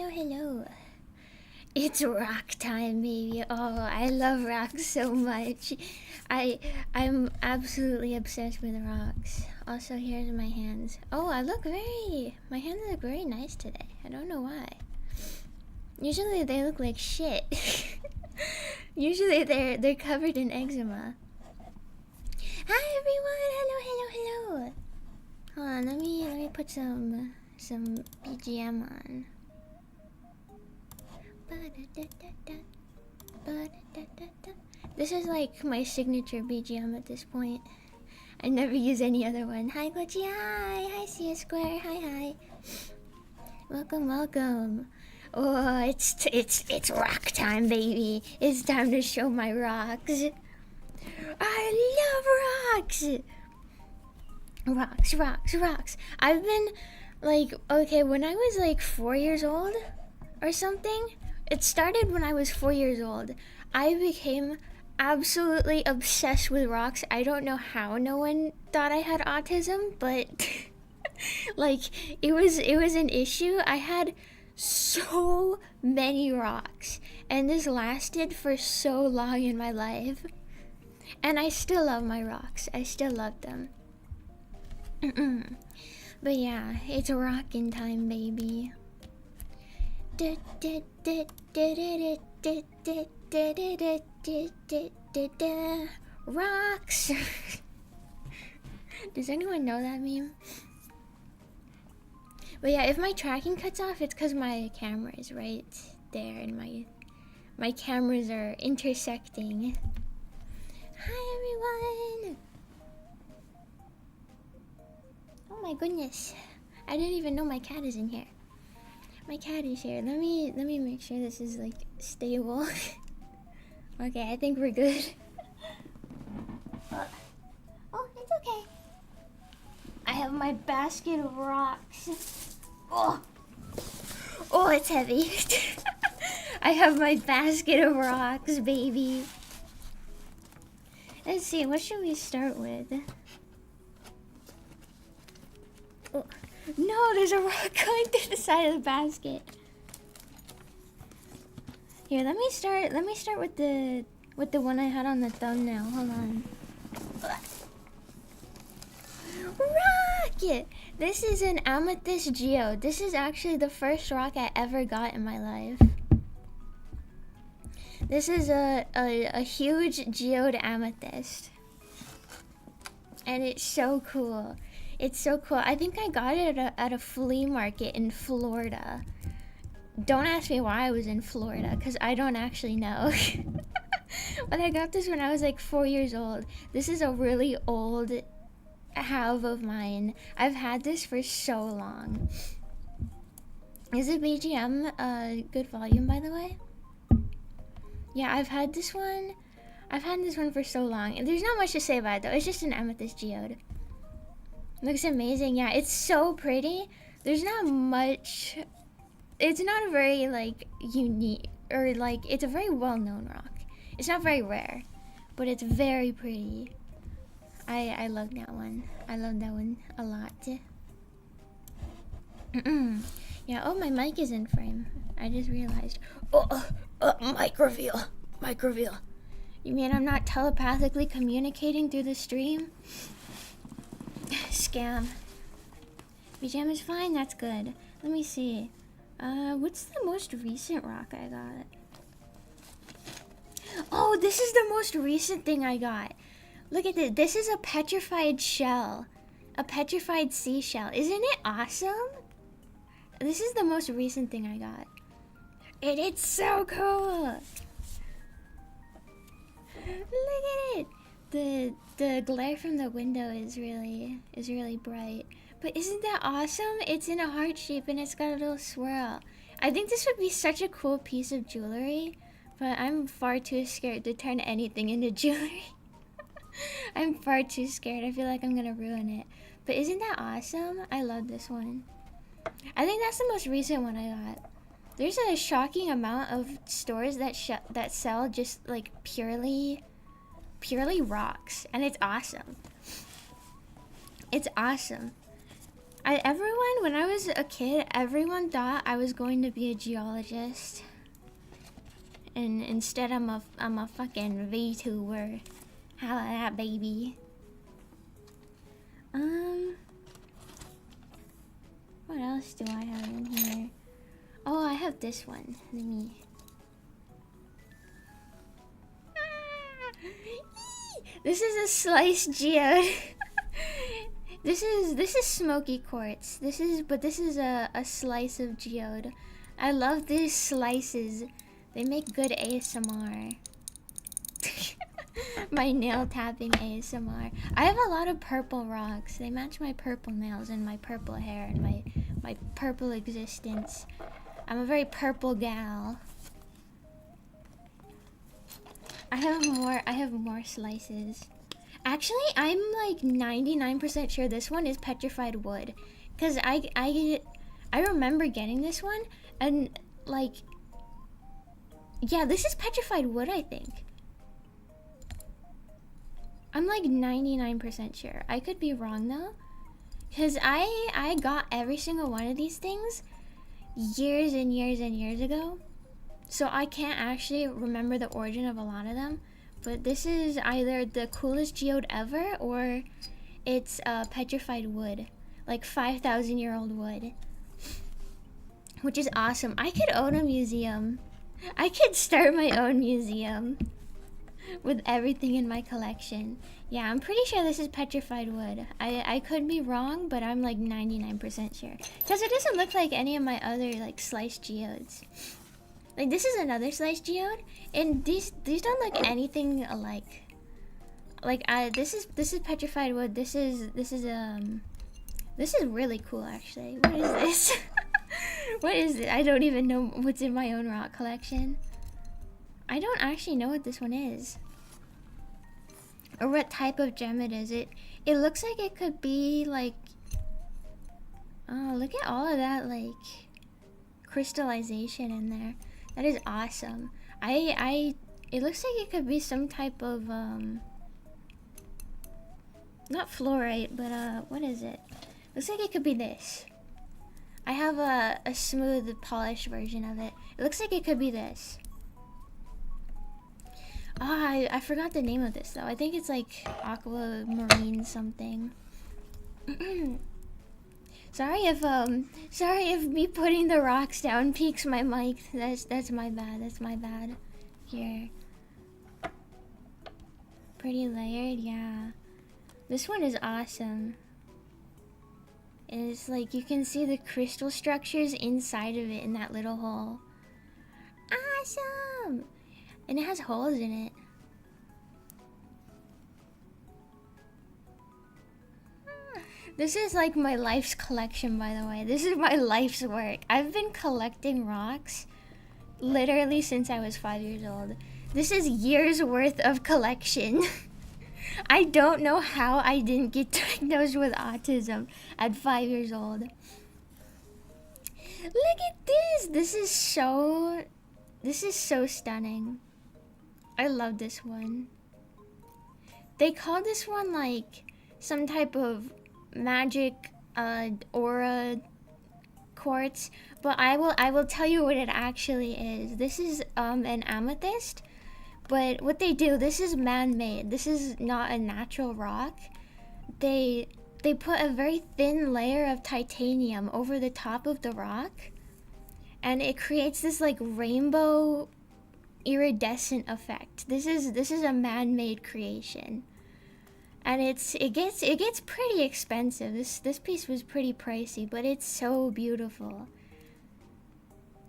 hello. It's rock time, baby. Oh, I love rocks so much. I'm absolutely obsessed with rocks. Also, here's my hands. Oh, my hands look very nice today. I don't know why. Usually they look like shit. Usually they're covered in eczema. Hi everyone. Hello. Hold on, let me put some BGM on. This is like my signature BGM at this point. I never use any other one. Hi Glitchy, hi C Square, hi. Welcome. Oh, it's rock time, baby. It's time to show my rocks. I love rocks. Rocks. I've been like, okay, when I was like 4 years old or something, it started when I was 4 years old. I became absolutely obsessed with rocks. I don't know how no one thought I had autism, but like it was an issue. I had so many rocks, and this lasted for so long in my life. And I still love my rocks. I still love them. But yeah, it's rockin' time, baby. Rocks. Does anyone know that meme? But yeah, if my tracking cuts off, it's because my camera is right there and my cameras are intersecting. Hi everyone! Oh my goodness. I didn't even know my cat is in here. My cat is here. Let me make sure this is like stable. Okay, I think we're good. Oh, it's okay. I have my basket of rocks. Oh, it's heavy. I have my basket of rocks, baby. Let's see, what should we start with? Oh, no, there's a rock going through the side of the basket. Here, let me start with the one I had on the thumbnail. Hold on. Rock! This is an amethyst geode. This is actually the first rock I ever got in my life. This is a huge geode amethyst. And it's so cool. It's so cool. I think I got it at a flea market in Florida. Don't ask me why I was in Florida, because I don't actually know. But I got this when I was like 4 years old. This is a really old have of mine. I've had this for so long. Is it BGM good volume, by the way? Yeah, I've had this one for so long. There's not much to say about it though. It's just an amethyst geode. Looks amazing. Yeah, it's so pretty. There's not much. It's not a very like unique, or like it's a very well-known rock. It's not very rare, but it's very pretty. I love that one. I love that one a lot. Yeah, oh, my mic is in frame. I just realized. Mic reveal. You mean I'm not telepathically communicating through the stream? Scam. BGM is fine, that's good. Let me see. What's the most recent rock I got? Oh, this is the most recent thing I got. Look at this. This is a petrified shell. A petrified seashell. Isn't it awesome? This is the most recent thing I got. And it's so cool. Look at it. The glare from the window is really bright. But isn't that awesome? It's in a heart shape and it's got a little swirl. I think this would be such a cool piece of jewelry, but I'm far too scared to turn anything into jewelry. I'm far too scared. I feel like I'm gonna ruin it. But isn't that awesome? I love this one. I think that's the most recent one I got. There's a shocking amount of stores that sell just like purely rocks, and it's awesome. It's awesome. Everyone, when I was a kid, everyone thought I was going to be a geologist. And instead I'm a fucking VTuber. How about that, baby? What else do I have in here? Oh, I have this one. Let me... This is a sliced geode. This is smoky quartz. This is a slice of geode. I love these slices. They make good ASMR. My nail tapping ASMR. I have a lot of purple rocks. They match my purple nails and my purple hair and my purple existence. I'm a very purple gal. I have more slices. Actually, I'm like 99% sure this one is petrified wood, cause I remember getting this one and like, yeah, this is petrified wood, I think. I'm like 99% sure. I could be wrong though, cause I got every single one of these things years and years and years ago, so I can't actually remember the origin of a lot of them. But this is either the coolest geode ever, or it's petrified wood, like 5,000-year-old wood, which is awesome. I could own a museum. I could start my own museum with everything in my collection. Yeah, I'm pretty sure this is petrified wood. I could be wrong, but I'm like 99% sure, because it doesn't look like any of my other like sliced geodes. Like, this is another sliced geode, and these don't look anything alike. Like, this is petrified wood. This is really cool, actually. What is this? What is it? I don't even know what's in my own rock collection. I don't actually know what this one is, or what type of gem it is. It looks like it could be like, oh, look at all of that like crystallization in there. That is awesome. It looks like it could be some type of not fluorite, but what is it? Looks like it could be this. I have a smooth, polished version of it. It looks like it could be this. I forgot the name of this though. I think it's like aquamarine something. Sorry if me putting the rocks down peaks my mic. That's my bad. That's my bad. Here. Pretty layered, yeah. This one is awesome. And it's like you can see the crystal structures inside of it in that little hole. Awesome! And it has holes in it. This is like my life's collection, by the way. This is my life's work. I've been collecting rocks literally since I was 5 years old. This is years worth of collection. I don't know how I didn't get diagnosed with autism at 5 years old. Look at this. This is so stunning. I love this one. They call this one like some type of magic aura quartz, but I will tell you what it actually is. This is an amethyst, but what they do, this is man-made. This is not a natural rock. They put a very thin layer of titanium over the top of the rock, and it creates this like rainbow iridescent effect. This is a man-made creation. And it gets pretty expensive. This piece was pretty pricey, but it's so beautiful.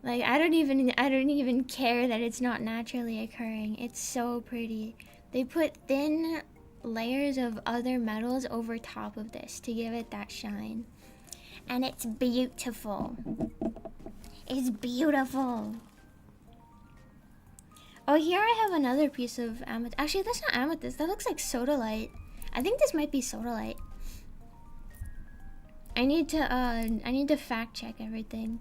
Like I don't even care that it's not naturally occurring. It's so pretty. They put thin layers of other metals over top of this to give it that shine. And it's beautiful. It's beautiful. Oh, here I have another piece of amethyst. Actually, that's not amethyst. That looks like sodalite. I think this might be sodalite. I need to fact check everything.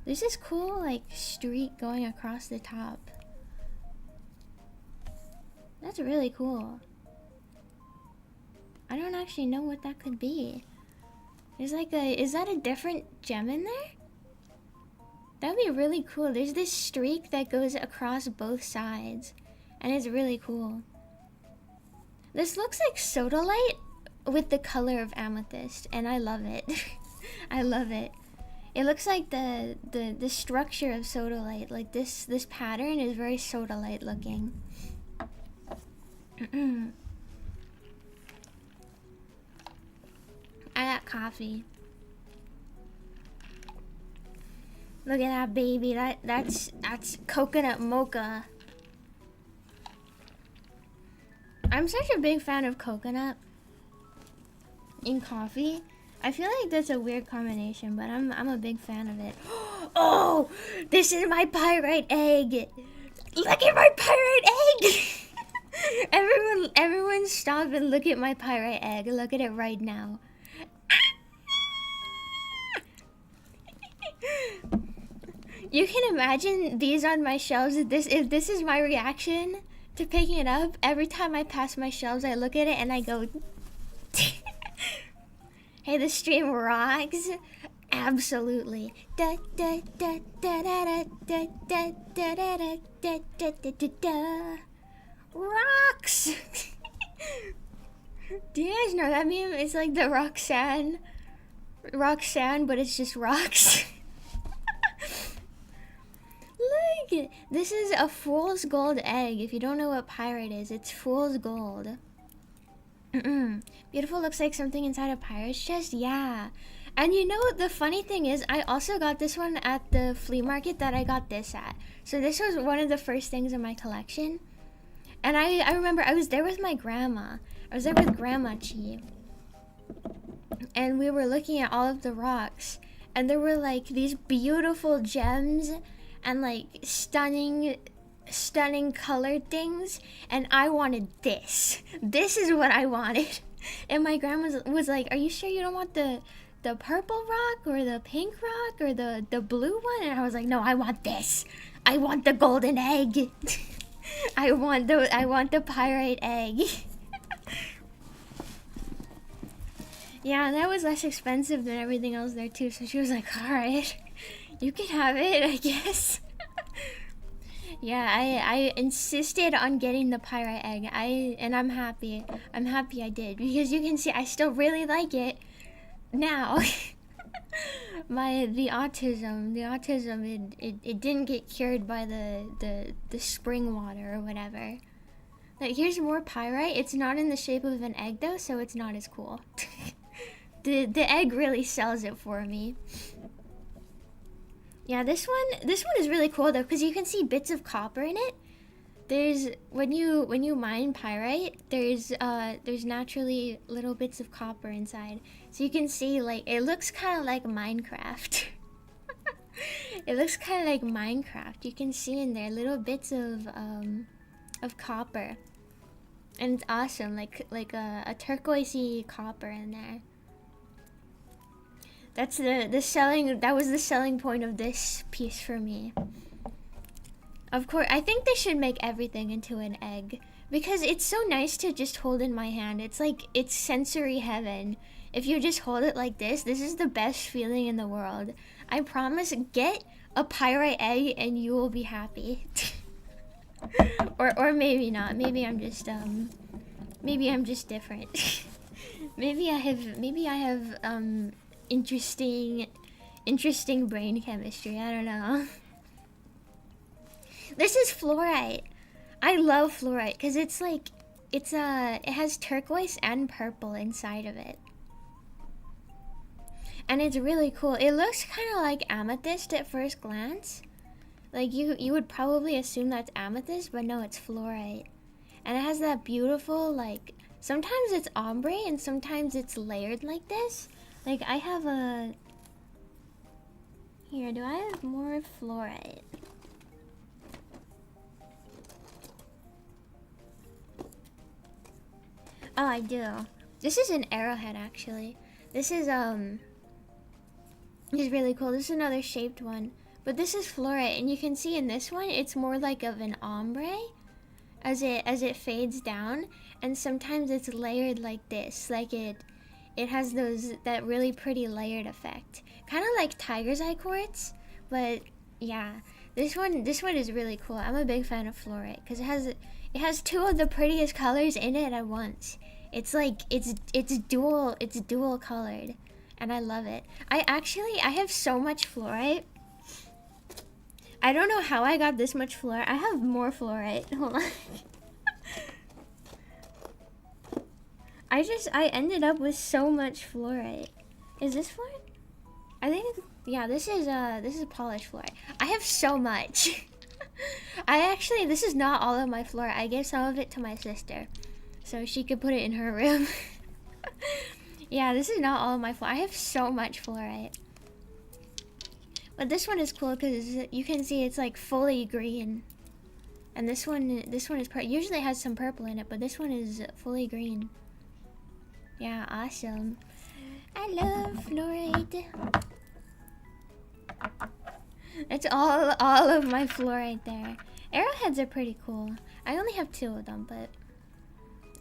This is cool, like streak going across the top. That's really cool. I don't actually know what that could be. Is that a different gem in there? That'd be really cool. There's this streak that goes across both sides, and it's really cool. This looks like sodalite with the color of amethyst, and I love it. I love it. It looks like the structure of sodalite. Like this pattern is very sodalite looking. I got coffee. Look at that baby. That's coconut mocha. I'm such a big fan of coconut in coffee. I feel like that's a weird combination, but I'm a big fan of it. Oh, this is my pyrite egg. Look at my pyrite egg. Everyone stop and look at my pyrite egg. Look at it right now. You can imagine these on my shelves. If this is my reaction to picking it up, every time I pass my shelves, I look at it and I go, hey, the stream rocks. Absolutely. Rocks. Do you guys know that meme? It's like the Roxanne, but it's just rocks. Look, this is a fool's gold egg. If you don't know what pyrite is, it's fool's gold. Beautiful, looks like something inside a pirate's chest. Yeah. And you know, the funny thing is, I also got this one at the flea market that I got this at. So this was one of the first things in my collection. And I remember I was there with my grandma. I was there with Grandma Chi. And we were looking at all of the rocks. And there were like these beautiful gems and like stunning colored things, and I wanted this. This is what I wanted. And my grandma was like, are you sure you don't want the purple rock or the pink rock or the blue one? And I was like, no, I want this. I want the golden egg. I want the pyrite egg. Yeah, that was less expensive than everything else there too, so she was like, all right, you can have it, I guess. Yeah, I insisted on getting the pyrite egg. And I'm happy. I'm happy I did, because you can see I still really like it now. The autism, it didn't get cured by the spring water or whatever. Like, here's more pyrite. It's not in the shape of an egg though, so it's not as cool. The egg really sells it for me. Yeah, this one is really cool though, because you can see bits of copper in it. There's when you mine pyrite, there's naturally little bits of copper inside. So you can see, like, it looks kind of like Minecraft. It looks kind of like Minecraft. You can see in there little bits of copper. And it's awesome, like a turquoisey copper in there. That's that was the selling point of this piece for me. Of course, I think they should make everything into an egg, because it's so nice to just hold in my hand. It's like, it's sensory heaven. If you just hold it like this is the best feeling in the world. I promise, get a pyrite egg and you will be happy. or maybe not. Maybe I'm just different. maybe I have interesting brain chemistry. I don't know. This is fluorite. I love fluorite because it's like, it has turquoise and purple inside of it. And it's really cool. It looks kind of like amethyst at first glance. Like, you would probably assume that's amethyst, but no, it's fluorite. And it has that beautiful, like, sometimes it's ombre and sometimes it's layered like this. Like, I have a... Here, do I have more fluorite? Oh, I do. This is an arrowhead, actually. This is really cool. This is another shaped one. But this is fluorite, and you can see in this one, it's more like of an ombre as it fades down. And sometimes it's layered like this. Like, it it has that really pretty layered effect, kind of like tiger's eye quartz. But yeah, this one is really cool. I'm a big fan of fluorite because it has two of the prettiest colors in it at once. It's like it's dual colored, and I love it. I have so much fluorite. I don't know how I got this much fluorite. I have more fluorite. Hold on. I ended up with so much fluorite. Is this fluorite? I think yeah, this is polished fluorite. I have so much. This is not all of my fluorite. I gave some of it to my sister so she could put it in her room. Yeah, this is not all of my fluorite. I have so much fluorite. But this one is cool because you can see it's like fully green. And this one is usually it has some purple in it, but this one is fully green. Yeah, awesome. I love fluorite. It's all of my fluorite there. Arrowheads are pretty cool. I only have 2 of them, but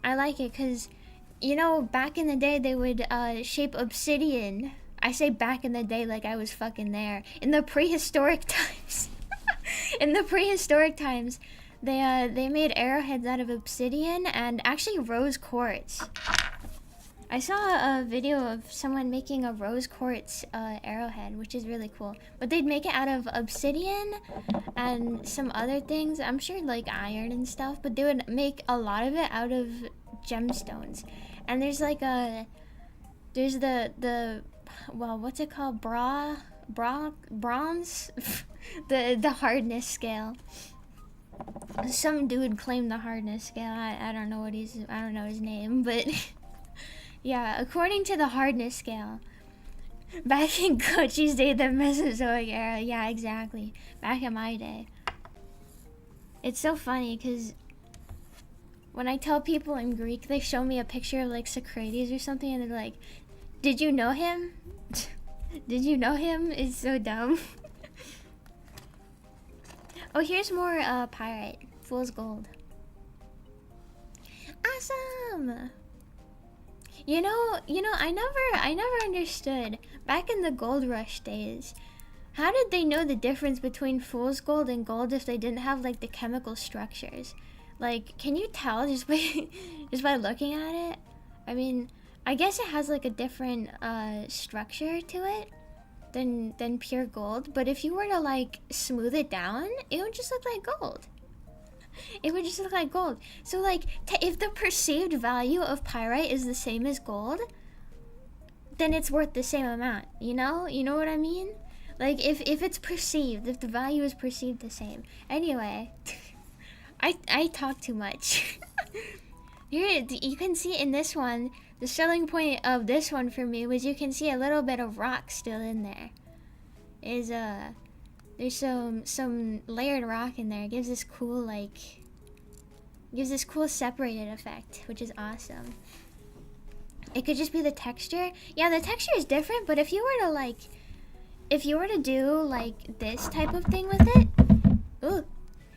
I like it because, you know, back in the day they would shape obsidian. I say back in the day like I was fucking there. In the prehistoric times. In the prehistoric times, they made arrowheads out of obsidian and actually rose quartz. I saw a video of someone making a rose quartz arrowhead, which is really cool. But they'd make it out of obsidian and some other things. I'm sure like iron and stuff, but they would make a lot of it out of gemstones. And there's like there's the well, what's it called? Bronze? the hardness scale. Some dude claimed the hardness scale. I don't know I don't know his name, but yeah, according to the hardness scale, back in Kochi's day, the Mesozoic era, yeah, exactly. Back in my day. It's so funny because when I tell people I'm Greek, they show me a picture of like Socrates or something, and they're like, "Did you know him? Did you know him?" It's so dumb. Oh, here's more pyrite. Fool's gold. Awesome. You know, I never understood back in the gold rush days. How did they know the difference between fool's gold and gold if they didn't have like the chemical structures? Like, can you tell just by looking at it? I mean, I guess it has like a different structure to it than pure gold, but if you were to like smooth it down, it would just look like gold. It would just look like gold. So like, if the perceived value of pyrite is the same as gold, then it's worth the same amount, you know? You know what I mean? Like, if it's perceived, if the value is perceived the same. Anyway, I talk too much. Here, you can see in this one, the selling point of this one for me was you can see a little bit of rock still in there. There's some layered rock in there. It gives this cool separated effect, which is awesome. It could just be the texture. Yeah, the texture is different, but if you were to do like this type of thing with it,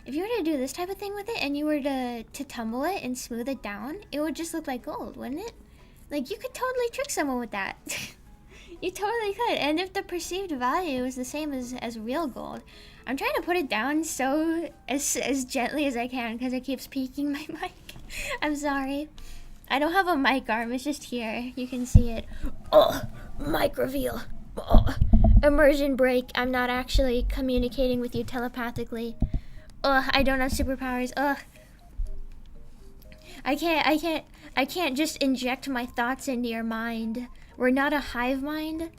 if you were to do this type of thing with it and you were to tumble it and smooth it down, it would just look like gold, wouldn't it? Like, you could totally trick someone with that. You totally could. And if the perceived value is the same as real gold, I'm trying to put it down as gently as I can because it keeps peeking my mic. I'm sorry. I don't have a mic arm, it's just here. You can see it. Oh, mic reveal. Oh, immersion break. I'm not actually communicating with you telepathically. Ugh, I don't have superpowers. Ugh. I can't just inject my thoughts into your mind. We're not a hive mind.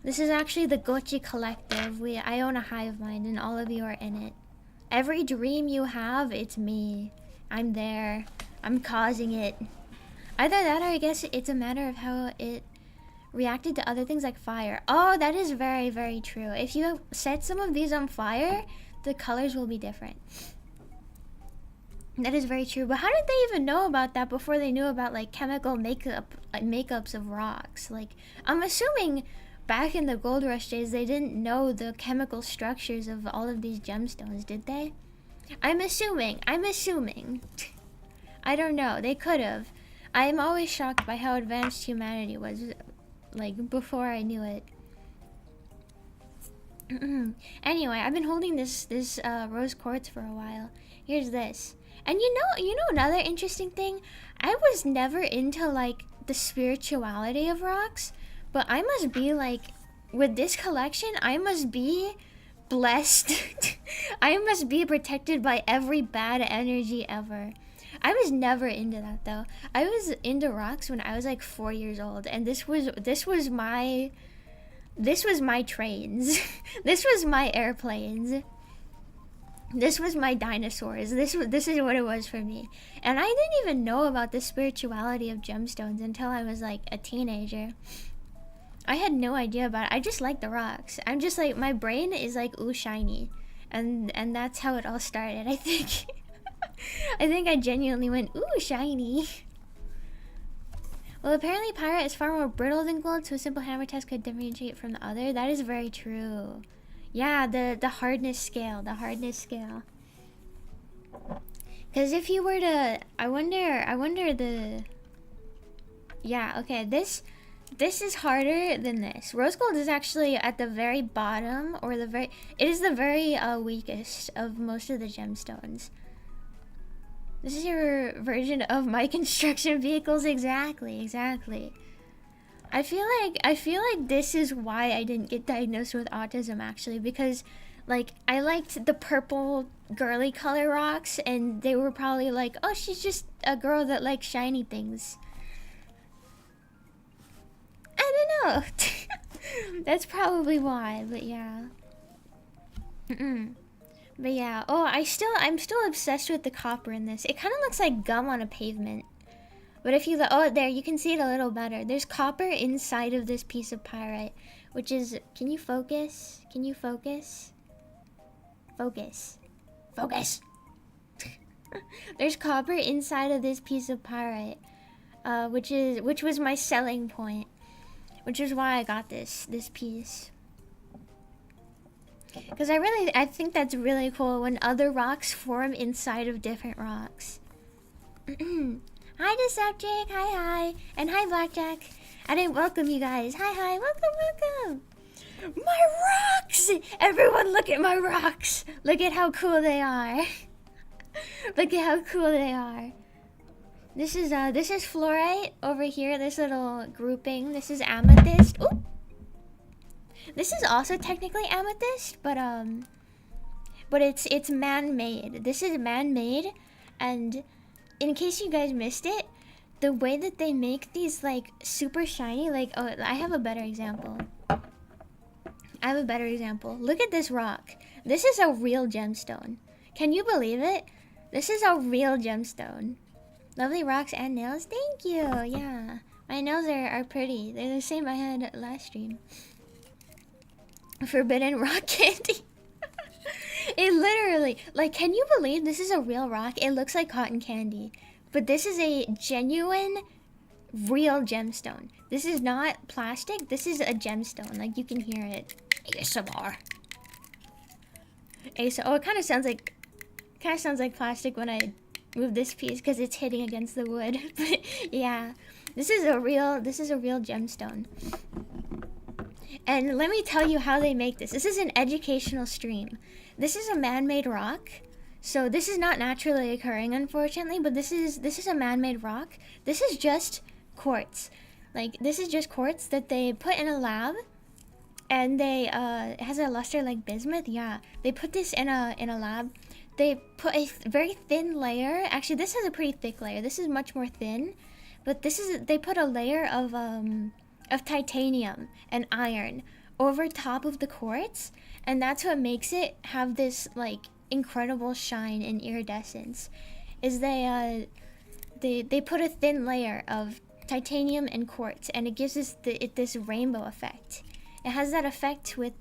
This is actually the Gochi Collective. I own a hive mind and all of you are in it. Every dream you have, it's me. I'm there. I'm causing it. Either that or I guess it's a matter of how it reacted to other things like fire. Oh, that is very, very true. If you set some of these on fire, the colors will be different. That is very true. But how did they even know about that before they knew about like chemical makeups of rocks? Like, I'm assuming back in the gold rush days they didn't know the chemical structures of all of these gemstones, did they? I'm assuming. I don't know. They could have. I'm always shocked by how advanced humanity was, like, before I knew it. Anyway, I've been holding this rose quartz for a while. Here's this. And you know another interesting thing? I was never into, like, the spirituality of rocks, but I must be, like, with this collection, I must be blessed. I must be protected by every bad energy ever. I was never into that though. I was into rocks when I was like 4 years old, and this was my trains. This was my airplanes. This was my dinosaurs. This is what it was for me. And I didn't even know about the spirituality of gemstones until I was like a teenager. I had no idea about it. I just like the rocks. I'm just like, my brain is like, ooh, shiny. And that's how it all started, I think. I think I genuinely went, ooh, shiny. Well, apparently pyrite is far more brittle than gold, so a simple hammer test could differentiate from the other. That is very true. Yeah, the hardness scale, Because if you were to, I wonder the, yeah, okay, this is harder than this. Rose gold is actually at the very bottom, or it is the very weakest of most of the gemstones. This is your version of my construction vehicles. Exactly. I feel like this is why I didn't get diagnosed with autism, actually, because like I liked the purple girly color rocks, and they were probably like, oh, she's just a girl that likes shiny things. I don't know. That's probably why, but yeah. But yeah, oh, I'm still obsessed with the copper in this. It kind of looks like gum on a pavement. But if you look, oh, there, you can see it a little better. There's copper inside of this piece of pyrite, which is, can you focus? Can you focus? Focus. There's copper inside of this piece of pyrite, which was my selling point, which is why I got this piece. Because I think that's really cool when other rocks form inside of different rocks. Hi Deceptic, hi, and hi Blackjack. I didn't welcome you guys. Hi, welcome. My rocks! Everyone look at my rocks. Look at how cool they are. Look at how cool they are. This is fluorite over here, this little grouping. This is amethyst. Ooh. This is also technically amethyst, but it's man-made. This is man-made, and in case you guys missed it, the way that they make these like super shiny, like, oh, I have a better example. Look at this rock. This is a real gemstone. Can you believe it? This is a real gemstone. Lovely rocks and nails. Thank you. Yeah, my nails are pretty. They're the same I had last stream. Forbidden rock candy. It literally, like, can you believe this is a real rock? It looks like cotton candy, but this is a genuine real gemstone. This is not plastic. This is a gemstone. Like, you can hear it. ASMR. Oh, it kind of sounds like plastic when I move this piece because it's hitting against the wood. But yeah, this is a real gemstone. And let me tell you how they make this. This is an educational stream. This is a man-made rock. So this is not naturally occurring, unfortunately, but this is a man-made rock. This is just quartz. Like, this is just quartz that they put in a lab, and they it has a luster like bismuth. Yeah, they put this in a lab. They put a very thin layer. Actually, this has a pretty thick layer. This is much more thin, but they put a layer of titanium and iron over top of the quartz, and that's what makes it have this like incredible shine and iridescence. Is they put a thin layer of titanium and quartz, and it gives us this rainbow effect. It has that effect with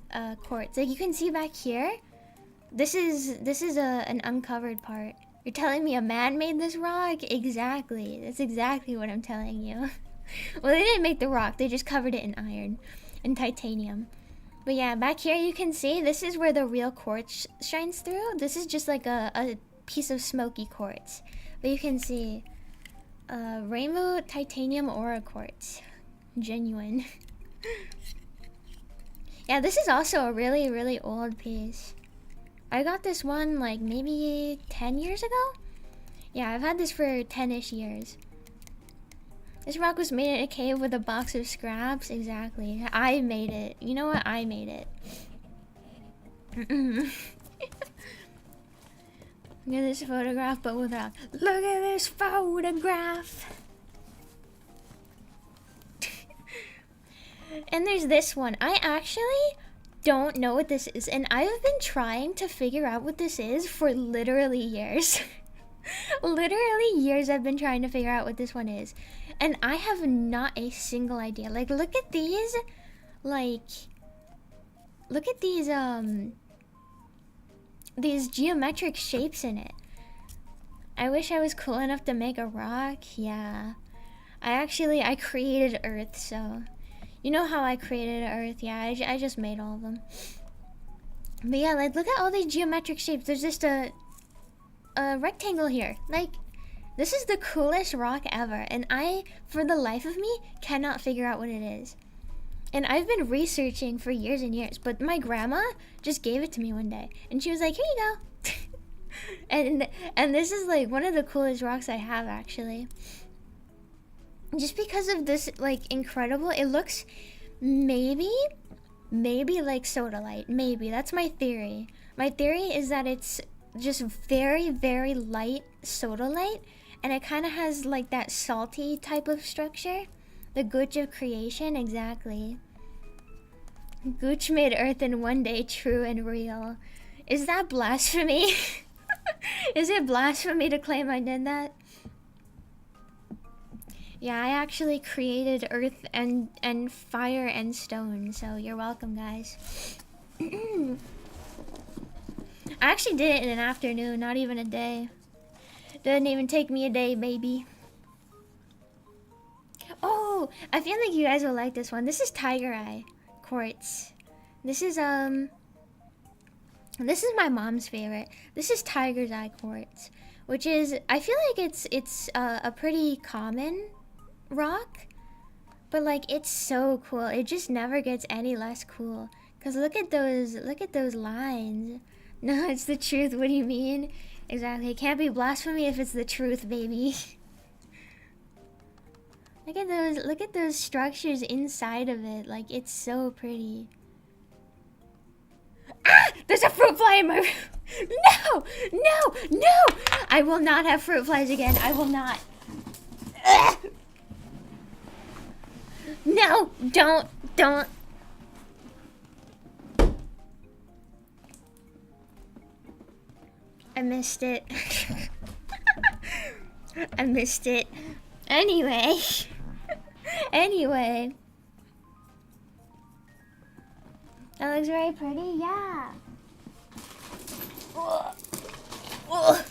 quartz. Like, you can see back here, this is an uncovered part. You're telling me a man made this rock? Exactly. That's exactly what I'm telling you. Well, they didn't make the rock. They just covered it in iron and titanium. But yeah, back here you can see this is where the real quartz shines through. This is just like a piece of smoky quartz. But you can see Rainbow titanium aura quartz. Genuine. Yeah, this is also a really, really old piece. I got this one like maybe 10 years ago? Yeah, I've had this for 10-ish years. This rock was made in a cave with a box of scraps. Exactly. I made it. You know what? I made it. Look at this photograph, but without. Look at this photograph. And there's this one. I actually don't know what this is, and I've been trying to figure out what this is for literally years. Literally years I've been trying to figure out what this one is. And I have not a single idea. Like, look at these. Like, look at these geometric shapes in it. I wish I was cool enough to make a rock. Yeah. I created Earth, so. You know how I created Earth? Yeah, I just made all of them. But yeah, like, look at all these geometric shapes. There's just a rectangle here. Like, this is the coolest rock ever. And I, for the life of me, cannot figure out what it is. And I've been researching for years and years. But my grandma just gave it to me one day. And she was like, here you go. and this is like one of the coolest rocks I have, actually. Just because of this, like, incredible, it looks maybe like sodalite. Maybe. That's my theory. My theory is that it's just very, very light sodalite, and it kind of has like that salty type of structure. The Gooch of creation, exactly. Gooch made Earth in one day, true and real. Is that blasphemy? Is it blasphemy to claim I did that? Yeah, I actually created Earth and fire and stone, so you're welcome, guys. I actually did it in an afternoon, not even a day. Doesn't even take me a day, baby. Oh, I feel like you guys will like this one. This is Tiger Eye quartz. This is my mom's favorite. This is Tiger's Eye quartz, which is, I feel like it's a pretty common rock, but like, it's so cool. It just never gets any less cool. Cause look at those lines. No, it's the truth. What do you mean? Exactly. It can't be blasphemy if it's the truth, baby. Look at those structures inside of it. Like, it's so pretty. Ah! There's a fruit fly in my room. No! No! No! I will not have fruit flies again. I will not. Ugh! No! Don't. I missed it. I missed it. Anyway. Anyway. That looks very pretty, yeah. Ugh. Ugh.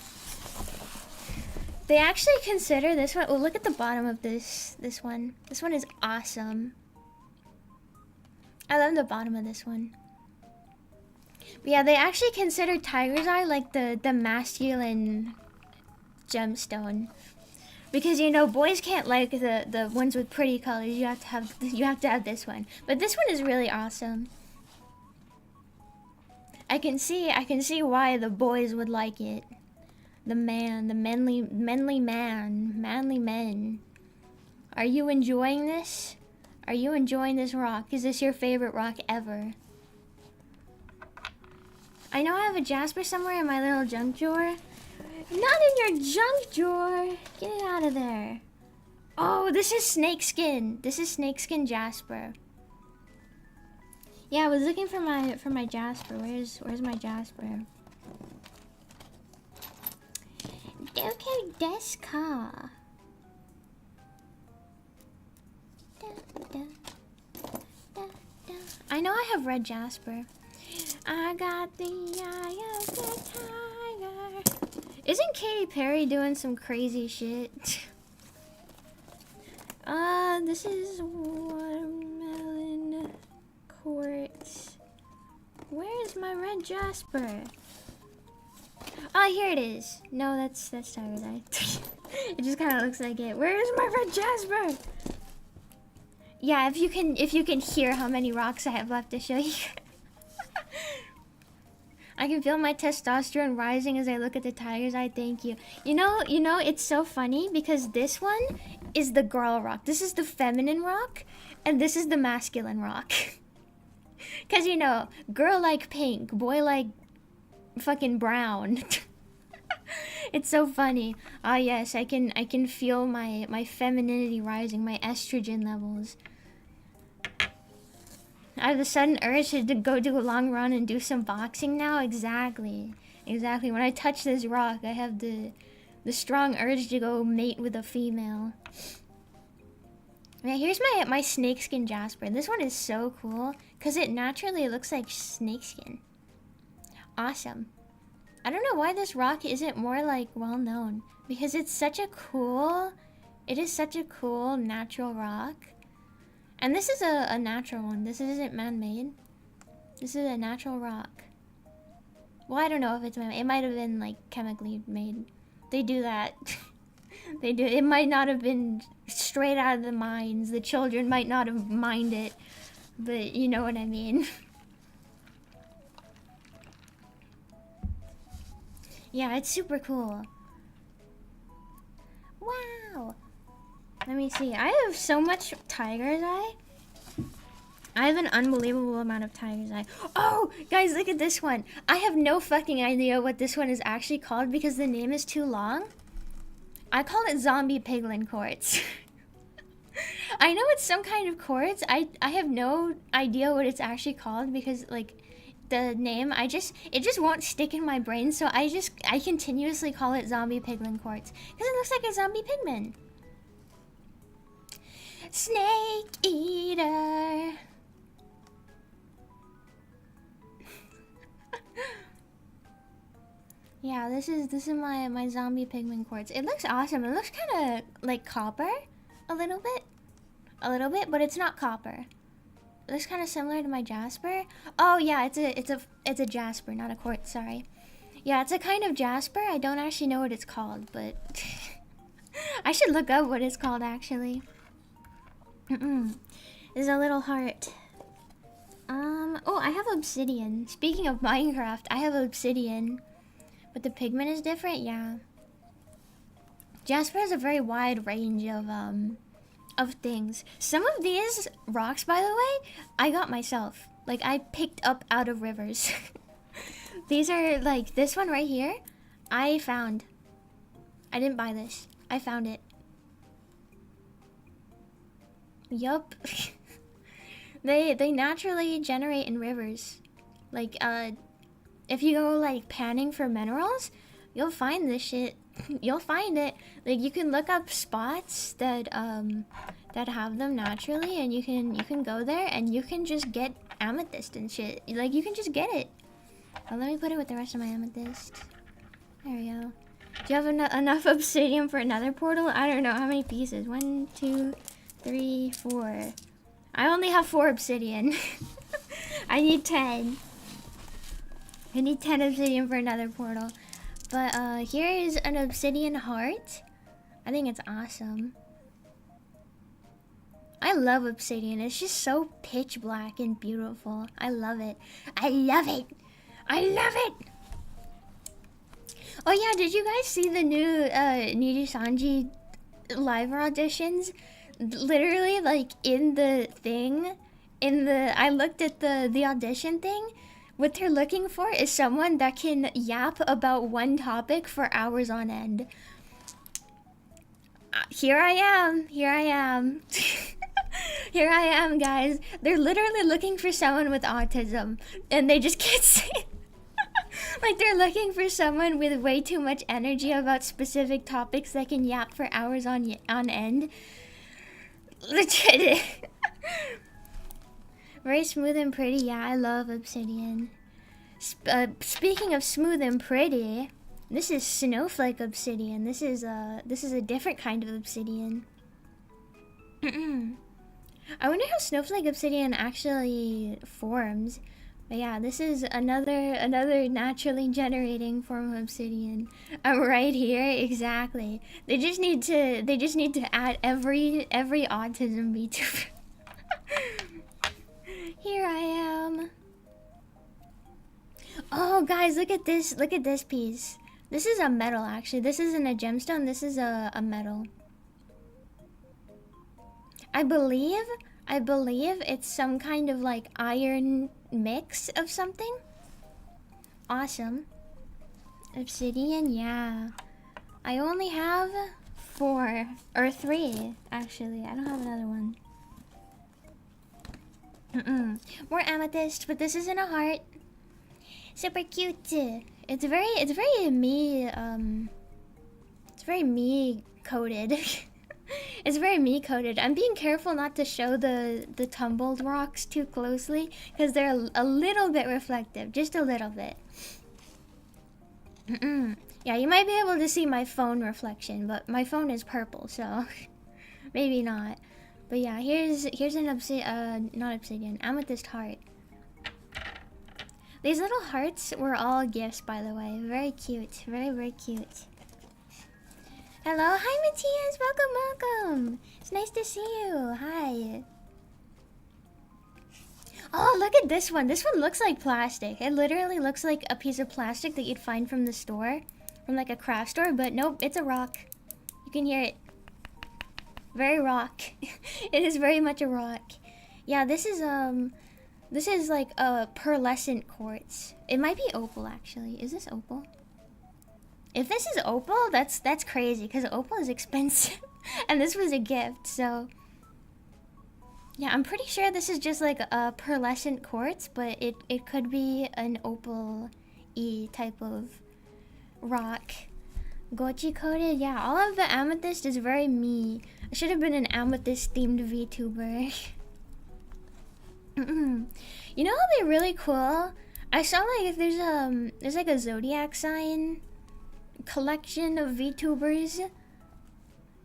They actually consider this one. Oh, look at the bottom of this one. This one is awesome. I love the bottom of this one. But yeah, they actually consider Tiger's Eye like the masculine gemstone. Because, you know, boys can't like the ones with pretty colors. You have to have this one. But this one is really awesome. I can see why the boys would like it. The manly men. Are you enjoying this? Are you enjoying this rock? Is this your favorite rock ever? I know I have a jasper somewhere in my little junk drawer. Not in your junk drawer. Get it out of there. Oh, this is snakeskin. This is snakeskin jasper. Yeah, I was looking for my jasper. Where's my jasper? Doku desu ka? I know I have red jasper. I got the eye of the tiger. Isn't Katy Perry doing some crazy shit? This is watermelon quartz. Where's my red jasper? Oh, here it is. No, that's Tiger's Eye. It just kind of looks like it. Where is my friend Jasper? Yeah, if you can hear how many rocks I have left to show you. I can feel my testosterone rising as I look at the tiger's eye. Thank you. You know, it's so funny because this one is the girl rock. This is the feminine rock, and this is the masculine rock. Cause you know, girl like pink, boy like fucking brown. It's so funny. Ah yes, I can feel my femininity rising, my estrogen levels. I have the sudden urge to go do a long run and do some boxing now. Exactly. When I touch this rock, I have the strong urge to go mate with a female. Now here's my snakeskin jasper. This one is so cool because it naturally looks like snakeskin. Awesome. I don't know why this rock isn't more like well known because it is such a cool natural rock. And this is a natural one. This isn't man-made. This is a natural rock. Well, I don't know if it's man-made. It might have been like chemically made. They do that. They do. It might not have been straight out of the mines. The children might not have mined it. But you know what I mean. Yeah, it's super cool. Wow. Let me see. I have so much tiger's eye. I have an unbelievable amount of tiger's eye. Oh, guys, look at this one. I have no fucking idea what this one is actually called because the name is too long. I call it zombie piglin quartz. I know it's some kind of quartz. I have no idea what it's actually called because like the name it just won't stick in my brain, so I continuously call it zombie piglin quartz because it looks like a zombie pigman. Snake eater. Yeah, this is my zombie pigman quartz. It looks awesome. It looks kind of like copper, a little bit, but it's not copper. It looks kind of similar to my jasper. Oh yeah, it's a jasper, not a quartz. Sorry. Yeah, it's a kind of jasper. I don't actually know what it's called, but I should look up what it's called actually. There's a little heart. Oh, I have obsidian. Speaking of Minecraft, I have obsidian. But the pigment is different, yeah. Jasper has a very wide range of things. Some of these rocks, by the way, I got myself. Like, I picked up out of rivers. These are, like, this one right here, I found. I didn't buy this. I found it. Yup. They naturally generate in rivers. Like, if you go like panning for minerals, you'll find this shit. You'll find it. Like you can look up spots that have them naturally, and you can go there and you can just get amethyst and shit. Like you can just get it. Oh, let me put it with the rest of my amethyst. There we go. Do you have enough obsidian for another portal? I don't know how many pieces. 1, 2, 3, 4. I only have 4 obsidian. I need 10. I need 10 obsidian for another portal. But here is an obsidian heart. I think it's awesome. I love obsidian. It's just so pitch black and beautiful. I love it. I love it. I love it. Oh yeah, did you guys see the new Nijisanji live auditions? Literally, like in the thing, I looked at the audition thing. What they're looking for is someone that can yap about one topic for hours on end. Here I am. Here I am. Here I am, guys. They're literally looking for someone with autism, and they just can't say it. Like they're looking for someone with way too much energy about specific topics that can yap for hours on end. Legit. Very smooth and pretty. Yeah, I love obsidian. Speaking of smooth and pretty, this is snowflake obsidian. This is a different kind of obsidian. I wonder how snowflake obsidian actually forms. But yeah, this is another naturally generating form of obsidian. I'm right here, exactly. They just need to add every autism VTuber. Here I am. Oh guys, look at this piece. This is a metal actually. This isn't a gemstone, this is a metal. I believe it's some kind of like iron mix of something. Awesome. Obsidian, yeah. I only have 4 or 3 actually. I don't have another one. More amethyst, but this isn't a heart. Super cute. It's very me it's very me coded. It's very me coded. I'm being careful not to show the tumbled rocks too closely because they're a little bit reflective, just a little bit. Yeah, you might be able to see my phone reflection, but my phone is purple, so maybe not. But yeah, here's an not obsidian, amethyst heart. These little hearts were all gifts, by the way. Very cute, very cute. Hello, hi Matthias, welcome. It's nice to see you. Hi. Oh, look at this one. This one looks like plastic. It literally looks like a piece of plastic that you'd find from the store, from like a craft store, but nope, it's a rock. You can hear it. Very rock. It is very much a rock. Yeah, this is like a pearlescent quartz. It might be opal actually. Is this opal? If this is opal, that's crazy because opal is expensive. And this was a gift, so yeah, I'm pretty sure this is just like a pearlescent quartz, but it could be an opal-y type of rock. Gochi coated, yeah, all of the amethyst is very me. I should have been an amethyst themed VTuber. You know what would be really cool? I saw like if there's like a zodiac sign collection of VTubers.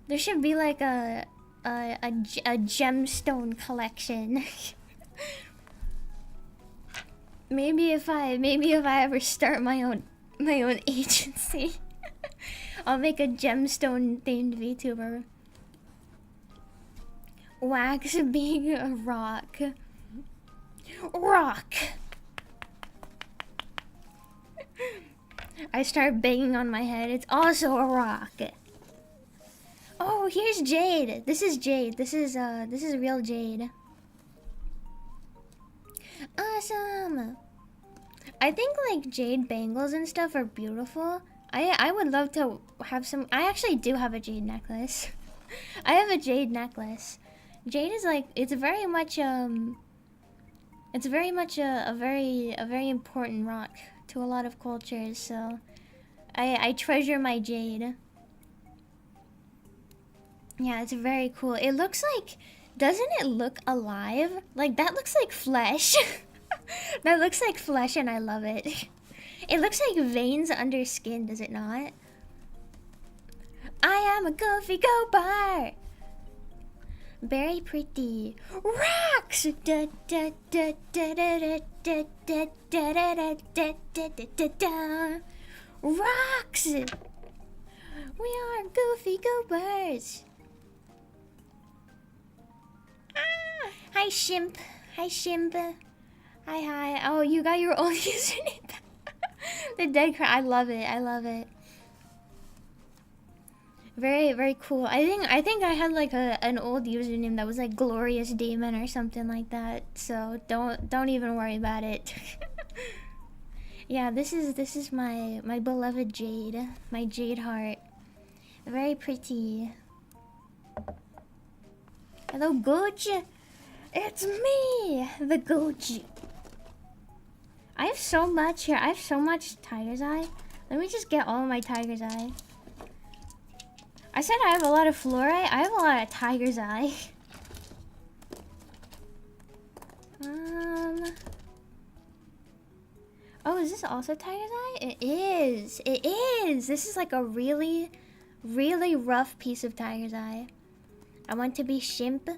There should be like a gemstone collection. maybe if I ever start my own agency, I'll make a gemstone themed VTuber. Wax being a rock. Rock. I start banging on my head. It's also a rock. Oh, here's jade. This is jade. This is real jade. Awesome. I think like jade bangles and stuff are beautiful. I would love to have some. I actually do have a jade necklace. I have a jade necklace. Jade is like, it's very much a very important rock to a lot of cultures, so I treasure my jade. Yeah, it's very cool. It looks like, doesn't it look alive? Like that looks like flesh. That looks like flesh and I love it. It looks like veins under skin, does it not? I am a goofy go-bar. Very pretty. Rocks! Da, da, da, da, da, da, da, da, da, da, da, da, da, da, da. Rocks! We are goofy go-bars. Ah, hi, Shimp. Hi, Shimp. Hi. Oh, you got your own username. The dead cry. I love it. I love it. Very cool. I think I had like an old username that was like Glorious Demon or something like that. So don't even worry about it. Yeah, this is my beloved jade, my jade heart. Very pretty. Hello, Gooch. It's me, the Gooch. I have so much here. I have so much tiger's eye. Let me just get all of my tiger's eye. I said I have a lot of fluorite. I have a lot of tiger's eye. Oh, is this also tiger's eye? It is. It is. This is like a really rough piece of tiger's eye. I want to be Shimp.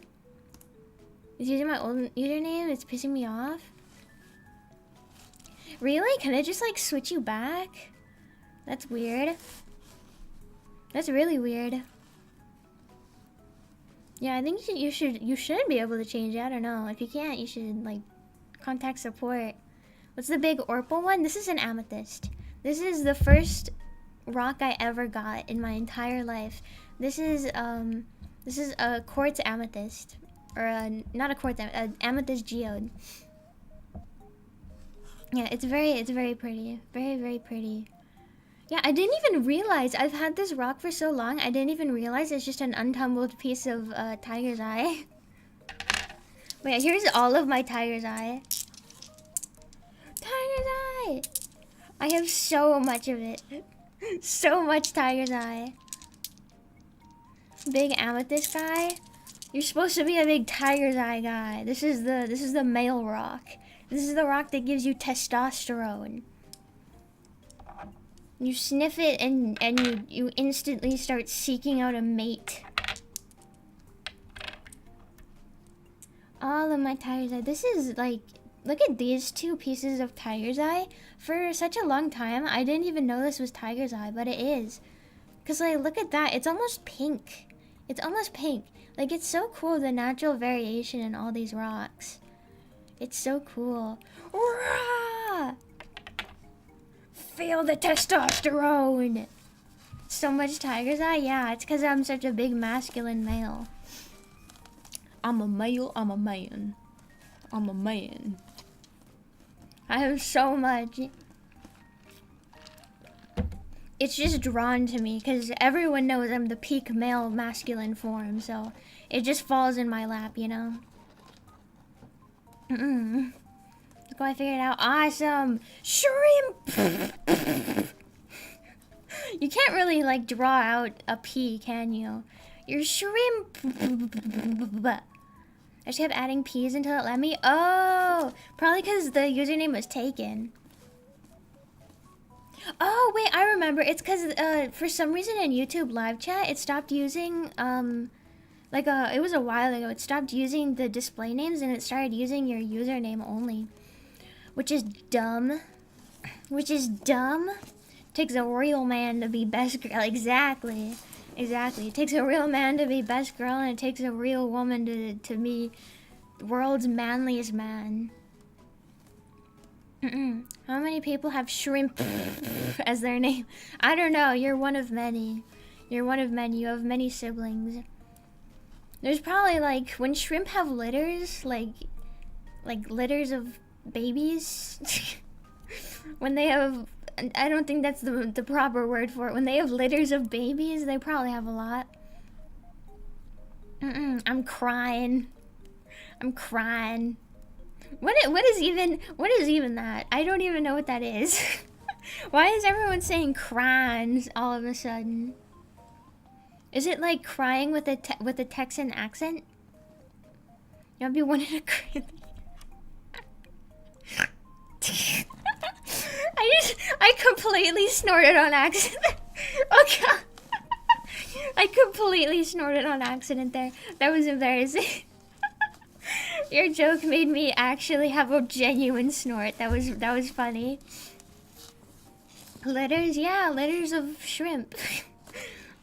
It's using my old username. It's pissing me off. Really? Can I just like switch you back? That's weird. That's really weird. Yeah, I think you should be able to change it. I don't know. If you can't, you should like contact support. What's the big Orpal one? This is an amethyst. This is the first rock I ever got in my entire life. This is a quartz amethyst, or not a quartz, an amethyst geode. Yeah, it's very pretty, very pretty. Yeah, I didn't even realize I've had this rock for so long. I didn't even realize it's just an untumbled piece of tiger's eye. Wait, here's all of my tiger's eye. Tiger's eye! I have so much of it. So much tiger's eye. Big amethyst guy. You're supposed to be a big tiger's eye guy. This is the male rock. This is the rock that gives you testosterone. You sniff it and you instantly start seeking out a mate. All of my tiger's eye. This is like, look at these two pieces of tiger's eye. For such a long time, I didn't even know this was tiger's eye, but it is. Cause like, look at that. It's almost pink. It's almost pink. Like, it's so cool, the natural variation in all these rocks. It's so cool. Rah! Feel the testosterone. So much tiger's eye? Yeah, it's because I'm such a big masculine male. I'm a male, I'm a man. I'm a man. I have so much. It's just drawn to me because everyone knows I'm the peak male masculine form, so it just falls in my lap, you know? Look, I figured it out. Awesome! Shrimp! You can't really, like, draw out a P, can you? You're shrimp! I just kept adding P's until it let me. Oh! Probably because the username was taken. Oh, wait, I remember. It's because, for some reason in YouTube live chat, it stopped using, it was a while ago. It stopped using the display names and it started using your username only. Which is dumb. Which is dumb. Takes a real man to be best girl. Exactly. Exactly. It takes a real man to be best girl, and it takes a real woman to be the world's manliest man. How many people have shrimp as their name? I don't know. You're one of many. You're one of many. You have many siblings. There's probably, like, when shrimp have litters, like litters of babies. When they have, I don't think that's the proper word for it. When they have litters of babies, they probably have a lot. I'm crying. I'm crying. What is even that? I don't even know what that is. Why is everyone saying crying all of a sudden? Is it like crying with a Texan accent? You'll be wanting to cry. I completely snorted on accident. Oh god. I completely snorted on accident there. That was embarrassing. Your joke made me actually have a genuine snort. That was funny. Litters? Yeah, litters of shrimp.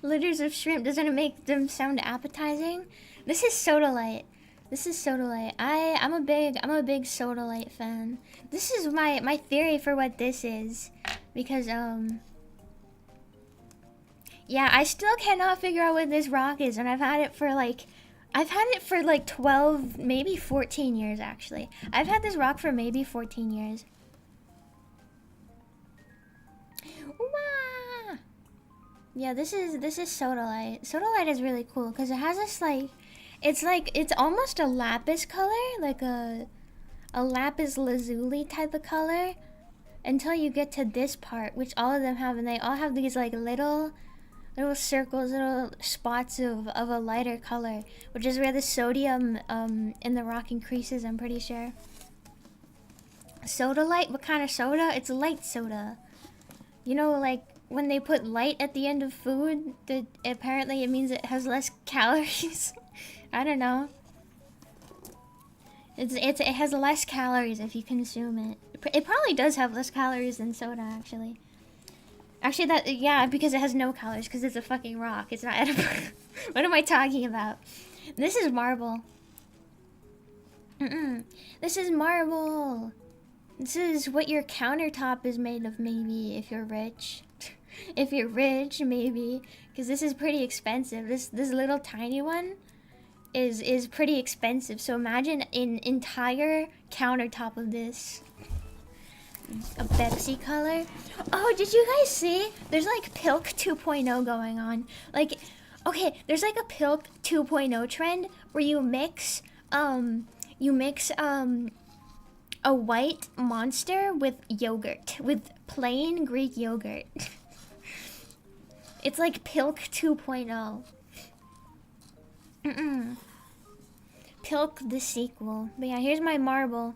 Litters of shrimp. Doesn't it make them sound appetizing? This is Sodalite. This is Sodalite. I'm a big Sodalite fan. This is my theory for what this is. Because yeah, I still cannot figure out what this rock is, and I've had it for like 12, maybe 14 years actually. I've had this rock for maybe 14 years. Wah! Yeah, this is Sodalite. Sodalite is really cool because it has this it's almost a lapis color, like a lapis lazuli type of color, until you get to this part, which all of them have, and they all have these like little circles, little spots of a lighter color, which is where the sodium in the rock increases, I'm pretty sure. Sodalite? What kind of soda? It's light soda. You know, like when they put light at the end of food, apparently it means it has less calories. I don't know. It has less calories if you consume it. It probably does have less calories than soda, actually. Actually, yeah, because it has no calories, because it's a fucking rock. It's not edible. What am I talking about? This is marble. This is marble. This is what your countertop is made of, maybe, if you're rich. If you're rich, maybe. Because this is pretty expensive. This little tiny one is pretty expensive. So imagine an entire countertop of this. A Pepsi color. Oh, did you guys see? There's like Pilk 2.0 going on. Like, okay, there's like a Pilk 2.0 trend where you mix a white monster with yogurt, with plain Greek yogurt. It's like Pilk 2.0. Pilk the sequel. But yeah, here's my marble.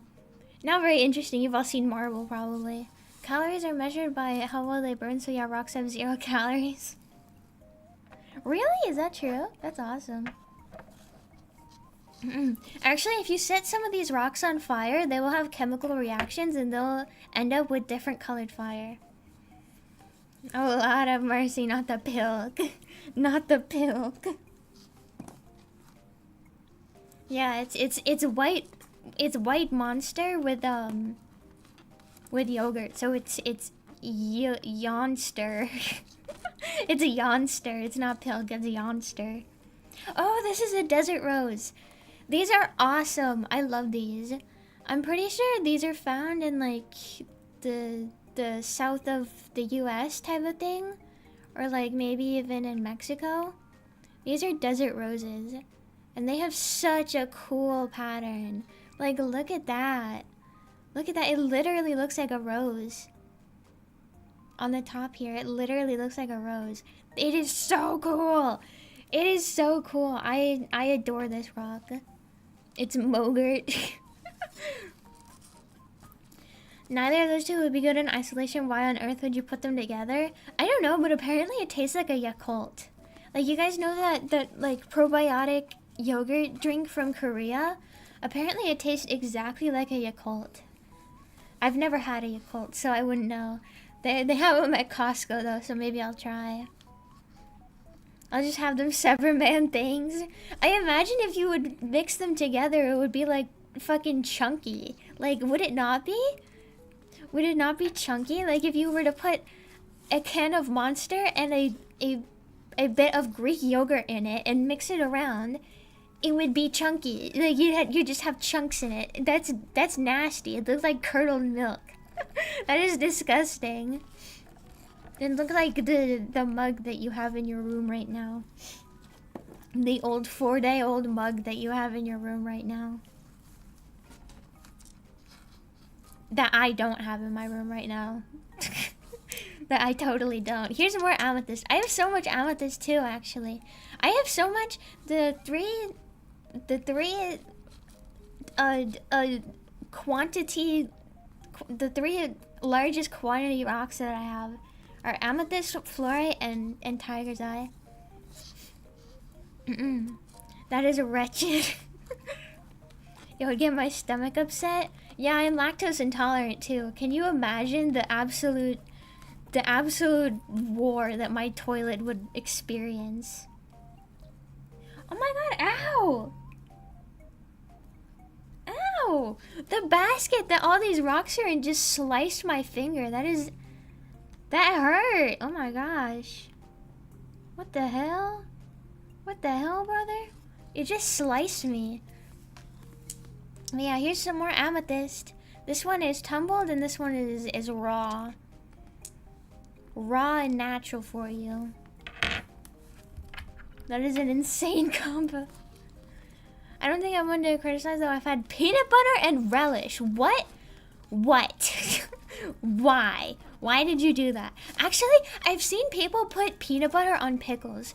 Not very interesting. You've all seen marble, probably. Calories are measured by how well they burn, so yeah, rocks have 0 calories. Really? Is that true? That's awesome. Actually, if you set some of these rocks on fire, they will have chemical reactions and they'll end up with different colored fire. Oh, Lord have mercy, not the Pilk. Not the Pilk. Yeah, it's white. It's white monster with yogurt, so it's Yonster. It's a Yonster. It's not Pilk. It's a Yonster. Oh, this is a desert rose. These are awesome. I love these. I'm pretty sure these are found in like the south of the U.S. type of thing, or like maybe even in Mexico. These are desert roses, and they have such a cool pattern. Like, look at that. Look at that. It literally looks like a rose. On the top here, it literally looks like a rose. It is so cool. It is so cool. I adore this rock. It's Mogurt. Neither of those two would be good in isolation. Why on earth would you put them together? I don't know, but apparently it tastes like a Yakult. Like, you guys know that like probiotic yogurt drink from Korea? Apparently it tastes exactly like a Yakult. I've never had a Yakult, so I wouldn't know. They have them at Costco though, so maybe I'll try. I'll just have them separate man things. I imagine if you would mix them together, it would be like fucking chunky. Like, would it not be? Would it not be chunky? Like, if you were to put a can of Monster and a bit of Greek yogurt in it and mix it around, it would be chunky. Like, you just have chunks in it. That's nasty. It looks like curdled milk. That is disgusting. It looks like the mug that you have in your room right now. The old 4-day-old mug that you have in your room right now. That I don't have in my room right now. That I totally don't. Here's more amethyst. I have so much amethyst too, actually. I have so much. The three largest quantity rocks that I have are amethyst, fluorite, and tiger's eye. That is wretched. It would get my stomach upset. Yeah, I'm lactose intolerant too. Can you imagine the absolute war that my toilet would experience? Oh my god, ow! Ow! The basket that all these rocks are in just sliced my finger. That hurt! Oh my gosh. What the hell? What the hell, brother? It just sliced me. Yeah, here's some more amethyst. This one is tumbled and this one is raw. Raw and natural for you. That is an insane combo. I don't think I'm one to criticize though. I've had peanut butter and relish. What? What? Why? Why did you do that? Actually, I've seen people put peanut butter on pickles.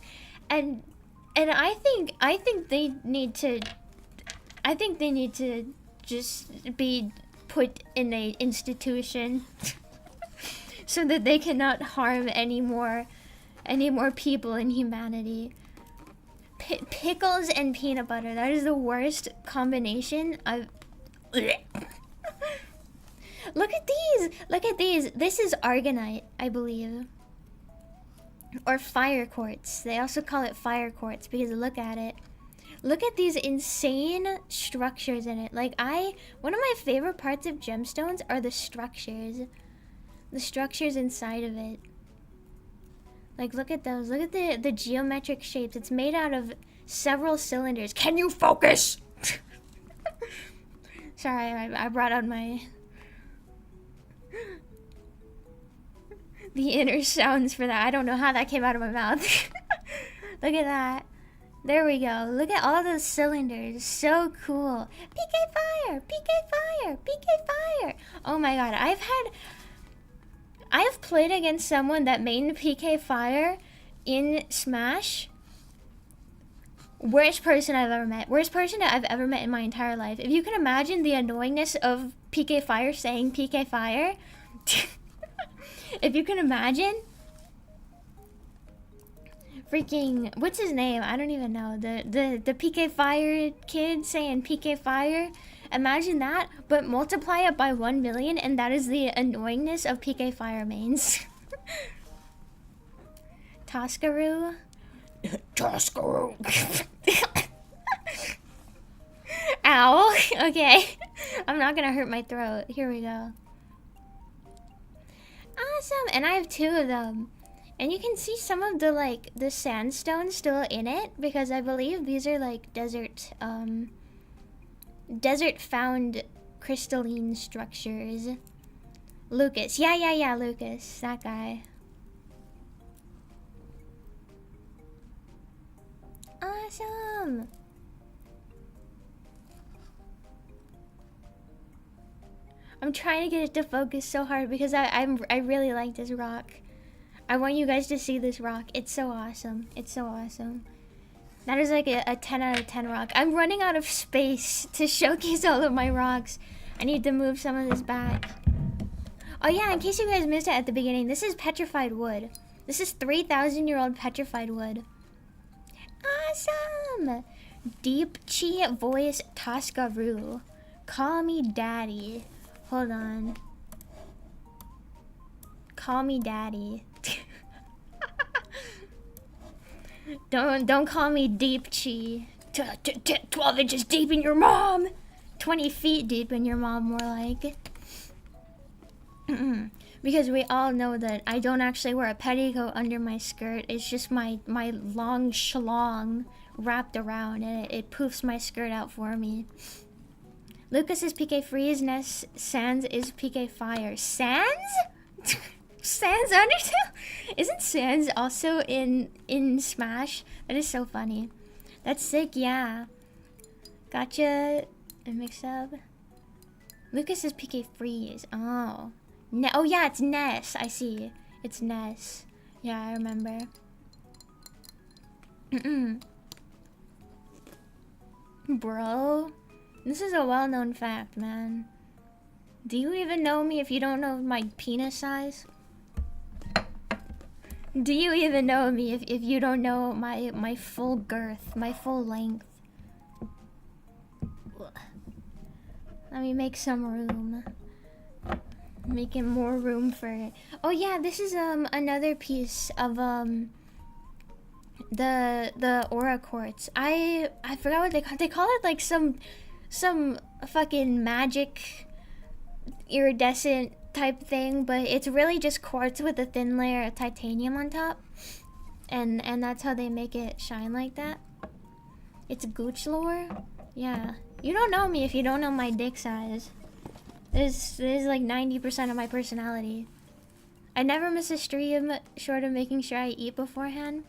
And I think they need to just be put in a institution so that they cannot harm any more people in humanity. Pickles and peanut butter, that is the worst combination I've Look at these! Look at these! This is Argonite, I believe. Or fire quartz. They also call it fire quartz because look at it. Look at these insane structures in it. Like one of my favorite parts of gemstones are the structures. The structures inside of it. Like look at those. Look at the geometric shapes. It's made out of several cylinders. Can you focus? Sorry, I brought out the inner sounds for that. I don't know how that came out of my mouth. Look at that. There we go. Look at all those cylinders. So cool. PK fire! PK fire! PK fire! Oh my god. I've played against someone that made PK fire in Smash. Worst person I've ever met. Worst person I've ever met in my entire life. If you can imagine the annoyingness of PK fire saying PK fire. If you can imagine. Freaking, what's his name? I don't even know. The PK Fire kid saying PK Fire. Imagine that, but multiply it by 1 million, and that is the annoyingness of PK Fire mains. Toskaroo. Toskaroo. Ow. Okay. I'm not gonna hurt my throat. Here we go. Awesome. And I have 2 of them. And you can see some of the sandstone still in it because I believe these are like desert found crystalline structures. Lucas. Yeah, Lucas. That guy. Awesome. I'm trying to get it to focus so hard because I really like this rock. I want you guys to see this rock. It's so awesome. It's so awesome. That is like a 10 out of 10 rock. I'm running out of space to showcase all of my rocks. I need to move some of this back. Oh yeah, in case you guys missed it at the beginning, this is petrified wood. This is 3,000-year-old petrified wood. Awesome! Deep Chi voice Toskaroo. Call me daddy. Hold on. Call me daddy. Don't call me deep Chi. 12 inches deep in your mom. 20 feet deep in your mom, more like. Because we all know that I don't actually wear a petticoat under my skirt. It's just my long schlong wrapped around, and it poofs my skirt out for me. Lucas is PK Freeze, Ness Sans is PK Fire. Sans? Sans Undertale? Isn't Sans also in Smash? That is so funny. That's sick, yeah. Gotcha. A mix up. Lucas is PK Freeze. Oh. Oh yeah, it's Ness. I see. It's Ness. Yeah, I remember. Bro. This is a well-known fact, man. Do you even know me if you don't know my penis size? Do you even know me if you don't know my full girth, my full length? Let me make some room. Making more room for it. Oh yeah, this is another piece of the aura quartz. I forgot what they call it, like some fucking magic iridescent type thing, but it's really just quartz with a thin layer of titanium on top, and that's how they make it shine like that. It's gooch lore. Yeah, you don't know me if you don't know my dick size. This is like 90% of my personality. I never miss a stream short of making sure I eat beforehand.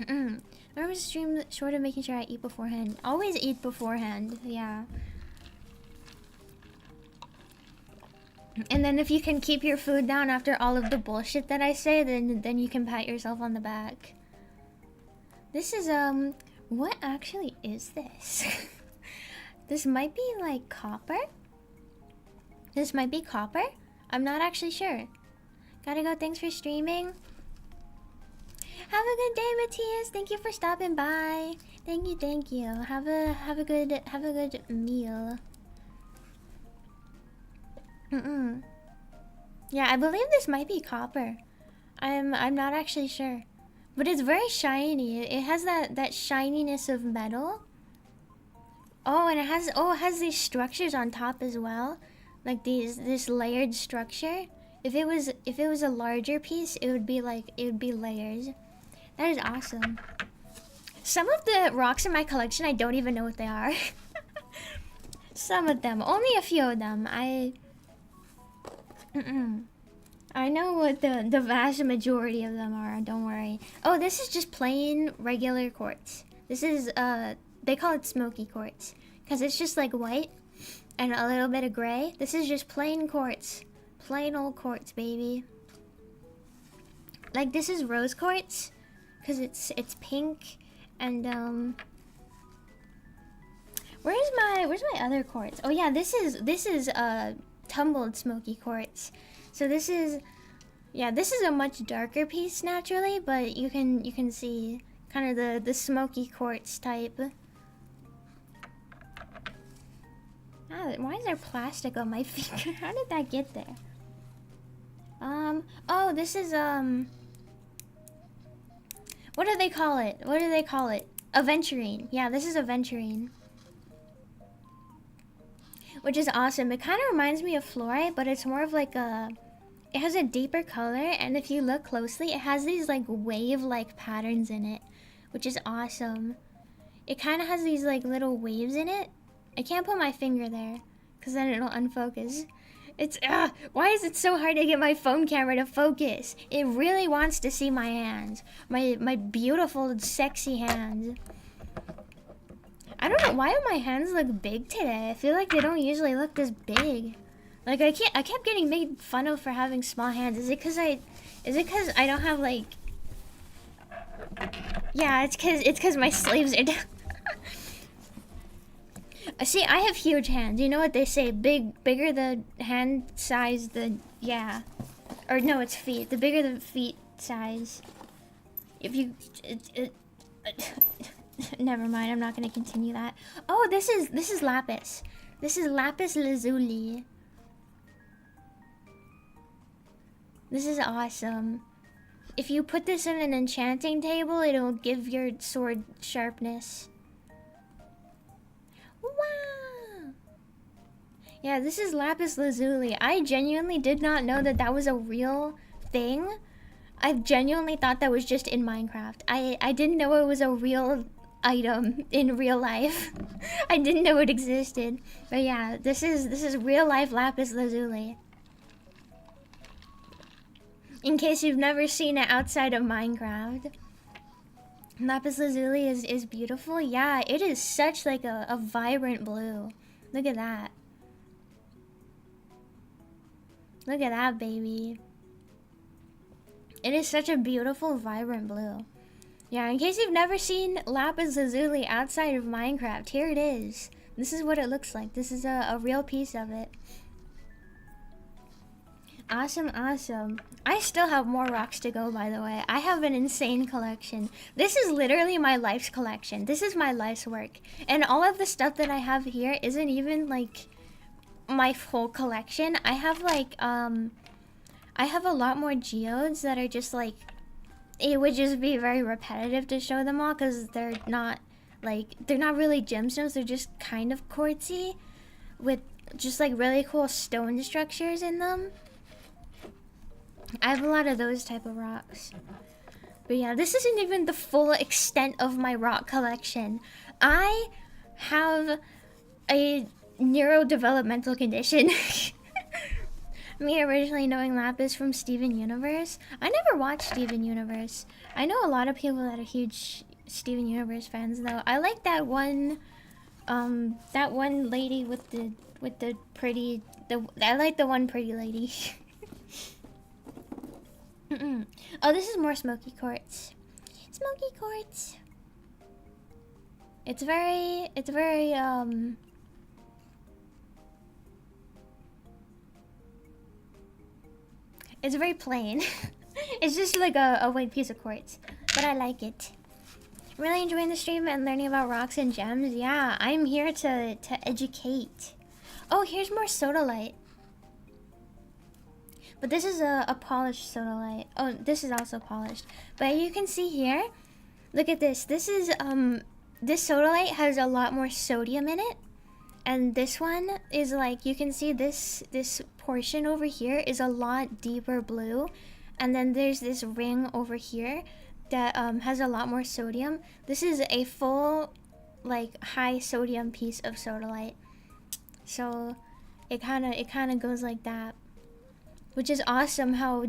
Never miss a stream short of making sure I eat beforehand. Always eat beforehand, yeah. And then if you can keep your food down after all of the bullshit that I say, then you can pat yourself on the back. This is what actually is this? This might be like copper. This might be copper. I'm not actually sure. Gotta go. Thanks for streaming. Have a good day, Matthias. Thank you for stopping by. Thank you. Have a good meal. Mm-mm. Yeah, I believe this might be copper. I'm not actually sure. But it's very shiny. It has that shininess of metal. Oh, and it has these structures on top as well. Like this layered structure. If it was a larger piece, it would be layers. That is awesome. Some of the rocks in my collection, I don't even know what they are. Some of them, only a few of them. I know what the vast majority of them are. Don't worry. Oh, this is just plain regular quartz. This is they call it smoky quartz because it's just like white and a little bit of gray. This is just plain quartz, plain old quartz, baby. Like this is rose quartz because it's pink and where's my other quartz? Oh yeah, this is tumbled smoky quartz. So this is a much darker piece naturally, but you can see kind of the smoky quartz type. Ah, why is there plastic on my finger? How did that get there? Oh, this is what do they call it? What do they call it? Aventurine. Yeah, this is aventurine. Which is awesome. It kind of reminds me of fluorite, but it's more of like it has a deeper color, and if you look closely, it has these like wave-like patterns in it, which is awesome. It kind of has these like little waves in it. I can't put my finger there, because then it'll unfocus. It's, why is it so hard to get my phone camera to focus? It really wants to see my hands. My beautiful, sexy hands. I don't know, why do my hands look big today? I feel like they don't usually look this big. Like I kept getting made fun of for having small hands. Is it cause I don't have like... Yeah, it's cause my sleeves are down. See, I have huge hands. You know what they say? Bigger the hand size, the... Yeah. Or no, it's feet. The bigger the feet size. If you... Never mind, I'm not gonna continue that. Oh, this is lapis. This is lapis lazuli. This is awesome. If you put this in an enchanting table, it'll give your sword sharpness. Wow! Yeah, this is lapis lazuli. I genuinely did not know that was a real thing. I genuinely thought that was just in Minecraft. I didn't know it was a real item in real life. I didn't know it existed. But yeah, this is real life lapis lazuli. In case you've never seen it outside of Minecraft. Lapis lazuli is beautiful. Yeah, it is such like a vibrant blue. Look at that. Look at that, baby. It is such a beautiful, vibrant blue. Yeah, in case you've never seen lapis lazuli outside of Minecraft, here it is. This is what it looks like. This is a real piece of it. Awesome, awesome. I still have more rocks to go, by the way. I have an insane collection. This is literally my life's collection. This is my life's work. And all of the stuff that I have here isn't even, like, my whole collection. I have, like, I have a lot more geodes that are just, like... It would just be very repetitive to show them all, because they're not, like... They're not really gemstones. They're just kind of quartzy. With just, like, really cool stone structures in them. I have a lot of those type of rocks. But yeah, this isn't even the full extent of my rock collection. I have a neurodevelopmental condition. Me originally knowing Lapis from Steven Universe. I never watched Steven Universe. I know a lot of people that are huge Steven Universe fans though. I like that one lady with the pretty... I like the one pretty lady. Oh, this is more smoky quartz. Smoky quartz. It's very it's very plain. It's just like a white piece of quartz, but I like it. Really enjoying the stream and learning about rocks and gems. Yeah, I'm here to educate. Oh, here's more sodalite. But this is a polished sodalite. Oh, this is also polished. But you can see here, look at this. This sodalite has a lot more sodium in it. And this one is like, you can see this portion over here is a lot deeper blue. And then there's this ring over here that has a lot more sodium. This is a full, like, high sodium piece of sodalite. So it kind of goes like that. Which is awesome how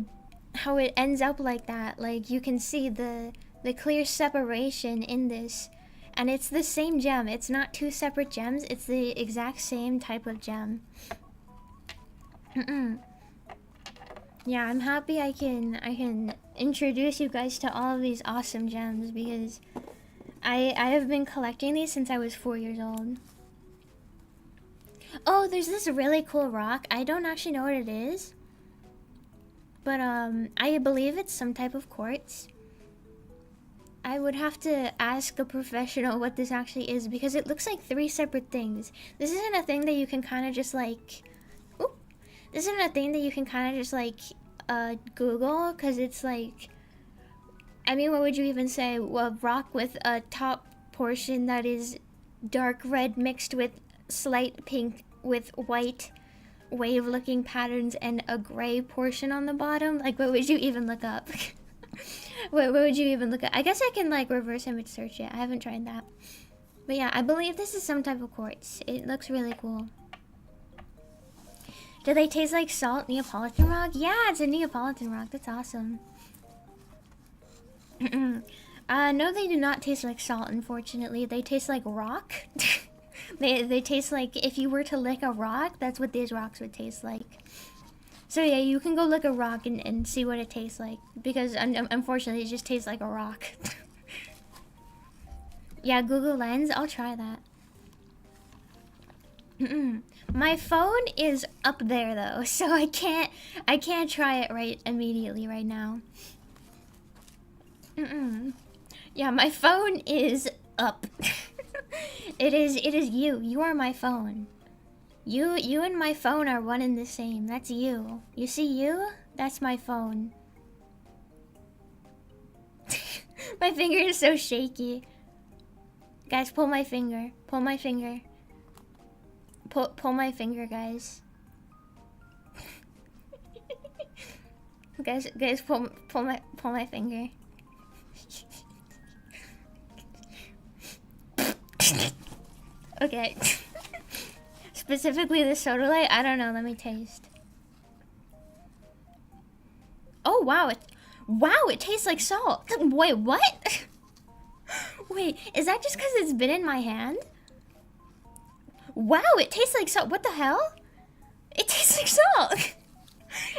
it ends up like that. Like, you can see the clear separation in this. And it's the same gem. It's not two separate gems. It's the exact same type of gem. Yeah, I'm happy I can introduce you guys to all of these awesome gems because I have been collecting these since I was 4 years old. Oh, there's this really cool rock. I don't actually know what it is. But I believe it's some type of quartz. I would have to ask a professional what this actually is because it looks like 3 separate things. This isn't a thing that you can kind of just like... Ooh, this isn't a thing that you can kind of just like Google because it's like... I mean, what would you even say? Well, rock with a top portion that is dark red mixed with slight pink with white wave-looking patterns and a gray portion on the bottom. Like, what would you even look up? what would you even look at? I guess I can like reverse image search it. I haven't tried that. But yeah, I believe this is some type of quartz. It looks really cool. Do they taste like salt? Neapolitan rock? Yeah, it's a Neapolitan rock. That's awesome. No, they do not taste like salt, unfortunately. They taste like rock. They taste like if you were to lick a rock, that's what these rocks would taste like. So yeah, you can go lick a rock and see what it tastes like. Because unfortunately, it just tastes like a rock. Yeah, Google Lens, I'll try that. My phone is up there though, so I can't try it right immediately right now. Yeah, my phone is up. It is you. You are my phone. You and my phone are one and the same. That's you. You see you? That's my phone. My finger is so shaky. Guys, pull my finger. Pull my finger. Pull my finger, guys. guys, pull my finger. Okay. Specifically the sodalite, I don't know, let me taste. Oh wow, it tastes like salt. Wait, what? Wait, is that just because it's been in my hand? Wow, it tastes like salt. What the hell? It tastes like salt.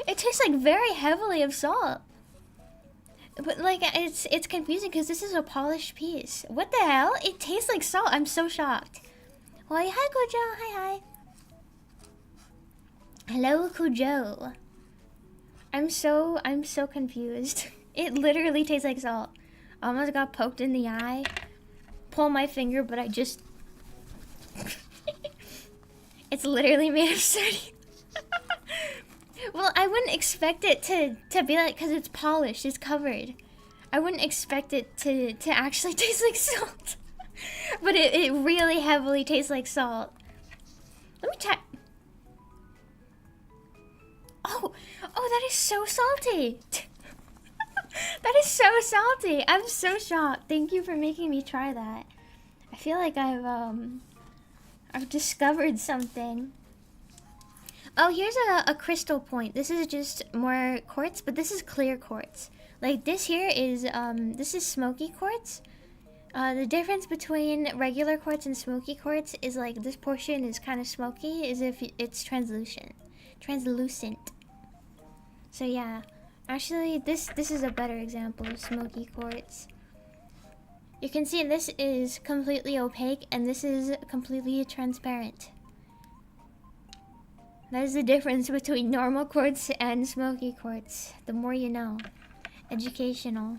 It tastes like very heavily of salt. But like, it's confusing because this is a polished piece. What the hell? It tastes like salt. I'm so shocked. Why, hi Kujo. Hi. Hello Kujo. I'm so confused. It literally tastes like salt. Almost got poked in the eye. Pull my finger, but I just... It's literally made of sodium. Well, I wouldn't expect it to be like, because it's polished, it's covered. I wouldn't expect it to actually taste like salt. But it really heavily tastes like salt. Let me try. Oh, that is so salty. That is so salty. I'm so shocked. Thank you for making me try that. I feel like I've discovered something. Oh, here's a crystal point. This is just more quartz, but this is clear quartz. Like this here is this is smoky quartz. The difference between regular quartz and smoky quartz is like this portion is kind of smoky, as if it's translucent. So yeah, actually this is a better example of smoky quartz. You can see this is completely opaque and this is completely transparent. That is the difference between normal quartz and smoky quartz. The more you know. Educational.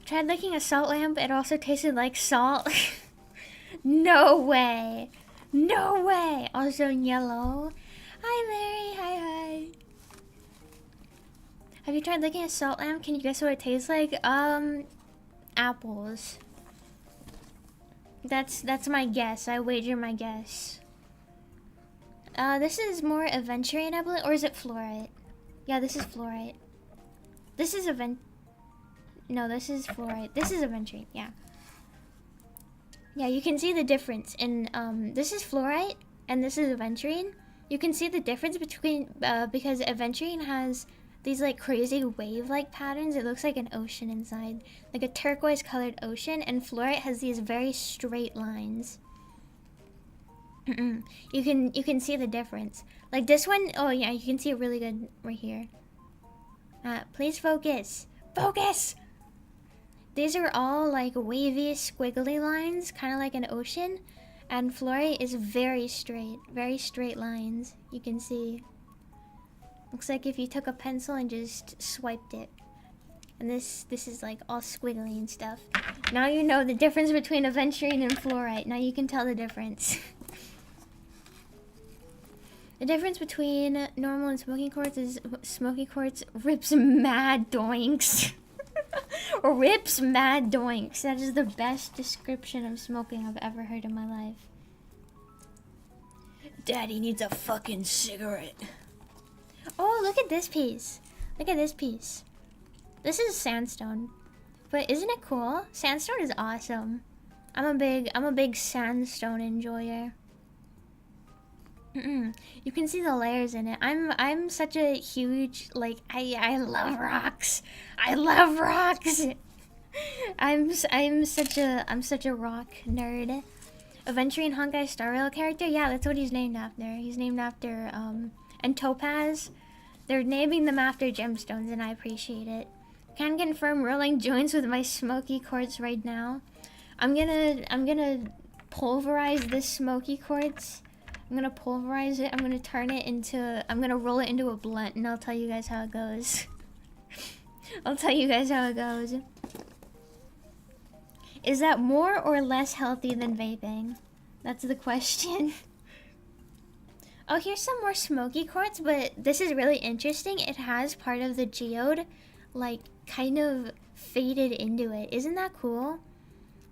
Tried licking a salt lamp. It also tasted like salt. No way. No way. Also yellow. Hi Larry, hi. Have you tried licking a salt lamp? Can you guess what it tastes like? Apples. That's my guess. I wager my guess. This is more aventurine, I believe, or is it fluorite? Yeah, this is fluorite. This is No, this is fluorite. This is aventurine, yeah. Yeah, you can see the difference in, this is fluorite, and this is aventurine. You can see the difference between, because aventurine has these, like, crazy wave-like patterns. It looks like an ocean inside, like a turquoise-colored ocean, and fluorite has these very straight lines. You can see the difference. Like this one, oh yeah, you can see it really good right here. Please focus. Focus! These are all like wavy, squiggly lines, kind of like an ocean. And fluorite is very straight lines. You can see. Looks like if you took a pencil and just swiped it. And this is like all squiggly and stuff. Now you know the difference between aventurine and fluorite. Now you can tell the difference. The difference between normal and smoky quartz is smoky quartz rips mad doinks. Or rips mad doinks. That is the best description of smoking I've ever heard in my life. Daddy needs a fucking cigarette. Oh, look at this piece. Look at this piece. This is sandstone. But isn't it cool? Sandstone is awesome. I'm a big sandstone enjoyer. You can see the layers in it. I'm such a huge, like, I love rocks. I love rocks. I'm such a rock nerd. Aventurine Honkai Star Rail character? Yeah, that's what he's named after. He's named after and Topaz. They're naming them after gemstones, and I appreciate it. Can confirm rolling joints with my smoky quartz right now. I'm gonna pulverize this smoky quartz. I'm gonna pulverize it. I'm gonna roll it into a blunt, and I'll tell you guys how it goes. I'll tell you guys how it goes. Is that more or less healthy than vaping? That's the question. Oh, here's some more smoky quartz, but this is really interesting. It has part of the geode, like, kind of faded into it. Isn't that cool?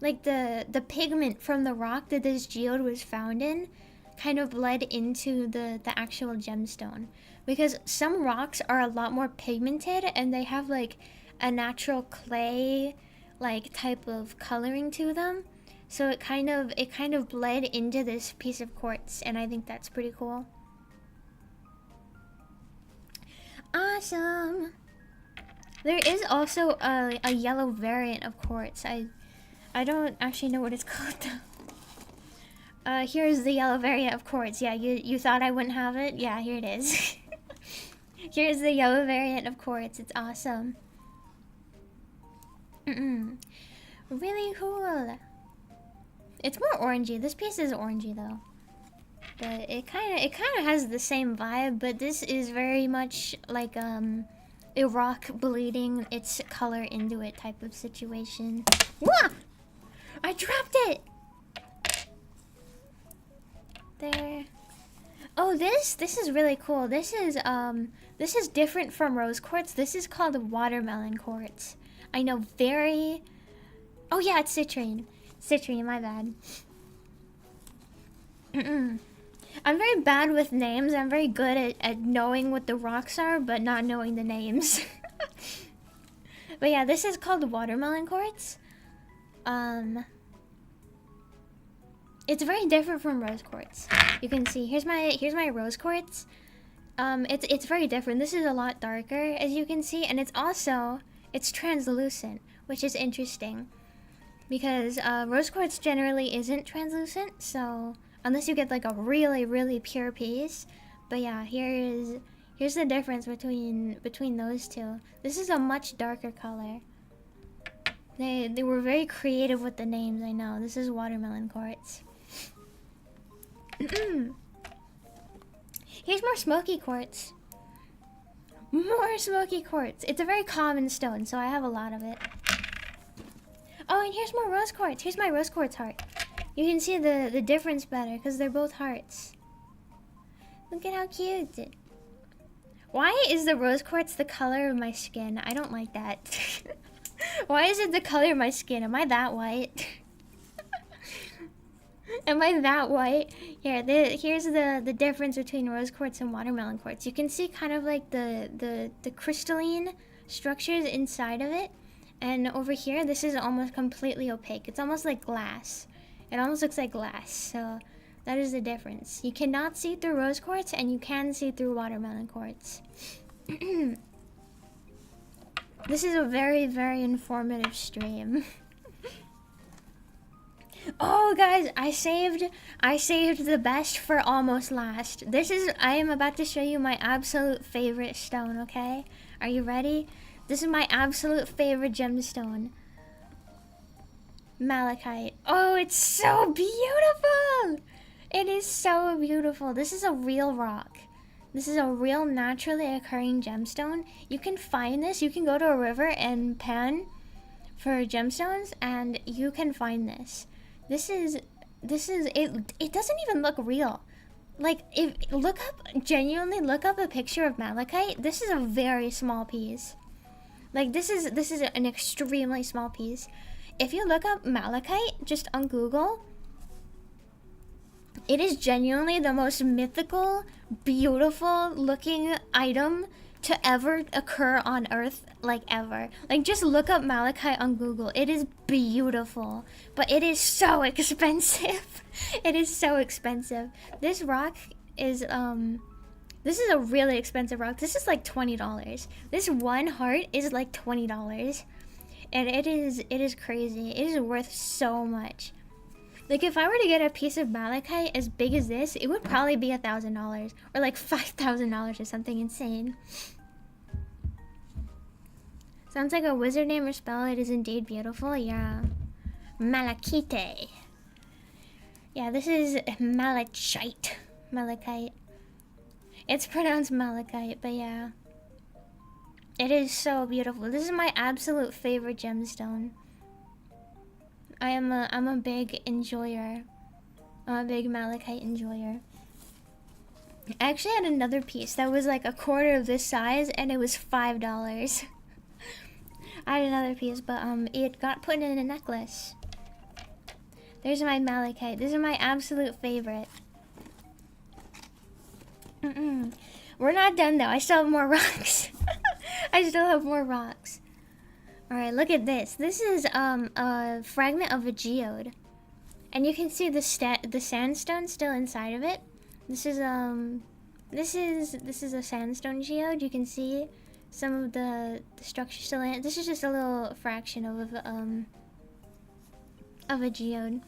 Like, the pigment from the rock that this geode was found in kind of bled into the actual gemstone. Because some rocks are a lot more pigmented, and they have, like, a natural clay, like, type of coloring to them. So it kind of bled into this piece of quartz, and I think that's pretty cool. Awesome! There is also a yellow variant of quartz. I don't actually know what it's called though. Here's the yellow variant of quartz. Yeah, you thought I wouldn't have it? Yeah, here it is. Here's the yellow variant of quartz. It's awesome. Really cool. It's more orangey. This piece is orangey though. But it kinda has the same vibe, but this is very much like a rock bleeding its color into it type of situation. Wah! I dropped it! There. Oh, this is really cool. This is different from rose quartz. This is called watermelon quartz. I know, very... Oh yeah, it's citrine. Citrine, my bad. I'm very bad with names. I'm very good at knowing what the rocks are, but not knowing the names. But yeah, this is called watermelon quartz. It's very different from rose quartz. You can see, here's my rose quartz. It's very different. This is a lot darker, as you can see, and it's translucent, which is interesting. Because rose quartz generally isn't translucent, so unless you get like a really, really pure piece. But yeah, here's the difference between those two. This is a much darker color. They were very creative with the names, I know. This is watermelon quartz. Here's more smoky quartz. More smoky quartz. It's a very common stone, so I have a lot of it. Oh, and here's more rose quartz. Here's my rose quartz heart. You can see the difference better because they're both hearts. Look at how cute. Why is the rose quartz the color of my skin? I don't like that. Why is it the color of my skin? Am I that white? Am I that white? Here, here's the difference between rose quartz and watermelon quartz. You can see kind of like the crystalline structures inside of it. And over here, this is almost completely opaque. It's almost like glass. It almost looks like glass. So that is the difference. You cannot see through rose quartz, and you can see through watermelon quartz. This is a very, very informative stream. Oh, guys, I saved the best for almost last. I am about to show you my absolute favorite stone, okay? Are you ready? This is my absolute favorite gemstone. Malachite. Oh, it's so beautiful! It is so beautiful. This is a real rock. This is a real naturally occurring gemstone. You can find this. You can go to a river and pan for gemstones, and you can find this. This is it. It doesn't even look real. Like, genuinely look up a picture of malachite. This is a very small piece. Like, this is an extremely small piece. If you look up malachite just on Google, it is genuinely the most mythical, beautiful looking item to ever occur on Earth, like ever. Like, just look up malachite on Google. It is beautiful, but it is so expensive. It is so expensive. This rock is this is a really expensive rock. This is like $20. This one heart is like $20, and it is crazy. It is worth so much. Like, if I were to get a piece of malachite as big as this, it would probably be $1,000 or like $5,000 or something insane. Sounds like a wizard name or spell. It is indeed beautiful. Yeah. Malachite. Yeah, this is malachite. Malachite. It's pronounced malachite, but yeah. It is so beautiful. This is my absolute favorite gemstone. I'm a big enjoyer. I'm a big malachite enjoyer. I actually had another piece that was like a quarter of this size, and it was $5. I had another piece, but it got put in a necklace. There's my malachite. This is my absolute favorite. We're not done though. I still have more rocks. I still have more rocks. Alright, look at this. This is a fragment of a geode. And you can see the sandstone still inside of it. This is a sandstone geode. You can see some of the structure still in it. This is just a little fraction of a geode.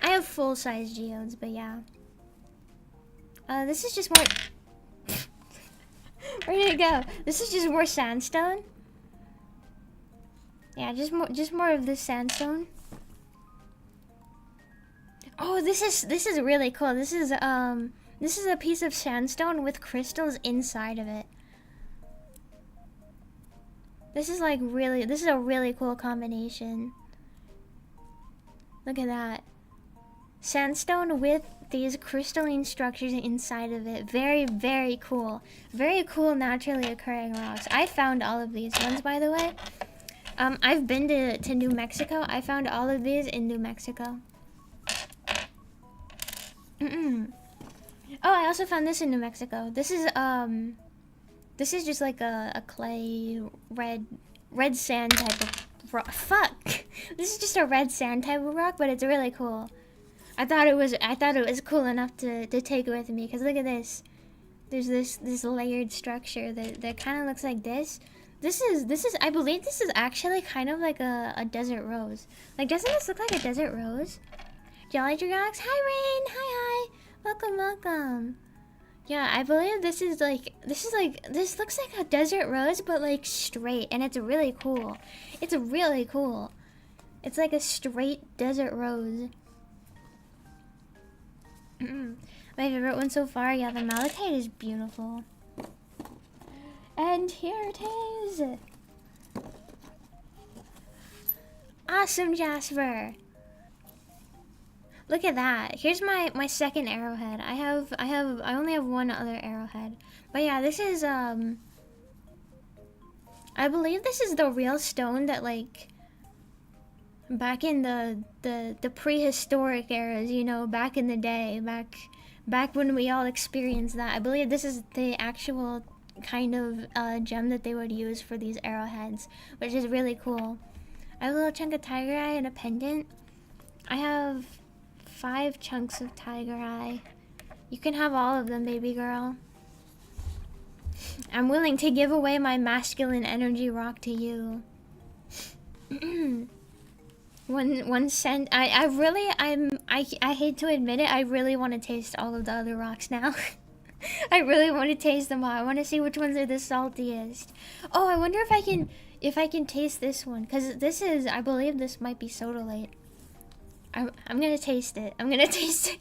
I have full-size geodes, but yeah. This is just more... Where did it go? This is just more sandstone. Yeah, just more of this sandstone. Oh, this is really cool. This is a piece of sandstone with crystals inside of it. This is a really cool combination. Look at that. Sandstone with these crystalline structures inside of it. Very, very cool. Very cool naturally occurring rocks. I found all of these ones, by the way. I've been to New Mexico. I found all of these in New Mexico. Oh, I also found this in New Mexico. This is just like a clay red sand type of rock. Fuck! This is just a red sand type of rock, but it's really cool. I thought it was cool enough to take with me, because look at this. There's this layered structure that kind of looks like this. This is I believe this is actually kind of like a desert rose. Like, doesn't this look like a desert rose? Jolly Dragox, hi Rain, hi. Welcome. Yeah, I believe this looks like a desert rose, but like straight, and it's really cool. It's really cool. It's like a straight desert rose. My favorite one so far, yeah, the malachite is beautiful. And here it is. Awesome, Jasper. Look at that. Here's my second arrowhead. I only have one other arrowhead. But yeah, this is I believe this is the real stone that, like, back in the prehistoric eras, you know, back in the day, back when we all experienced that. I believe this is the actual kind of gem that they would use for these arrowheads, which is really cool. I have a little chunk of tiger eye and a pendant. I have 5 chunks of tiger eye. You can have all of them, baby girl. I'm willing to give away my masculine energy rock to you. one cent. I hate to admit it, I really want to taste all of the other rocks now. I really want to taste them all. I want to see which ones are the saltiest. Oh, I wonder if I can taste this one, because this is, I believe this might be sodalite. I'm gonna taste it. I'm gonna taste it.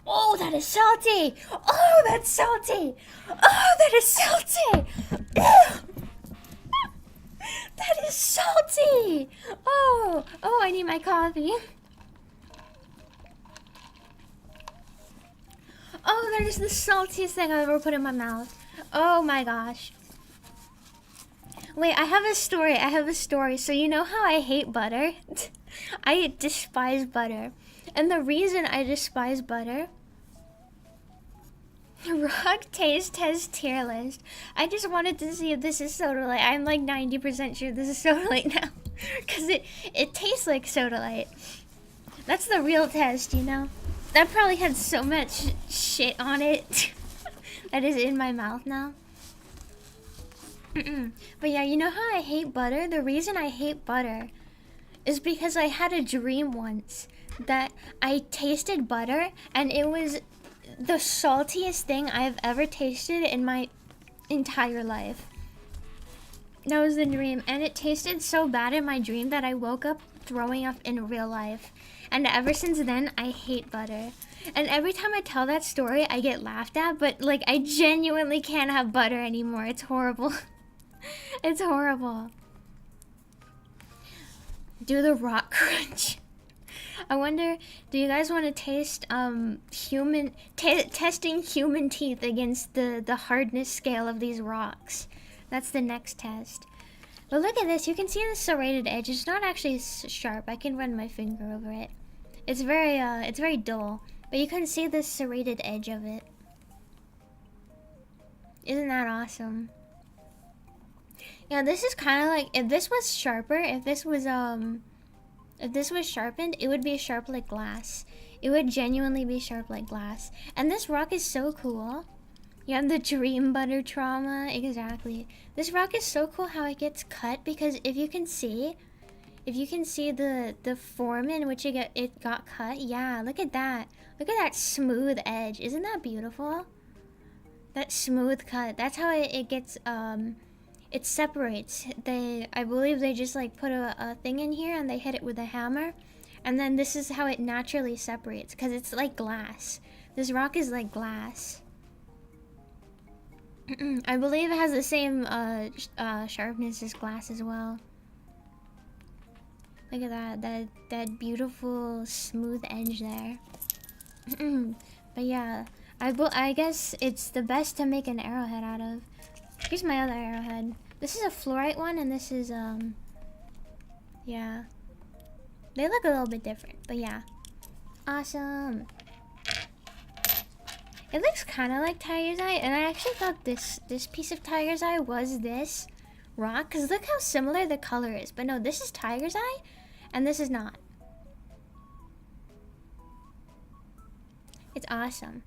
Oh, that is salty! Oh, that's salty! Oh, that is salty! That is salty! Oh, I need my coffee. Oh, that is the saltiest thing I've ever put in my mouth. Oh my gosh. Wait, I have a story. So you know how I hate butter? I despise butter. And the reason I despise butter... Rock taste test tier list. I just wanted to see if this is sodalite. I'm like 90% sure this is sodalite now. Because it tastes like sodalite. That's the real test, you know? That probably had so much shit on it that is in my mouth now. But yeah, you know how I hate butter? The reason I hate butter is because I had a dream once that I tasted butter and it was the saltiest thing I've ever tasted in my entire life. That was the dream, and it tasted so bad in my dream that I woke up throwing up in real life. And ever since then, I hate butter. And every time I tell that story, I get laughed at, but like I genuinely can't have butter anymore. It's horrible. It's horrible. Do the rock crunch. I wonder, do you guys want to taste testing human teeth against the hardness scale of these rocks? That's the next test. But look at this, you can see the serrated edge. It's not actually sharp. I can run my finger over it. It's very dull, but you can see the serrated edge of it. Isn't that awesome? Yeah, this is kind of like, if this was sharper, if this was sharpened, it would be sharp like glass. It would genuinely be sharp like glass. And this rock is so cool. You have the dream butter trauma. Exactly. This rock is so cool how it gets cut, because if you can see the form in which it got cut. Yeah, look at that. Look at that smooth edge. Isn't that beautiful? That smooth cut. That's how it gets it separates. I believe they just like put a thing in here and they hit it with a hammer, and then this is how it naturally separates, because it's like glass. This rock is like glass. I believe it has the same sharpness as glass as well. Look at that beautiful smooth edge there. But yeah, I guess it's the best to make an arrowhead out of. Here's my other arrowhead. This is a fluorite one, and this is yeah. They look a little bit different, but yeah. Awesome. It looks kind of like tiger's eye, and I actually thought this piece of tiger's eye was this rock, because look how similar the color is. But no, this is tiger's eye, and this is not. It's awesome.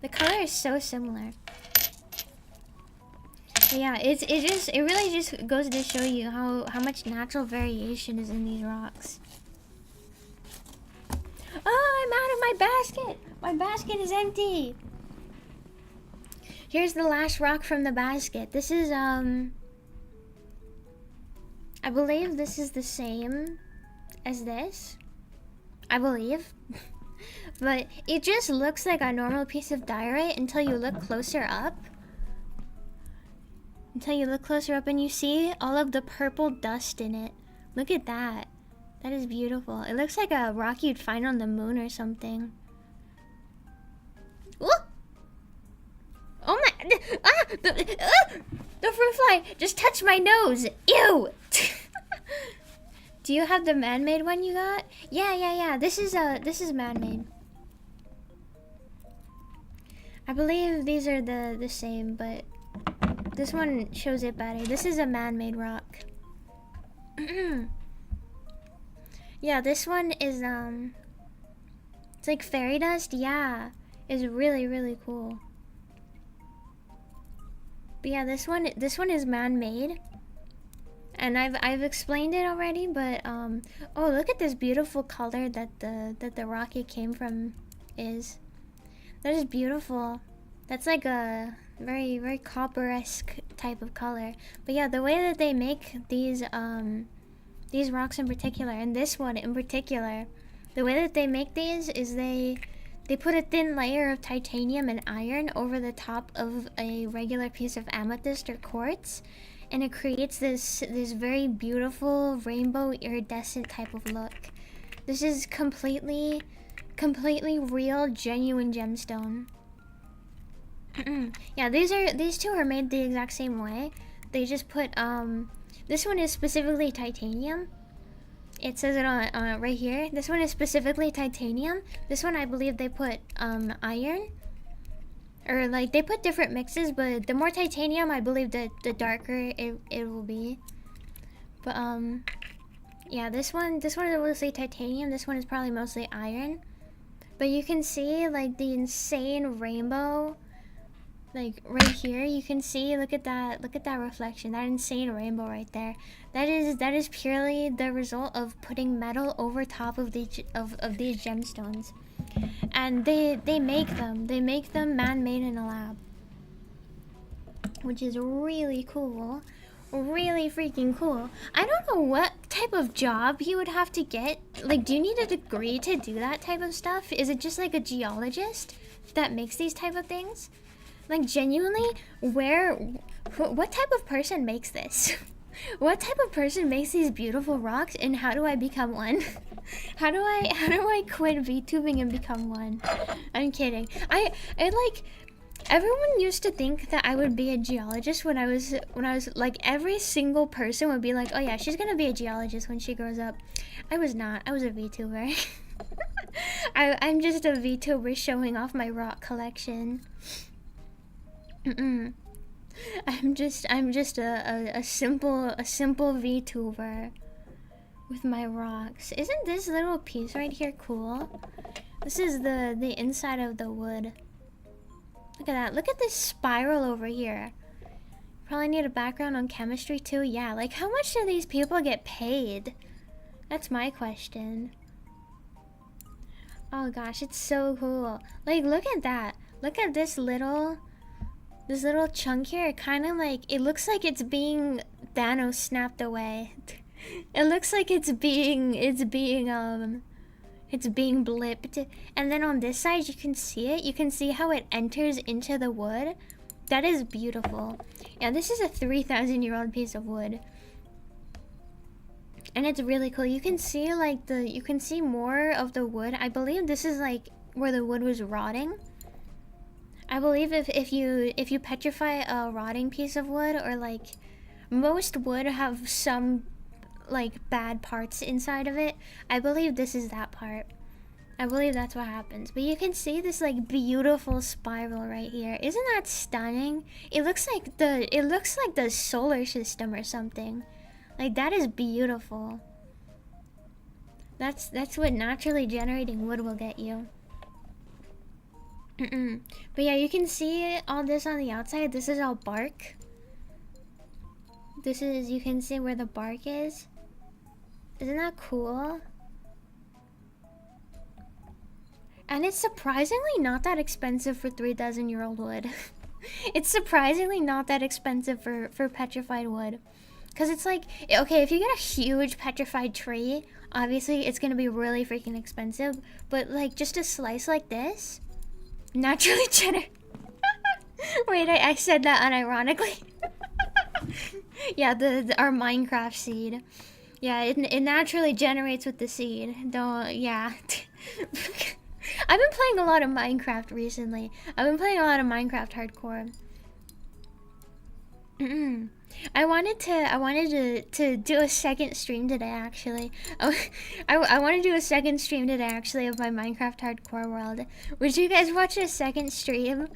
The color is so similar. But yeah, it really just goes to show you how much natural variation is in these rocks. Oh, I'm out of my basket. My basket is empty. Here's the last rock from the basket. This is I believe this is the same as this. I believe. But it just looks like a normal piece of diorite until you look closer up. Until you look closer up and you see all of the purple dust in it. Look at that. That is beautiful. It looks like a rock you'd find on the moon or something. Ooh! Oh my! The fruit fly just touched my nose. Ew! Do you have the man-made one you got? Yeah. This is man-made. I believe these are the same, but this one shows it better. This is a man-made rock. Yeah, this one is it's like fairy dust. Yeah, it's really cool. But yeah, this one is man-made, and I've explained it already. But oh, look at this beautiful color that the rocket came from. That is beautiful. That's like a very copper-esque type of color. But yeah, the way that they make these rocks in particular, and this one in particular, the way that they make these is they put a thin layer of titanium and iron over the top of a regular piece of amethyst or quartz, and it creates this very beautiful rainbow iridescent type of look. This is completely real, genuine gemstone. Yeah, these two are made the exact same way. They just put this one is specifically titanium. It says it on right here. This one is specifically titanium. This one I believe they put iron, or like they put different mixes, but the more titanium I believe the darker it will be. But yeah, this one is mostly titanium. This one is probably mostly iron. But you can see like the insane rainbow, like right here. You can see, look at that reflection, that insane rainbow right there. That is purely the result of putting metal over top of these gemstones, and they make them man-made in a lab, which is really cool. Really freaking cool. I don't know what type of job you would have to get. Like, do you need a degree to do that type of stuff? Is it just like a geologist that makes these type of things? Like, genuinely, what type of person makes this? What type of person makes these beautiful rocks, and how do I become one? How do I quit VTubing and become one? I'm kidding. I like, everyone used to think that I would be a geologist when I was like, every single person would be like, oh yeah, she's gonna be a geologist when she grows up. I was not. I was a VTuber. I'm just a VTuber showing off my rock collection. I'm just a simple VTuber with my rocks. Isn't this little piece right here cool? This is the inside of the wood. Look at that. Look at this spiral over here. Probably need a background on chemistry too. Yeah, like how much do these people get paid? That's my question. Oh gosh, it's so cool. Like, look at that. Look at this little chunk here. It kind of like, it looks like it's being Thanos snapped away. It looks like it's being blipped. And then on this side, you can see it. You can see how it enters into the wood. That is beautiful. Yeah, this is a 3,000-year-old piece of wood. And it's really cool. You can see like you can see more of the wood. I believe this is like where the wood was rotting. I believe if you petrify a rotting piece of wood, or like most wood have some like bad parts inside of it, I believe this is that part. I believe that's what happens. But you can see this like beautiful spiral right here. Isn't that stunning? It looks like the solar system or something. Like, that is beautiful. That's what naturally generating wood will get you. But yeah, you can see all this on the outside. This is all bark. This is, you can see where the bark is. Isn't that cool? And it's surprisingly not that expensive for 3,000-year-old wood. It's surprisingly not that expensive for petrified wood. Because it's like, okay, if you get a huge petrified tree, obviously it's going to be really freaking expensive. But like, just a slice like this, naturally gener- Wait, I said that unironically. Yeah, our Minecraft seed. Yeah, it naturally generates with the seed. Don't, yeah. I've been playing a lot of Minecraft recently. I've been playing a lot of Minecraft hardcore. I wanted to do a second stream today actually. I want to do a second stream today actually of my Minecraft hardcore world. Would you guys watch a second stream?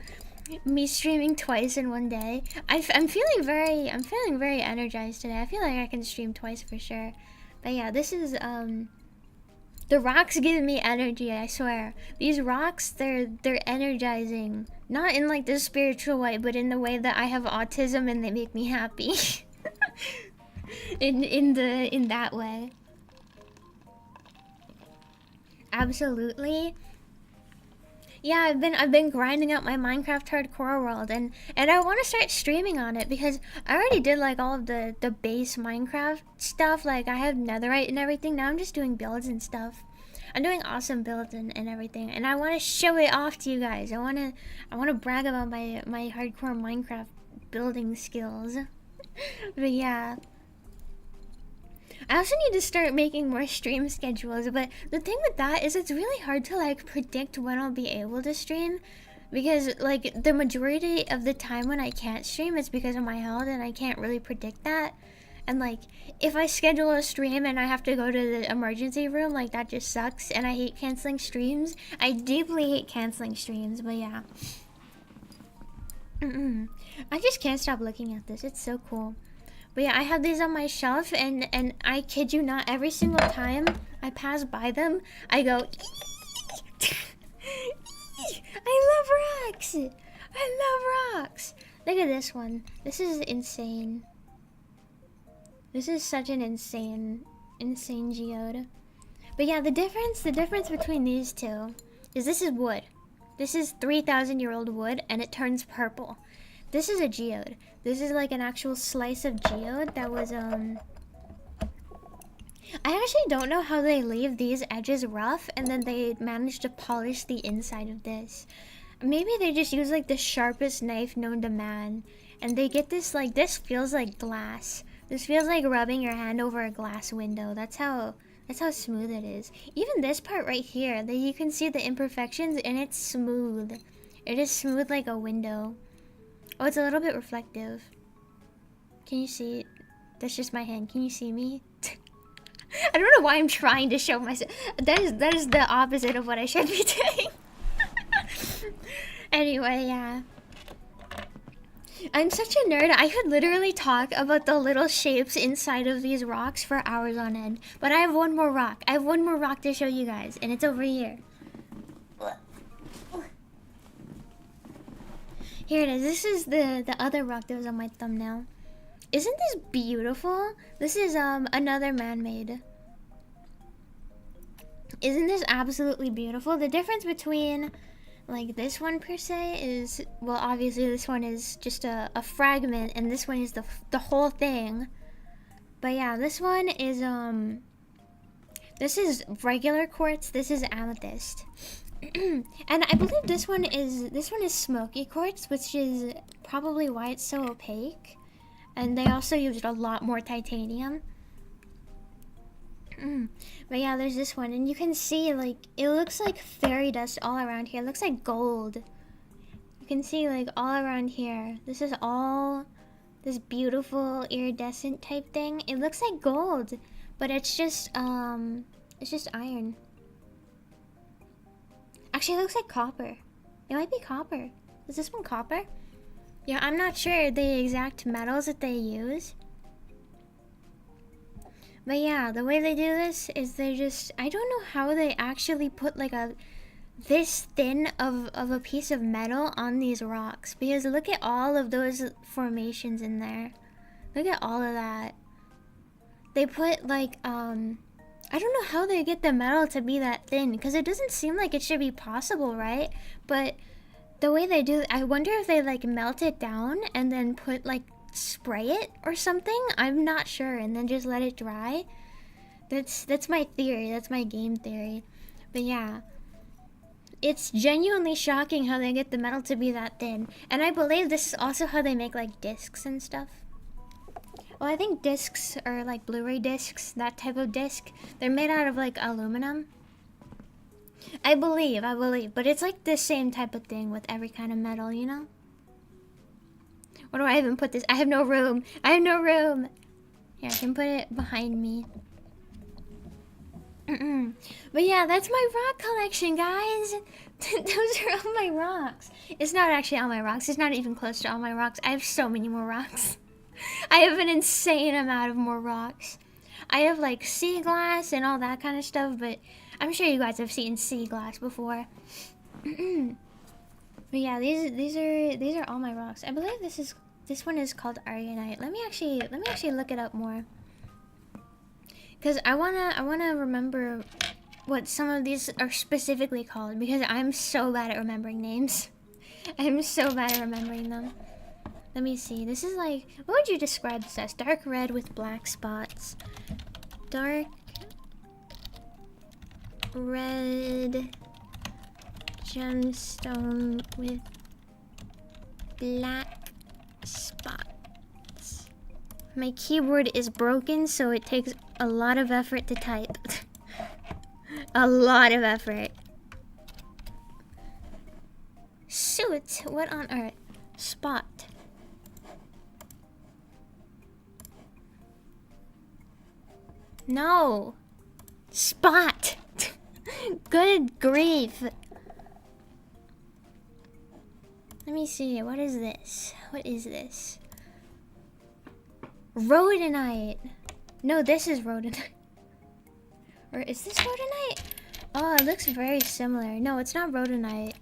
Me streaming twice in one day. I'm feeling very energized today. I feel like I can stream twice for sure. But yeah, this is the rocks give me energy, I swear. These rocks, they're energizing. Not in like the spiritual way, but in the way that I have autism and they make me happy. in that way. Absolutely. Yeah, I've been grinding out my Minecraft hardcore world and I want to start streaming on it because I already did like all of the base Minecraft stuff. Like I have netherite and everything. Now I'm just doing builds and stuff. I'm doing awesome builds and everything, and I want to show it off to you guys. I want to brag about my hardcore Minecraft building skills. But yeah. I also need to start making more stream schedules, but the thing with that is it's really hard to like predict when I'll be able to stream, because like the majority of the time when I can't stream it's because of my health and I can't really predict that. And like if I schedule a stream and I have to go to the emergency room, like that just sucks, and I hate canceling streams. I deeply hate canceling streams, but yeah. I just can't stop looking at this. It's so cool. But yeah, I have these on my shelf, and I kid you not, every single time I pass by them, I go, I love rocks! I love rocks! Look at this one. This is insane. This is such an insane geode. But yeah, the difference between these two is this is wood. This is 3,000-year-old wood, and it turns purple. This is a geode. This is like an actual slice of geode that was, I actually don't know how they leave these edges rough and then they manage to polish the inside of this. Maybe they just use like the sharpest knife known to man, and they get this, like, this feels like glass. This feels like rubbing your hand over a glass window. That's how smooth it is. Even this part right here, that you can see the imperfections, and it's smooth. It is smooth like a window. Oh, it's a little bit reflective. Can you see it? That's just my hand. Can you see me? I don't know why I'm trying to show myself. That is the opposite of what I should be doing. Anyway, yeah. I'm such a nerd. I could literally talk about the little shapes inside of these rocks for hours on end. But I have one more rock. I have one more rock to show you guys, and it's over here. Here it is. This is the other rock that was on my thumbnail. Isn't this beautiful? This is another man-made. Isn't this absolutely beautiful? The difference between like this one per se is, well, obviously this one is just a fragment, and this one is the whole thing. But yeah, this one is this is regular quartz. This is amethyst. And I believe this one is smoky quartz, which is probably why it's so opaque. And they also used a lot more titanium. But yeah, there's this one, and you can see like it looks like fairy dust all around here. It looks like gold. You can see like all around here. This is all this beautiful iridescent type thing. It looks like gold, but it's just iron. Actually, it looks like copper. It might be copper. Is this one copper? Yeah, I'm not sure the exact metals that they use. But yeah, the way they do this is they just, I don't know how they actually put like this thin of a piece of metal on these rocks, because look at all of those formations in there. Look at all of that. They put like, I don't know how they get the metal to be that thin, because it doesn't seem like it should be possible, right? But the way they do it, I wonder if they like melt it down and then put like spray it or something. I'm not sure, and then just let it dry. That's my theory. That's my game theory. But yeah, it's genuinely shocking how they get the metal to be that thin. And I believe this is also how they make like discs and stuff. Well, I think discs are like Blu-ray discs, that type of disc. They're made out of like aluminum. I believe, but it's like the same type of thing with every kind of metal, you know? Where do I even put this? I have no room. Here, I can put it behind me. But yeah, that's my rock collection, guys. Those are all my rocks. It's not actually all my rocks. It's not even close to all my rocks. I have so many more rocks. I have an insane amount of more rocks. I have like sea glass and all that kind of stuff, but I'm sure you guys have seen sea glass before. But yeah, these are all my rocks. I believe this one is called Argonite. Let me actually look it up more. Cause I wanna remember what some of these are specifically called, because I'm so bad at remembering names. I'm so bad at remembering them. Let me see. This is like, what would you describe this as? Dark red with black spots. Dark red gemstone with black spots. My keyboard is broken, so it takes a lot of effort to type. A lot of effort. Shoot, what on earth? Spot. No. Spot. Good grief. Let me see. What is this? What is this? Rhodonite. No, this is rhodonite. Or is this rhodonite? Oh, it looks very similar. No, it's not rhodonite.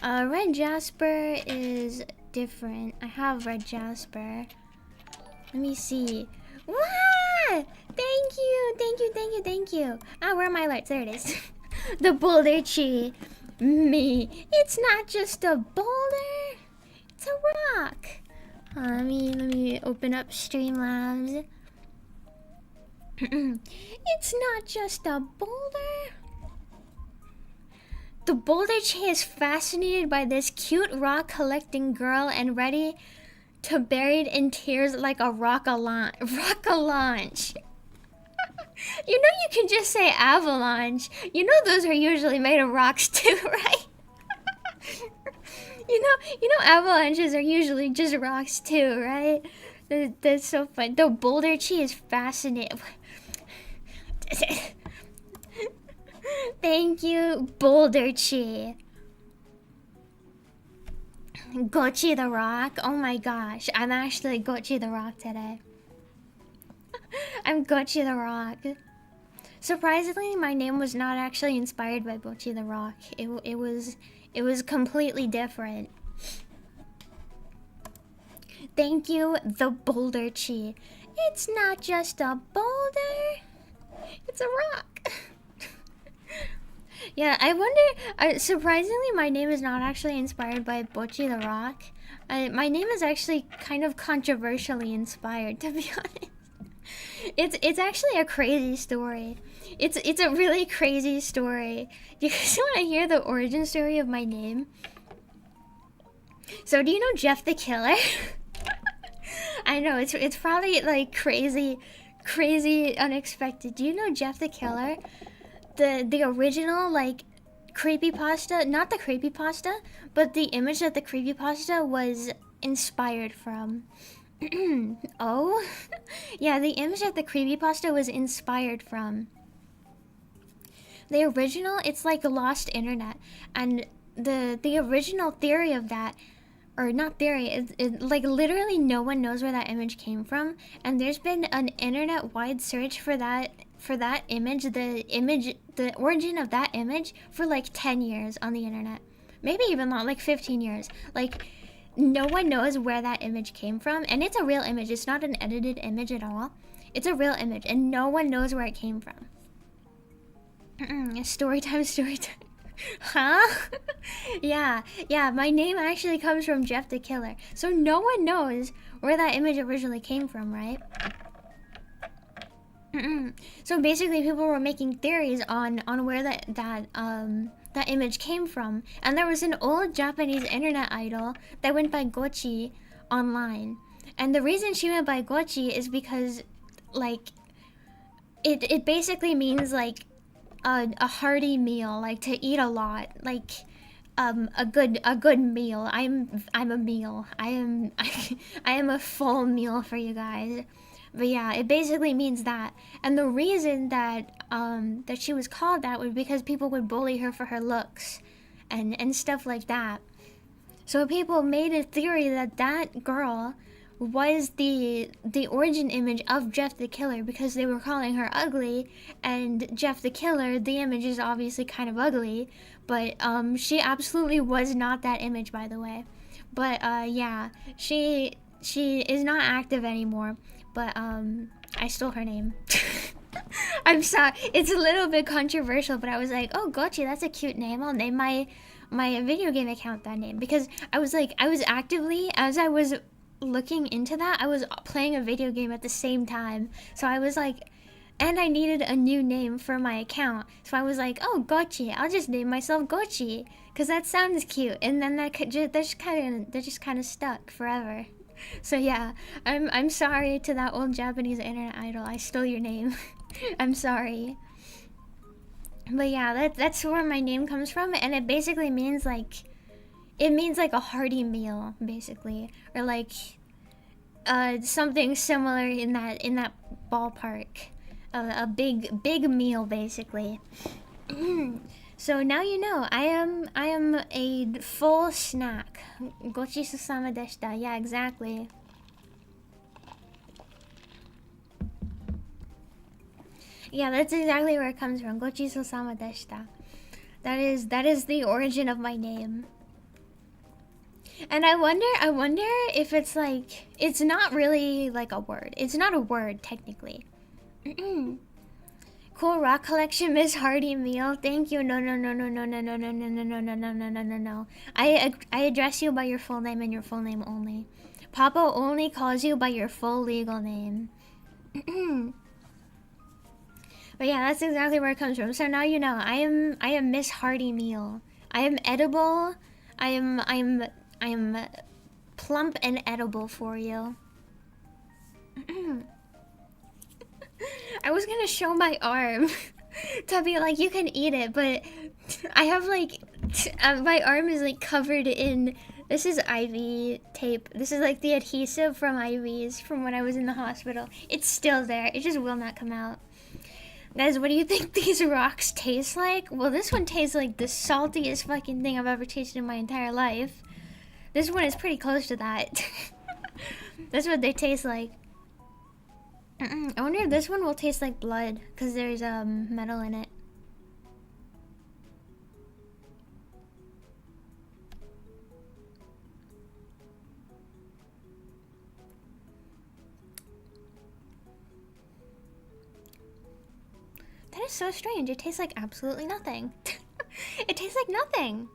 Red jasper is different. I have red jasper. Let me see. Wow! Thank you. Ah, where are my lights? There it is. The boulder tree. Me. It's not just a boulder. It's a rock. Let me open up Streamlabs. It's not just a boulder. The boulder tree is fascinated by this cute rock collecting girl and ready to buried in tears like a rock-a-launch. You know you can just say avalanche. You know those are usually made of rocks too, right? You know avalanches are usually just rocks too, right? That's so fun. The boulder tree is fascinating. Thank you, boulder tree. Gochi the Rock. Oh my gosh, I'm actually Gochi the Rock today. I'm Gochi the Rock. Surprisingly, my name was not actually inspired by Gochi the Rock. It was completely different. Thank you, the boulder tree. It's not just a boulder. It's a rock. Yeah, I wonder. Surprisingly, my name is not actually inspired by Bochi the Rock. My name is actually kind of controversially inspired, to be honest. It's actually a crazy story. It's a really crazy story. Do you guys want to hear the origin story of my name? So, do you know Jeff the Killer? I know it's probably like crazy unexpected. Do you know Jeff the Killer? The original like creepypasta, not the creepypasta, but the image that the creepypasta was inspired from. Oh? Yeah, the image that the creepypasta was inspired from. The original, it's like lost internet, and the original theory of that, or not theory, it like literally no one knows where that image came from, and there's been an internet-wide search for that image, the origin of that image, for like 10 years on the internet. Maybe even not, like 15 years. Like, no one knows where that image came from, and it's a real image. It's not an edited image at all. It's a real image, and no one knows where it came from. Story time. Huh? Yeah, my name actually comes from Jeff the Killer. So no one knows where that image originally came from, right? So basically people were making theories on where that image came from. And there was an old Japanese internet idol that went by Gochi online. And the reason she went by gochi is because, like, it basically means like a hearty meal, like to eat a lot, like a good meal. I'm a meal. I am a full meal for you guys. But yeah, it basically means that. And the reason that that she was called that was because people would bully her for her looks and stuff like that. So people made a theory that that girl was the origin image of Jeff the Killer, because they were calling her ugly, and Jeff the Killer, the image is obviously kind of ugly, but she absolutely was not that image, by the way. But yeah, she is not active anymore, but I stole her name. I'm sorry, it's a little bit controversial, but I was like, oh, Gochi, that's a cute name. I'll name my video game account that name, because I was actively, as I was looking into that, I was playing a video game at the same time. So I was like, and I needed a new name for my account. So I was like, oh, Gochi, I'll just name myself Gochi, because that sounds cute. And then that just kind of stuck forever. So yeah, I'm sorry to that old Japanese internet idol. I stole your name. I'm sorry. But yeah, that's where my name comes from, and it basically means like, it means like a hearty meal, basically, or like something similar in that ballpark, a big meal, basically. So now you know, I am a full snack. Gochisusama deshita. Yeah, exactly. Yeah, that's exactly where it comes from. Gochisusama deshita. That is the origin of my name. And I wonder if it's like, it's not really like a word. It's not a word, technically. Cool rock collection, Miss Hearty Meal. Thank you. No. I address you by your full name and your full name only. Papa only calls you by your full legal name. But yeah, that's exactly where it comes from. So now you know, I am Miss Hearty Meal. I am edible. I am plump and edible for you. I was gonna show my arm to be like, you can eat it, but I have like, my arm is like covered in, this is IV tape. This is like the adhesive from IVs from when I was in the hospital. It's still there. It just will not come out. Guys, what do you think these rocks taste like? Well, this one tastes like the saltiest fucking thing I've ever tasted in my entire life. This one is pretty close to that. That's what they taste like. I wonder if this one will taste like blood, because there's metal in it. That is so strange. It tastes like absolutely nothing. It tastes like nothing.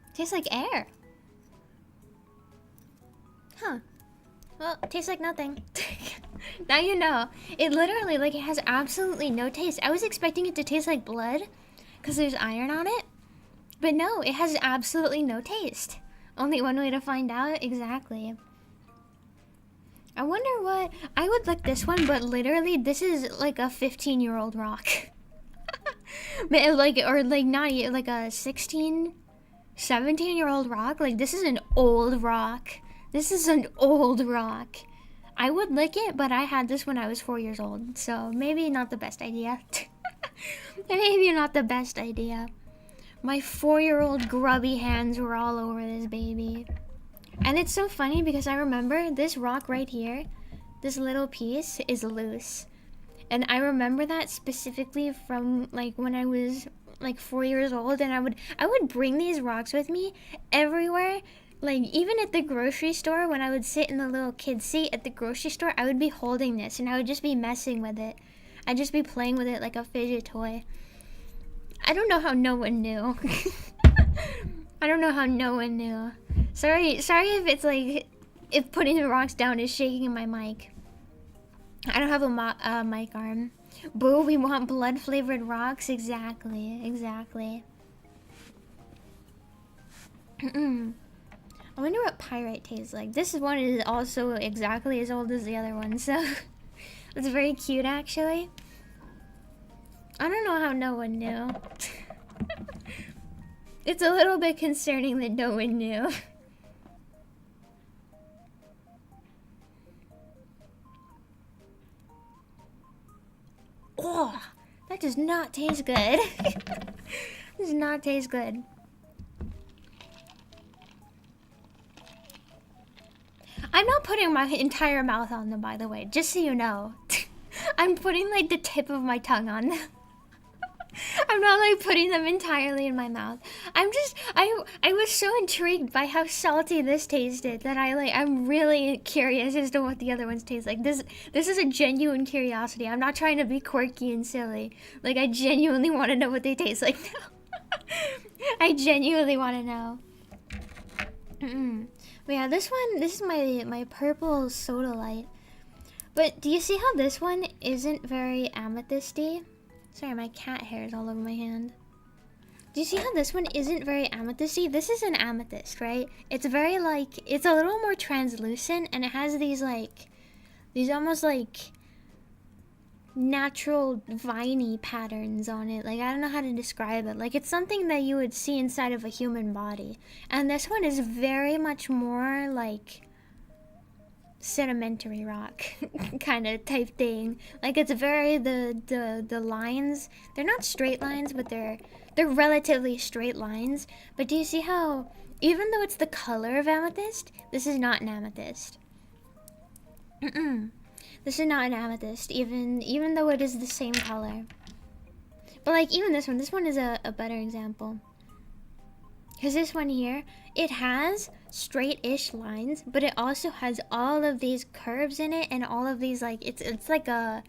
It tastes like air. Huh. Well, it tastes like nothing. Now you know. It literally, like, it has absolutely no taste. I was expecting it to taste like blood, because there's iron on it. But no, it has absolutely no taste. Only one way to find out. Exactly. I wonder what... I would like this one, but literally, this is like a 15-year-old rock. But like, or like not like a 16, 17-year-old rock. Like, this is an old rock. This is an old rock. I would lick it, but I had this when I was 4 years old. So maybe not the best idea. Maybe not the best idea. My 4-year-old grubby hands were all over this baby. And it's so funny because I remember this rock right here, this little piece is loose. And I remember that specifically from like when I was like 4 years old, and I would bring these rocks with me everywhere. Like, even at the grocery store, when I would sit in the little kid seat at the grocery store, I would be holding this, and I would just be messing with it. I'd just be playing with it like a fidget toy. I don't know how no one knew. I don't know how no one knew. Sorry if it's like, if putting the rocks down is shaking my mic. I don't have a mic arm. Boo, we want blood-flavored rocks? Exactly. I wonder what pyrite tastes like. This one is also exactly as old as the other one, so it's very cute actually. I don't know how no one knew. It's a little bit concerning that no one knew. Oh, that does not taste good. Does not taste good. I'm not putting my entire mouth on them, by the way, just so you know. I'm putting like the tip of my tongue on them. I'm not like putting them entirely in my mouth. I was so intrigued by how salty this tasted that I'm really curious as to what the other ones taste like. This is a genuine curiosity. I'm not trying to be quirky and silly. Like, I genuinely want to know what they taste like now. I genuinely want to know. But yeah, this is my purple soda light. But do you see how this one isn't very amethysty? Sorry, my cat hair is all over my hand. Do you see how this one isn't very amethysty? This is an amethyst, right? It's very like, it's a little more translucent, and it has these almost like natural viney patterns on it. Like, I don't know how to describe it. Like, it's something that you would see inside of a human body. And this one is very much more like sedimentary rock kind of type thing. Like, it's very the lines, they're not straight lines, but they're relatively straight lines. But do you see how even though it's the color of amethyst, this is not an amethyst. This is not an amethyst, even though it is the same color. But like, even this one is a better example. Because this one here, it has straight-ish lines, but it also has all of these curves in it, and all of these, like, it's like a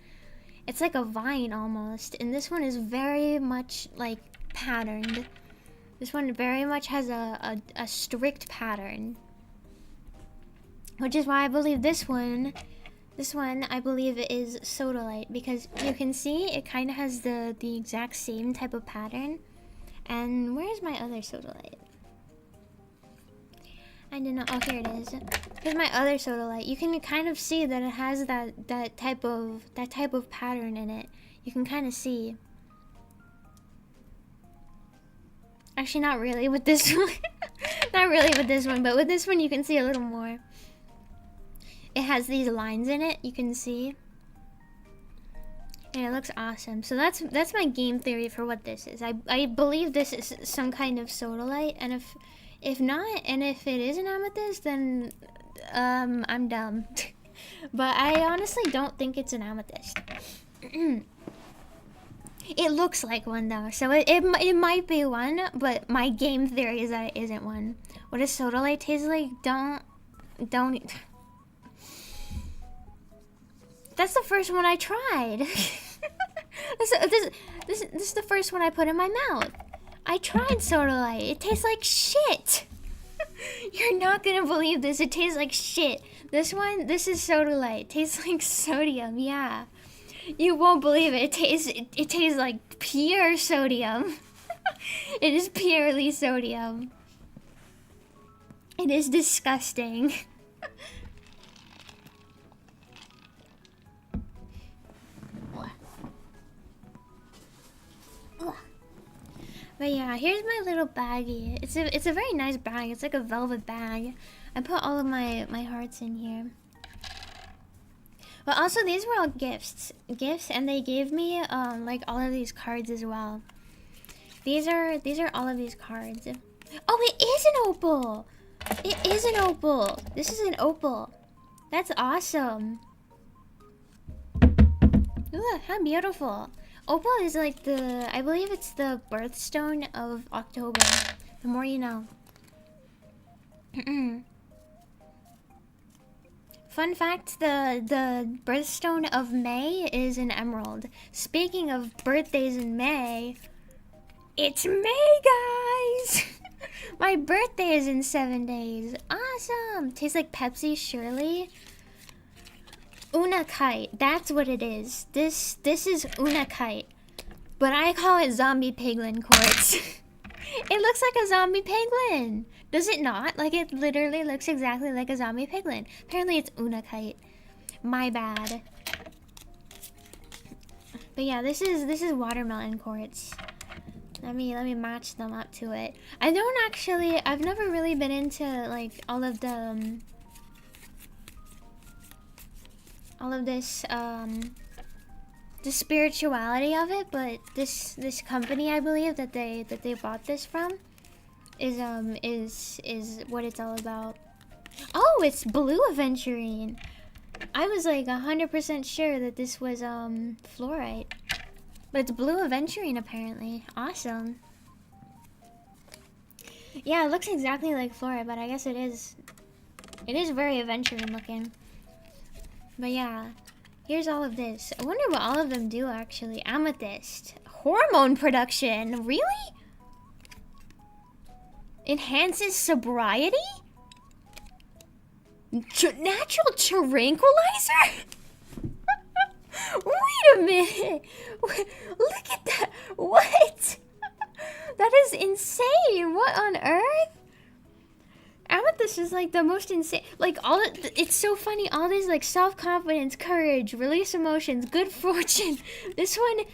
vine almost. And this one is very much like patterned. This one very much has a strict pattern, which is why I believe this one I believe is Sodalite, because you can see it kind of has the exact same type of pattern. And where's my other Sodalite? I don't know. Oh, here it is. Here's my other Sodalite. You can kind of see that it has that type of pattern in it. You can kind of see. Actually, not really with this one. Not really with this one, but with this one you can see a little more. It has these lines in it, you can see. And it looks awesome. So that's my game theory for what this is. I believe this is some kind of Sodalite, and if not, and if it is an amethyst, then I'm dumb. But I honestly don't think it's an amethyst. It looks like one though, so it might be one, but my game theory is that it isn't one. What does Sodalite taste like? Don't. That's the first one I tried. This is the first one I put in my mouth. I tried Sodalite. It tastes like shit. You're not gonna believe this. It tastes like shit. This is Sodalite. It tastes like sodium. Yeah. You won't believe it. It tastes like pure sodium. It is purely sodium. It is disgusting. But yeah, here's my little baggie. It's a very nice bag. It's like a velvet bag. I put all of my hearts in here. But also, these were all gifts, and they gave me like all of these cards as well. These are all of these cards. Oh, it is an opal. It is an opal. This is an opal. That's awesome. Ooh, how beautiful. Opal is like I believe it's the birthstone of October. The more you know. Fun fact, the birthstone of May is an emerald. Speaking of birthdays in May, it's May, guys! My birthday is in 7 days. Awesome! Tastes like Pepsi, surely. Unakite, that's what it is. This is Unakite, but I call it zombie piglin quartz. It looks like a zombie piglin. Does it not? Like, it literally looks exactly like a zombie piglin. Apparently it's unakite. My bad. But yeah, this is watermelon quartz. Let me match them up to it. I've never really been into like all of this the spirituality of it, but this company, I believe that they bought this from is what it's all about. Oh, it's blue aventurine. I was like 100% sure that this was fluorite. But it's blue aventurine apparently. Awesome. Yeah, it looks exactly like fluorite, but I guess it is very aventurine looking. But yeah, here's all of this. I wonder what all of them do actually. Amethyst. Hormone production. Really? Enhances sobriety? Natural tranquilizer? Wait a minute. Look at that. What? That is insane. What on earth? Amethyst is like the most insane. Like it's so funny. All this like self-confidence, courage, release emotions, good fortune. This one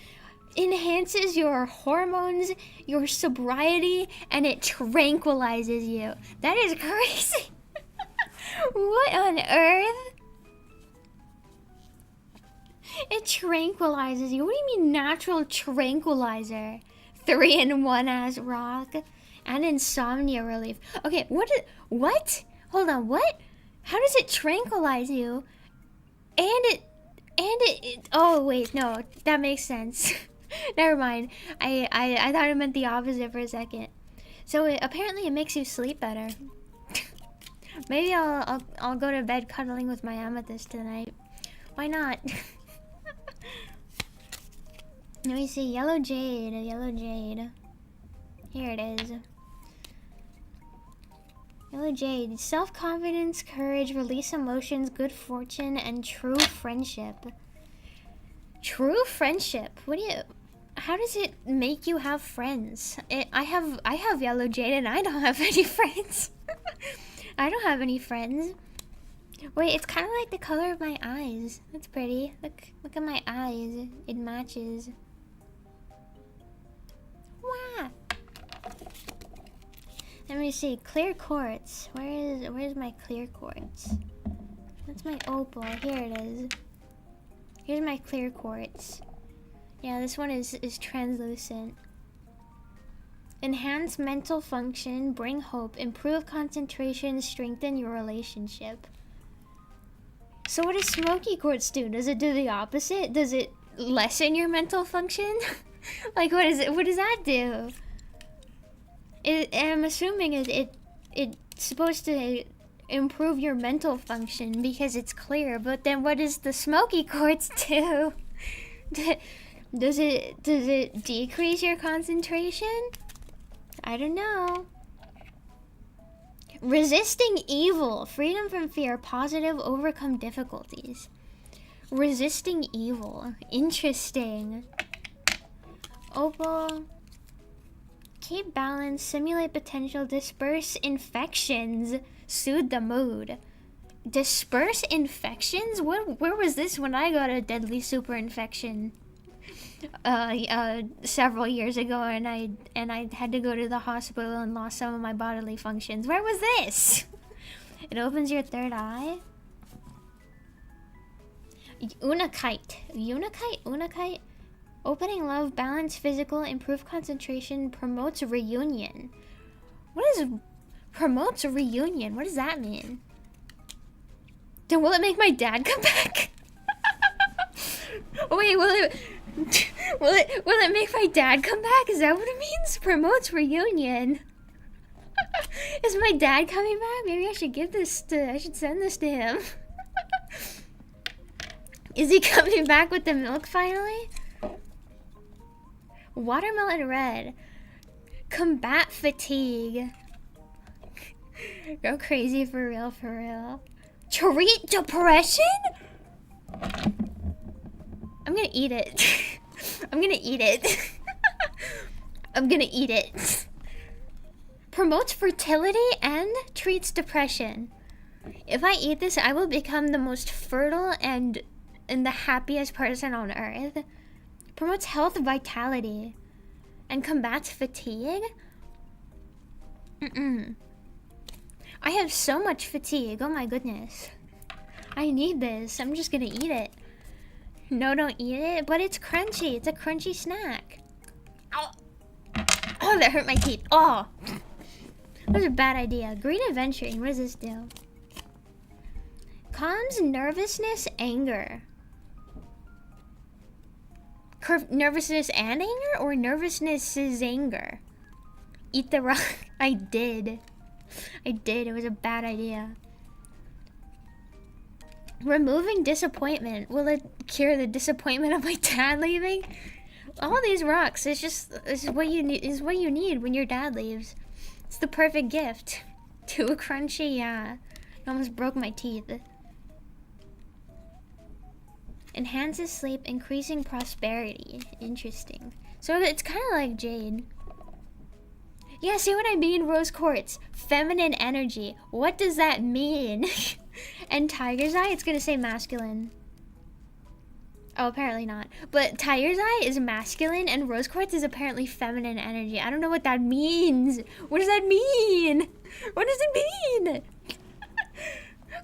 enhances your hormones, your sobriety, and it tranquilizes you. That is crazy. What on earth? It tranquilizes you. What do you mean natural tranquilizer? 3-in-1 ass rock. And insomnia relief. Okay, what? Hold on, what? How does it tranquilize you? And it oh wait, no, that makes sense. Never mind. I thought it meant the opposite for a second. So apparently it makes you sleep better. Maybe I'll go to bed cuddling with my amethyst tonight. Why not? Let me see. Yellow jade. Yellow jade. Here it is. Yellow jade. Self-confidence, courage, release emotions, good fortune, and true friendship. True friendship. What do you? How does it make you have friends? I have yellow jade and I don't have any friends. I don't have any friends. Wait, it's kind of like the color of my eyes. That's pretty. Look at my eyes. It matches. Wow. Let me see. Clear quartz. Where's my clear quartz? That's my opal. Here it is. Here's my clear quartz. Yeah, this one is translucent. Enhance mental function, bring hope, improve concentration, strengthen your relationship. So what does smoky quartz do? Does it do the opposite? Does it lessen your mental function? Like what does that do? I'm assuming it's supposed to improve your mental function because it's clear, but then what does the smoky quartz do? Does it decrease your concentration? I don't know. Resisting evil, freedom from fear, positive, overcome difficulties. Resisting evil, interesting. Opal, keep balance, simulate potential, disperse infections, soothe the mood. Disperse infections? Where was this when I got a deadly super infection? Several years ago, and I had to go to the hospital and lost some of my bodily functions. Where was this? It opens your third eye. Unakite. Opening love, balance physical, improve concentration, promotes reunion. What is promotes reunion? What does that mean? Then will it make my dad come back? Wait, will it make my dad come back? Is that what it means? Promotes reunion. Is my dad coming back? Maybe I should send this to him. Is he coming back with the milk finally? Watermelon red. Combat fatigue. Go crazy for real. Treat depression? I'm gonna eat it. I'm gonna eat it. Promotes fertility and treats depression. If I eat this, I will become the most fertile and the happiest person on earth. Promotes health, vitality, and combats fatigue. I have so much fatigue. Oh my goodness. I need this. I'm just gonna eat it. No, don't eat it. But it's crunchy. It's a crunchy snack. Ow. Oh, that hurt my teeth. Oh. That was a bad idea. Green adventuring. What does this do? Calms nervousness, anger. Nervousness and anger? Or nervousness is anger? Eat the rock. I did. It was a bad idea. Removing disappointment. Will it cure the disappointment of my dad leaving? All these rocks. It's what you need. Is what you need when your dad leaves. It's the perfect gift. Too crunchy, yeah. It almost broke my teeth. Enhances sleep, increasing prosperity. Interesting. So it's kind of like jade. Yeah, see what I mean? Rose quartz. Feminine energy. What does that mean? And tiger's eye, it's gonna say masculine. Oh, apparently not. But tiger's eye is masculine and rose quartz is apparently feminine energy. I don't know what that means. What does that mean? What does it mean?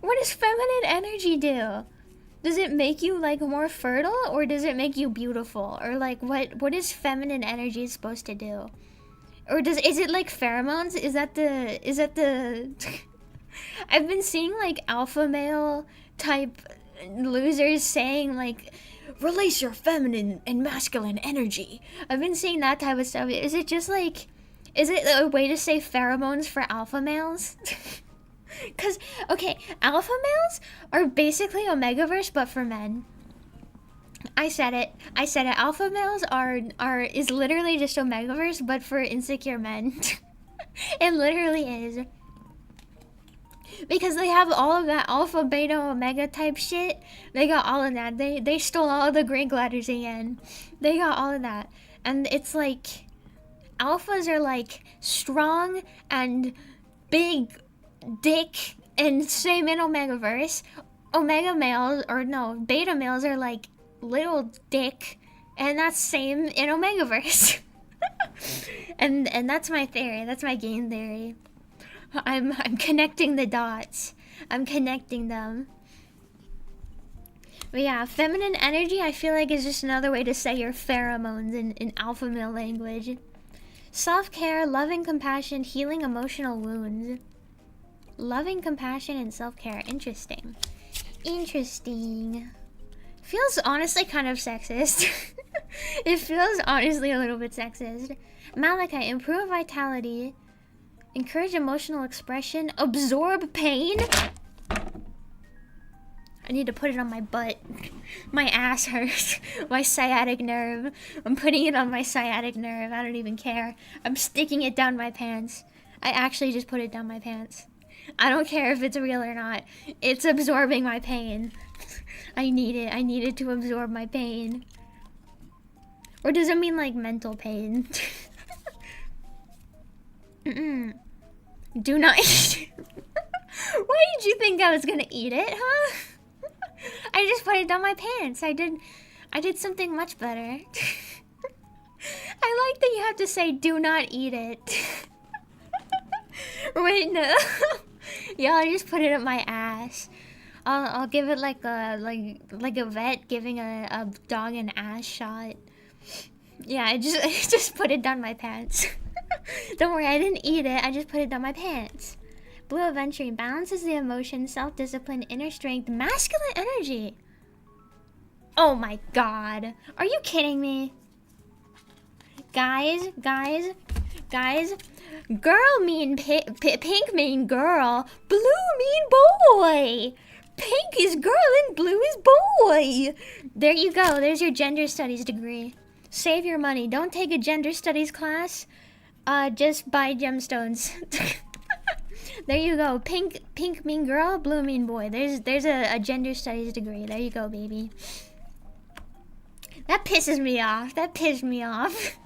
What does feminine energy do? Does it make you like more fertile or does it make you beautiful? Or like what is feminine energy supposed to do? Or is it like pheromones? Is that the I've been seeing like alpha male type losers saying like release your feminine and masculine energy. I've been seeing that type of stuff. Is it a way to say pheromones for alpha males? Cause okay, alpha males are basically Omegaverse but for men. I said it. Alpha males is literally just Omegaverse, but for insecure men. It literally is. Because they have all of that alpha, beta, omega type shit. They got all of that. They stole all of the Greek letters again. They got all of that. And it's like, alphas are like strong and big dick and same in Omegaverse. Omega males, or no, beta males are like little dick, and that's same in Omegaverse. and that's my theory. That's my game theory. I'm connecting the dots. I'm connecting them. But yeah, feminine energy I feel like is just another way to say your pheromones in alpha male language. Self-care, loving compassion, healing emotional wounds. Loving compassion and self-care. Interesting. Interesting. Feels honestly kind of sexist. It feels honestly a little bit sexist. Malachite, improve vitality, encourage emotional expression, absorb pain. I need to put it on my butt. My ass hurts. My sciatic nerve. I'm putting it on my sciatic nerve. I don't even care. I'm sticking it down my pants. I actually just put it down my pants. I don't care if it's real or not. It's absorbing my pain. I need it. I need it to absorb my pain. Or does it mean like mental pain? Do not eat it. Why did you think I was gonna eat it, huh? I just put it down my pants. I did something much better. I like that you have to say do not eat it. Wait, no. Yeah, I just put it up my ass. I'll give it like a vet giving a dog an ass shot. Yeah, I just put it down my pants. Don't worry, I didn't eat it. I just put it down my pants. Blue Aventuring balances the emotion, self-discipline, inner strength, masculine energy. Oh my god. Are you kidding me? Guys. Girl mean pink mean girl. Blue mean boy. Pink is girl and blue is boy. There you go. There's your gender studies degree. Save your money. Don't take a gender studies class. Just buy gemstones. There you go. Pink mean girl, blue mean boy. There's a gender studies degree. There you go, baby. That pisses me off. That pissed me off.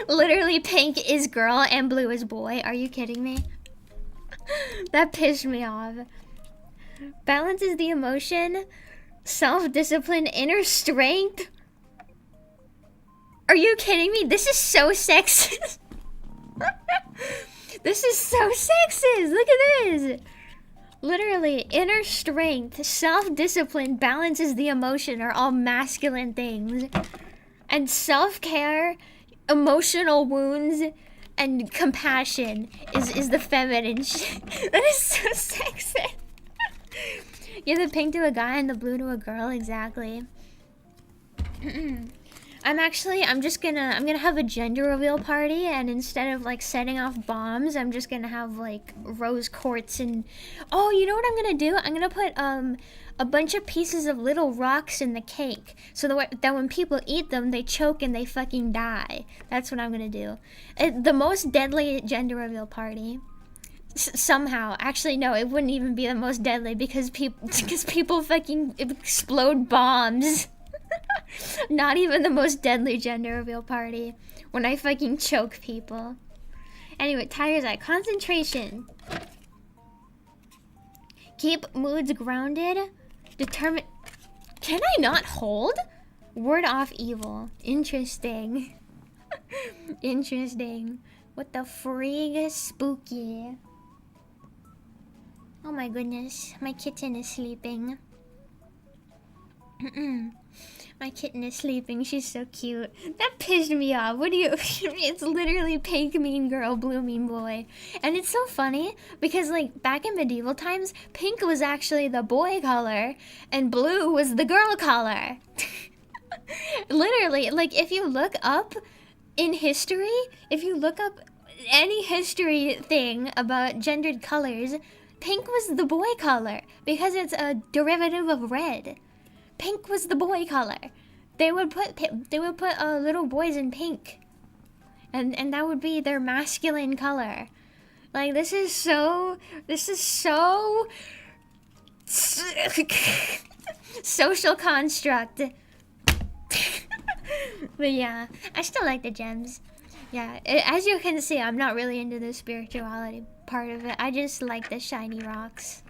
Literally pink is girl and blue is boy. Are you kidding me? That pissed me off. Balance is the emotion, self-discipline, inner strength. Are you kidding me? This is so sexist. This is so sexist. Look at this. Literally, inner strength, self-discipline, balance is the emotion are all masculine things. And self-care, emotional wounds, and compassion is the feminine shit. That is so sexist. You're the pink to a guy and the blue to a girl, exactly. I'm gonna have a gender reveal party, and instead of like setting off bombs, I'm just gonna have like rose quartz and oh, you know what I'm gonna do? I'm gonna put a bunch of pieces of little rocks in the cake, so that when people eat them, they choke and they fucking die. That's what I'm gonna do. The most deadly gender reveal party. Somehow, actually no, it wouldn't even be the most deadly because people fucking explode bombs. Not even the most deadly gender reveal party when I fucking choke people. Anyway, Tiger's Eye. Concentration. Keep moods grounded. Determine. Can I not hold? Ward off evil. Interesting. Interesting. What the frig? Spooky. Oh my goodness. My kitten is sleeping. My kitten is sleeping. She's so cute. That pissed me off. What do you... It's literally pink mean girl, blue mean boy. And it's so funny because like back in medieval times, pink was actually the boy color and blue was the girl color. Literally, like if you look up in history, if you look up any history thing about gendered colors, pink was the boy color because it's a derivative of red. Pink was the boy color. They would put little boys in pink, and that would be their masculine color. Like this is so social construct. But yeah, I still like the gems. Yeah, as you can see, I'm not really into the spirituality part of it. I just like the shiny rocks.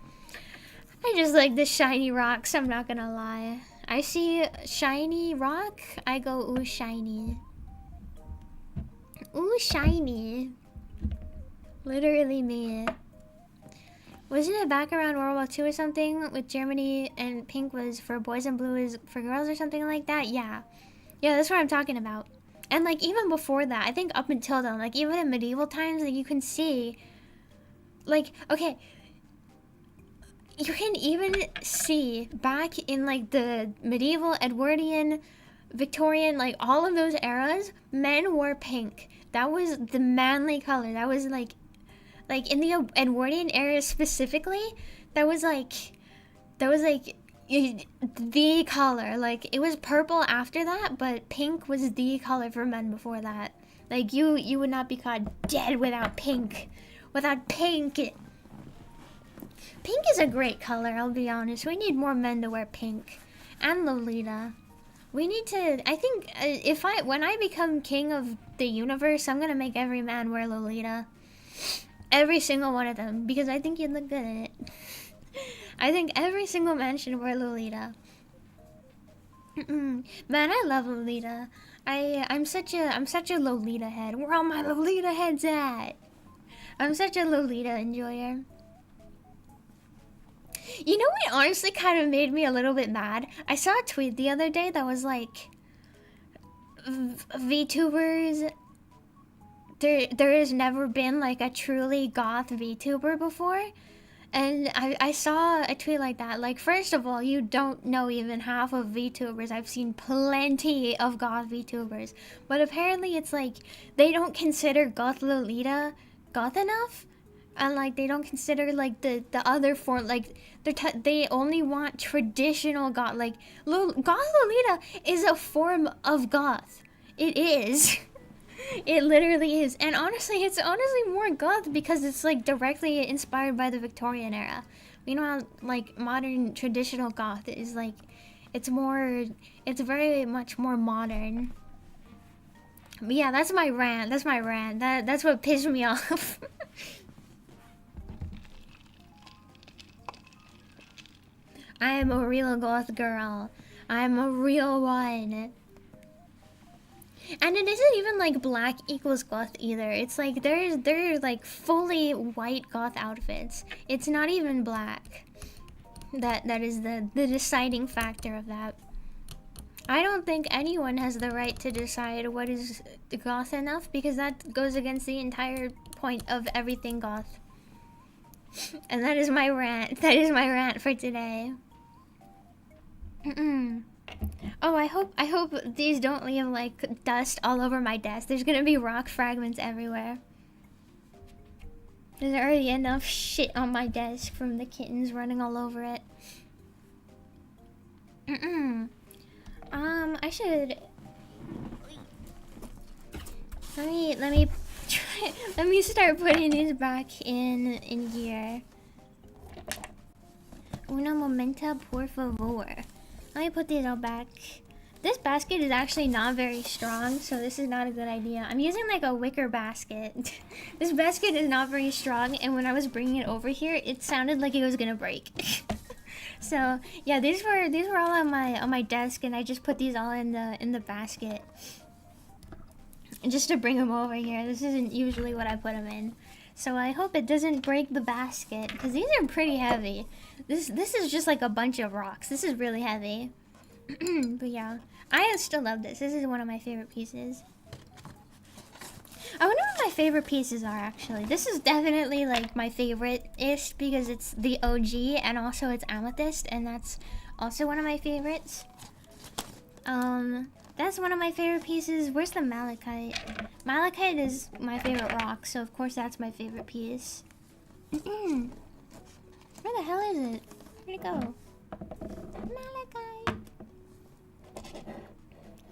I just like the shiny rocks, I'm not gonna lie. I see shiny rock, I go, ooh, shiny. Ooh, shiny. Literally me. Wasn't it back around World War II or something? With Germany and pink was for boys and blue is for girls or something like that? Yeah. Yeah, that's what I'm talking about. And like even before that, I think up until then, like even in medieval times, like you can see, like, okay, you can even see back in like the medieval, Edwardian, Victorian, like all of those eras, men wore pink. That was the manly color. That was like in the Edwardian era specifically, that was like the color. Like it was purple after that, but pink was the color for men before that. Like you would not be caught dead without pink. Without pink. Pink is a great color, I'll be honest. We need more men to wear pink. And Lolita. We need to... I think when I become king of the universe, I'm gonna make every man wear Lolita. Every single one of them. Because I think you'd look good in it. I think every single man should wear Lolita. Man, I love Lolita. I'm such a Lolita head. Where all my Lolita heads at? I'm such a Lolita enjoyer. You know what honestly kind of made me a little bit mad? I saw a tweet the other day that was like, VTubers, there has never been like a truly goth VTuber before. And I saw a tweet like that. Like, first of all, you don't know even half of VTubers. I've seen plenty of goth VTubers. But apparently it's like, they don't consider goth Lolita goth enough. And like they don't consider like the other form, like they only want traditional goth. Like goth Lolita is a form of goth. It is. It literally is. And honestly, it's honestly more goth because it's like directly inspired by the Victorian era. Meanwhile, like modern traditional goth is like, it's very much more modern. But yeah, that's my rant. That's my rant. That's what pissed me off. I am a real goth girl. I'm a real one. And it isn't even like black equals goth either. It's like they're like fully white goth outfits. It's not even black. That is the deciding factor of that. I don't think anyone has the right to decide what is goth enough, because that goes against the entire point of everything goth. And that is my rant. That is my rant for today. Oh, I hope these don't leave like dust all over my desk. There's gonna be rock fragments everywhere. There's already enough shit on my desk from the kittens running all over it. I should let me start putting these back in here. Una momento, por favor. Let me put these all back. This basket is actually not very strong, so this is not a good idea. I'm using like a wicker basket. This basket is not very strong, and when I was bringing it over here, it sounded like it was gonna break. So yeah, these were all on my desk, and I just put these all in the basket just to bring them over here. This isn't usually what I put them in, so I hope it doesn't break the basket, because these are pretty heavy. This is just like a bunch of rocks. This is really heavy. But yeah, I still love this. This is one of my favorite pieces. I wonder what my favorite pieces are, actually. This is definitely like my favorite-ish, because it's the OG, and also it's amethyst, and that's also one of my favorites. That's one of my favorite pieces. Where's the malachite? Malachite is my favorite rock, so of course that's my favorite piece. Where the hell is it? Where'd it go? Malachite.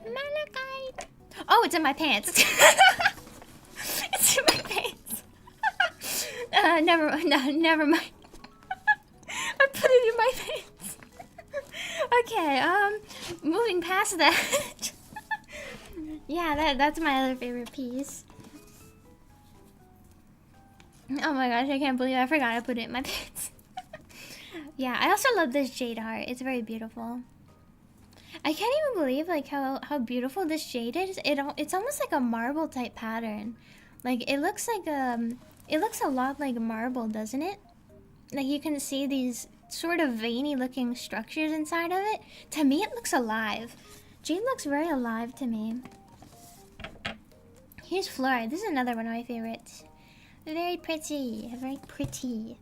Malachite. Oh, it's in my pants. It's in my pants. Never mind. No, never mind. I put it in my pants. Okay, moving past that. Yeah, that's my other favorite piece. Oh my gosh, I can't believe I forgot I put it in my pants. Yeah, I also love this jade heart. It's very beautiful. I can't even believe like how beautiful this jade is. It's almost like a marble type pattern. Like it looks like it looks a lot like marble, doesn't it? Like you can see these sort of veiny looking structures inside of it. To me it looks alive. Jade looks very alive to me. Here's fluorite. This is another one of my favorites. Very pretty. Very pretty.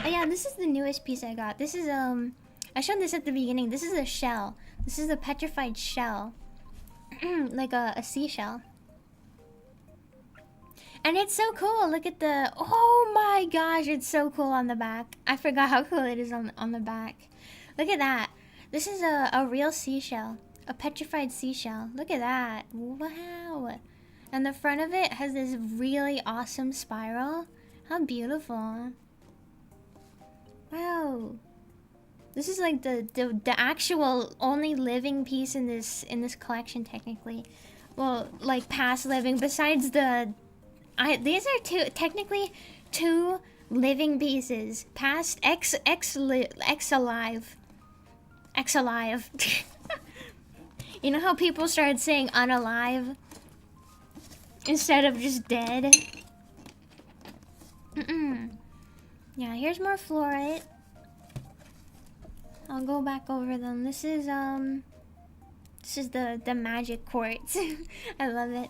Oh yeah, this is the newest piece I got. This is I showed this at the beginning. This is a shell. This is a petrified shell. Like a seashell. And it's so cool. Look at the... Oh my gosh, it's so cool on the back. I forgot how cool it is on the back. Look at that. This is a real seashell. A petrified seashell. Look at that. Wow. And the front of it has this really awesome spiral. How beautiful. Wow. This is like the actual only living piece in this collection, technically. Well, like past living, besides the... these are technically two living pieces. Past X alive. X alive. You know how people started saying unalive instead of just dead? Yeah, here's more fluorite. I'll go back over them. This is the magic quartz. I love it.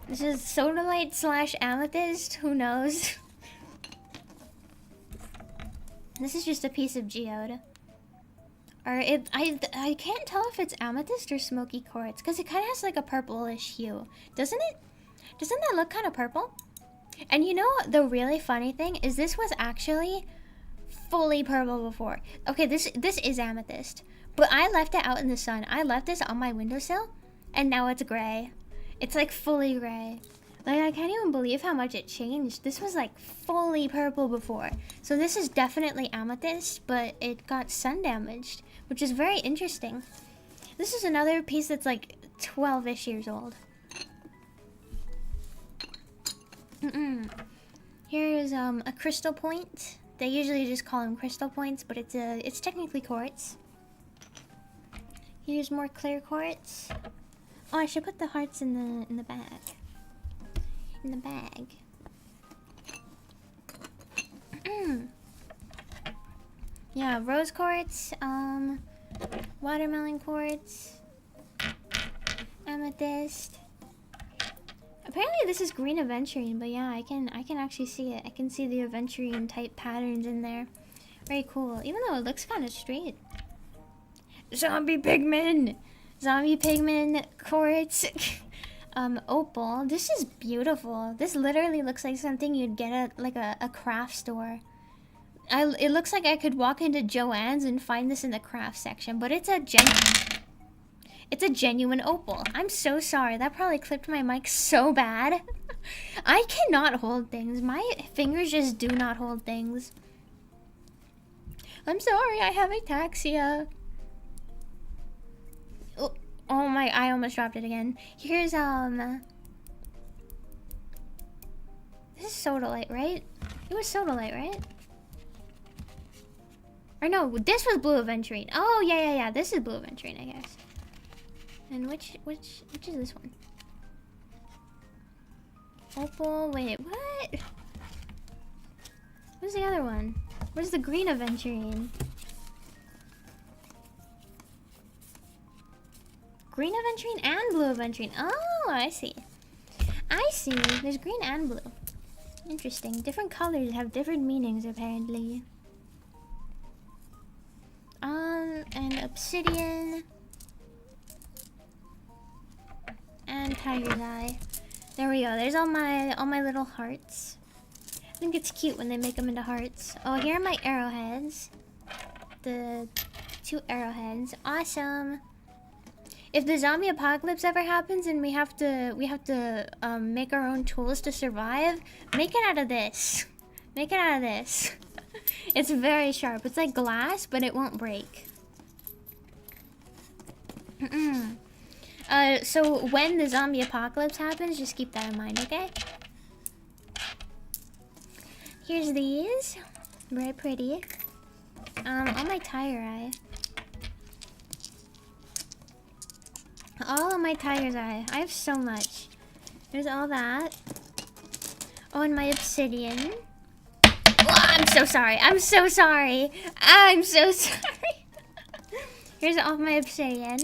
This is sodalite / amethyst. Who knows? This is just a piece of geode. Or I can't tell if it's amethyst or smoky quartz, because it kind of has like a purplish hue, doesn't it? Doesn't that look kind of purple? And you know the really funny thing is, this was actually fully purple before. Okay, this is amethyst, but I left it out in the sun. I left this on my windowsill, and now it's gray. It's like fully gray. Like I can't even believe how much it changed. This was like fully purple before. So this is definitely amethyst, but it got sun damaged, which is very interesting. This is another piece that's like 12-ish years old. Here's a crystal point. They usually just call them crystal points, but it's technically quartz. Here's more clear quartz. Oh, I should put the hearts in the bag. In the bag. Yeah, rose quartz, watermelon quartz, amethyst. Apparently this is green aventurine, but yeah, I can actually see it. I can see the aventurine type patterns in there. Very cool, even though it looks kind of straight. Zombie pigman! Zombie pigman quartz. Opal. This is beautiful. This literally looks like something you'd get at like a craft store. It looks like I could walk into Joann's and find this in the craft section, but it's a genuine opal. I'm so sorry. That probably clipped my mic so bad. I cannot hold things. My fingers just do not hold things. I'm sorry. I have ataxia. Oh my, I almost dropped it again. Here's, this is sodalite, right? It was sodalite, right? Or no, this was blue aventurine. Oh, yeah. This is blue aventurine, I guess. And which is this one? Opal, wait, what? What's the other one? Where's the green aventurine? Green aventurine and blue aventurine. Oh, I see. I see. There's green and blue. Interesting. Different colors have different meanings, apparently. And obsidian. And tiger's eye. There we go. There's all my little hearts. I think it's cute when they make them into hearts. Oh, here are my arrowheads. The 2 arrowheads. Awesome. If the zombie apocalypse ever happens and we have to make our own tools to survive, make it out of this. Make it out of this. It's very sharp. It's like glass, but it won't break. So when the zombie apocalypse happens, just keep that in mind, okay? Here's these. Very pretty. All my tire eye. All of my tiger's eye. I have so much. There's all that. Oh, and my obsidian. Oh, I'm so sorry. I'm so sorry. I'm so sorry. Here's all my obsidian.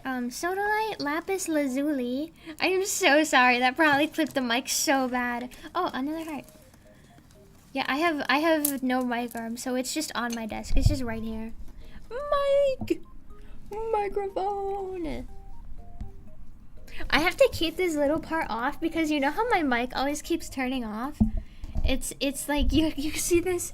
Sodalite, lapis lazuli. I am so sorry. That probably clipped the mic so bad. Oh, another heart. Yeah, I have no mic arm, so it's just on my desk. It's just right here. Mic! Microphone! I have to keep this little part off because you know how my mic always keeps turning off? It's like you see this?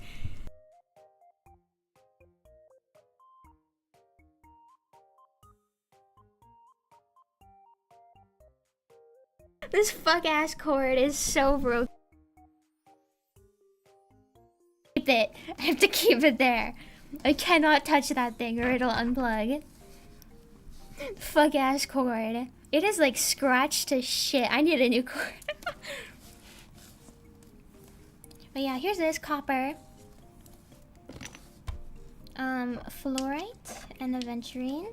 This fuck ass cord is so broken. Keep it. I have to keep it there. I cannot touch that thing or it'll unplug. Fuck ass cord. It is like scratched to shit. I need a new cord. But yeah, here's this copper. Fluorite and aventurine.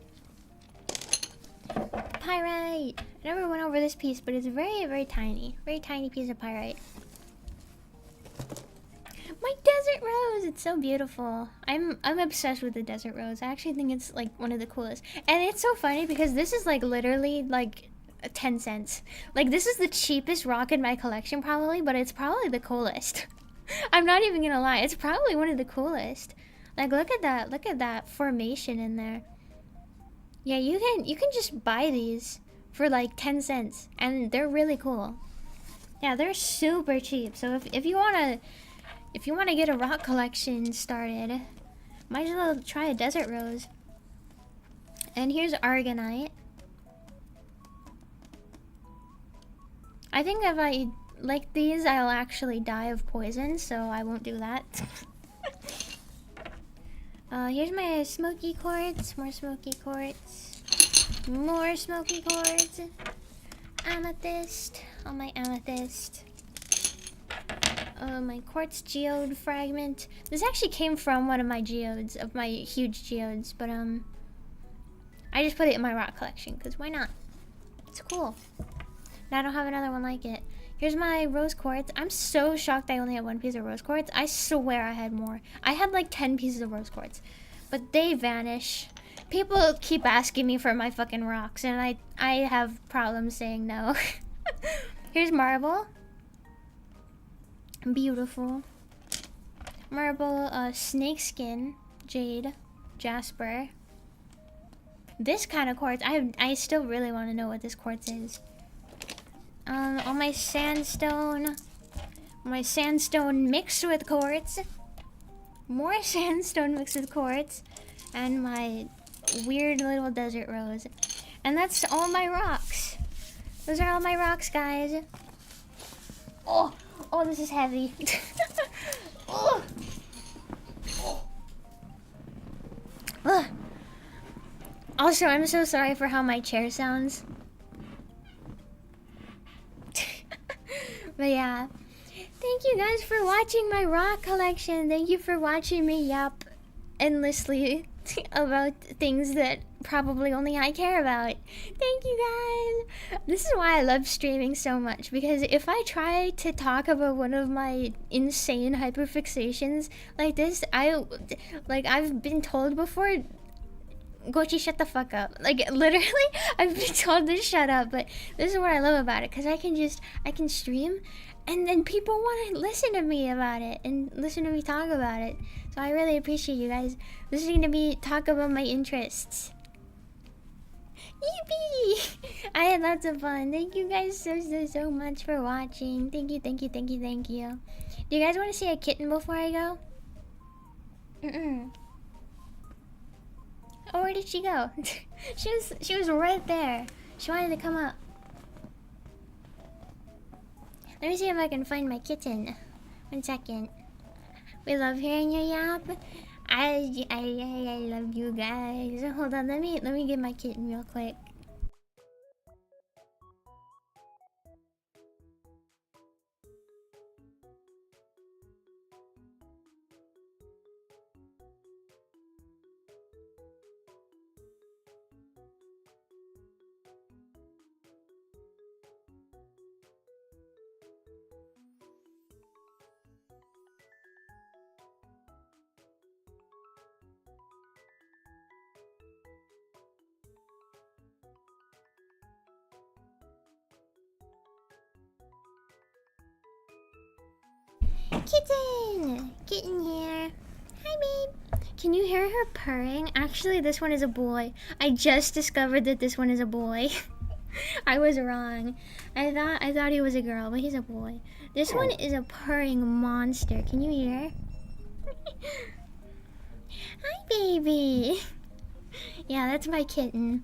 Pyrite. I never went over this piece, but it's very, very tiny. Very tiny piece of pyrite. My desert rose! It's so beautiful. I'm obsessed with the desert rose. I actually think it's like one of the coolest. And it's so funny because this is like literally like 10 cents. Like this is the cheapest rock in my collection probably, but it's probably the coolest. I'm not even gonna lie. It's probably one of the coolest. Like look at that formation in there. Yeah, you can just buy these for like 10 cents and they're really cool. Yeah, they're super cheap. So if you wanna get a rock collection started, might as well try a desert rose. And here's argonite. I think if I like these, I'll actually die of poison, so I won't do that. Here's my smoky quartz. More smoky quartz. More smoky quartz. Amethyst. All my amethyst. My quartz geode fragment. This actually came from one of my geodes, of my huge geodes, but I just put it in my rock collection because why not? It's cool. Now I don't have another one like it. Here's my rose quartz. I'm so shocked I only have one piece of rose quartz. I swear I had more. I had like 10 pieces of rose quartz, but they vanish. People keep asking me for my fucking rocks, and I have problems saying no. Here's marble. Beautiful. Marble, snakeskin, jade, jasper. This kind of quartz, I still really want to know what this quartz is. All my sandstone. My sandstone mixed with quartz. More sandstone mixed with quartz. And my weird little desert rose. And that's all my rocks. Those are all my rocks, guys. Oh, this is heavy. Oh. Ugh. Also, I'm so sorry for how my chair sounds. But yeah, thank you guys for watching my rock collection. Thank you for watching me yap endlessly about things that probably only I care about. Thank you guys. This is why I love streaming so much, because if I try to talk about one of my insane hyperfixations like this, I've been told before, Gochi, shut the fuck up. Like, literally, I've been told to shut up, but this is what I love about it, because I can stream, and then people want to listen to me about it, and listen to me talk about it. So I really appreciate you guys listening to me talk about my interests. Yippee! I had lots of fun. Thank you guys so much for watching. Thank you. Do you guys want to see a kitten before I go? Oh, where did she go? she was right there. She wanted to come up. Let me see if I can find my kitten. 1 second. We love hearing your yap. I love you guys. Hold on, let me get my kitten real quick. Kitten here. Hi, babe. Can you hear her purring? Actually, this one is a boy. I just discovered that this one is a boy. I was wrong. I thought he was a girl, but he's a boy. This one is a purring monster. Can you hear? Hi, baby. Yeah, that's my kitten.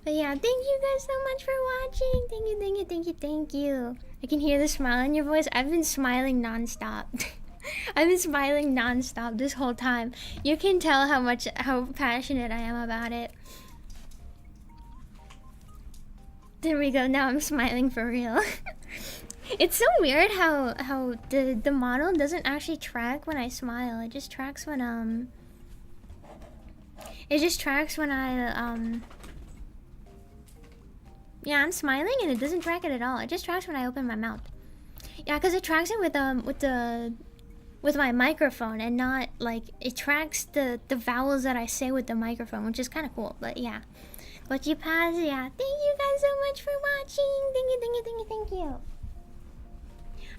But yeah, thank you guys so much for watching. Thank you. I can hear the smile in your voice. I've been smiling non-stop. I've been smiling non-stop this whole time. You can tell how passionate I am about it. There we go. Now I'm smiling for real. It's so weird how the model doesn't actually track when I smile. It just tracks when I yeah, I'm smiling and it doesn't track it at all. It just tracks when I open my mouth. Yeah, because it tracks it with my microphone, and not like it tracks the vowels that I say with the microphone, which is kind of cool. But yeah, Gochi Paz, yeah. Thank you guys so much for watching. Thank you.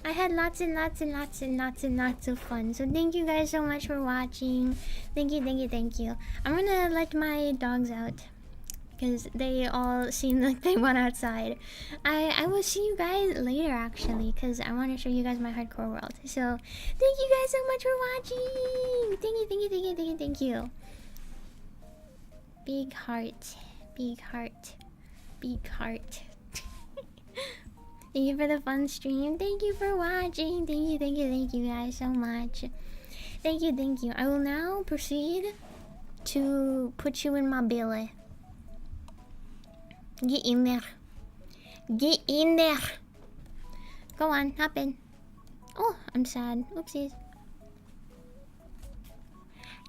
I had lots of fun. So thank you guys so much for watching. Thank you. I'm gonna let my dogs out, because they all seem like they went outside. I will see you guys later, actually, because I want to show you guys my hardcore world. So thank you guys so much for watching. Thank you. Big heart. Thank you for the fun stream. Thank you for watching. Thank you guys so much. Thank you. I will now proceed to put you in my belly. Get in there. Get in there. Go on, hop in. Oh, I'm sad. Oopsies.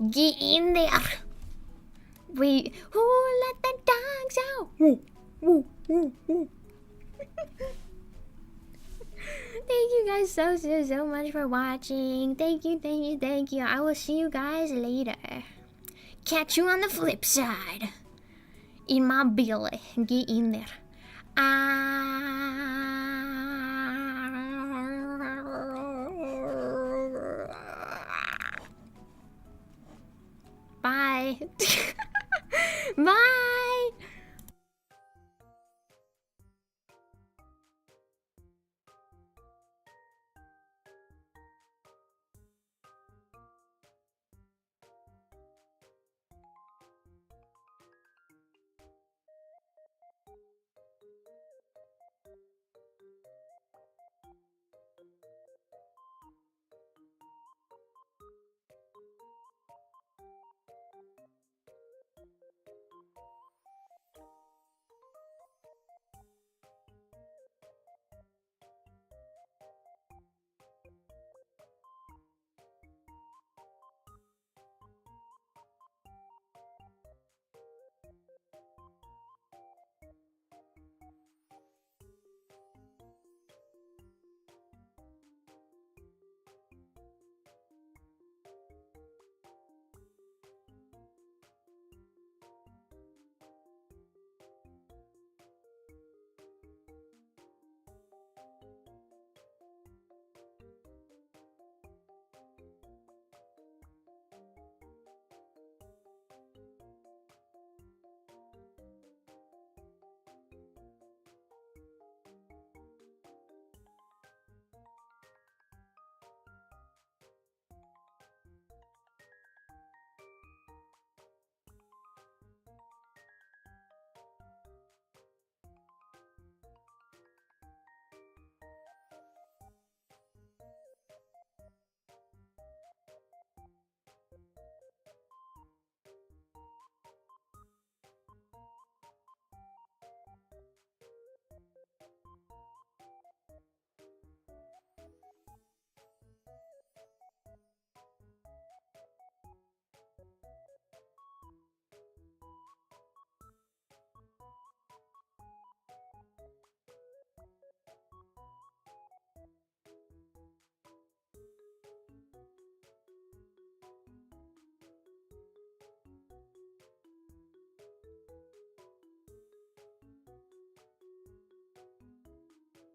Get in there. Wait, who let the dogs out? Woo. Thank you guys so much for watching. Thank you. I will see you guys later. Catch you on the flip side. In my belly. Get in there. Bye. Bye.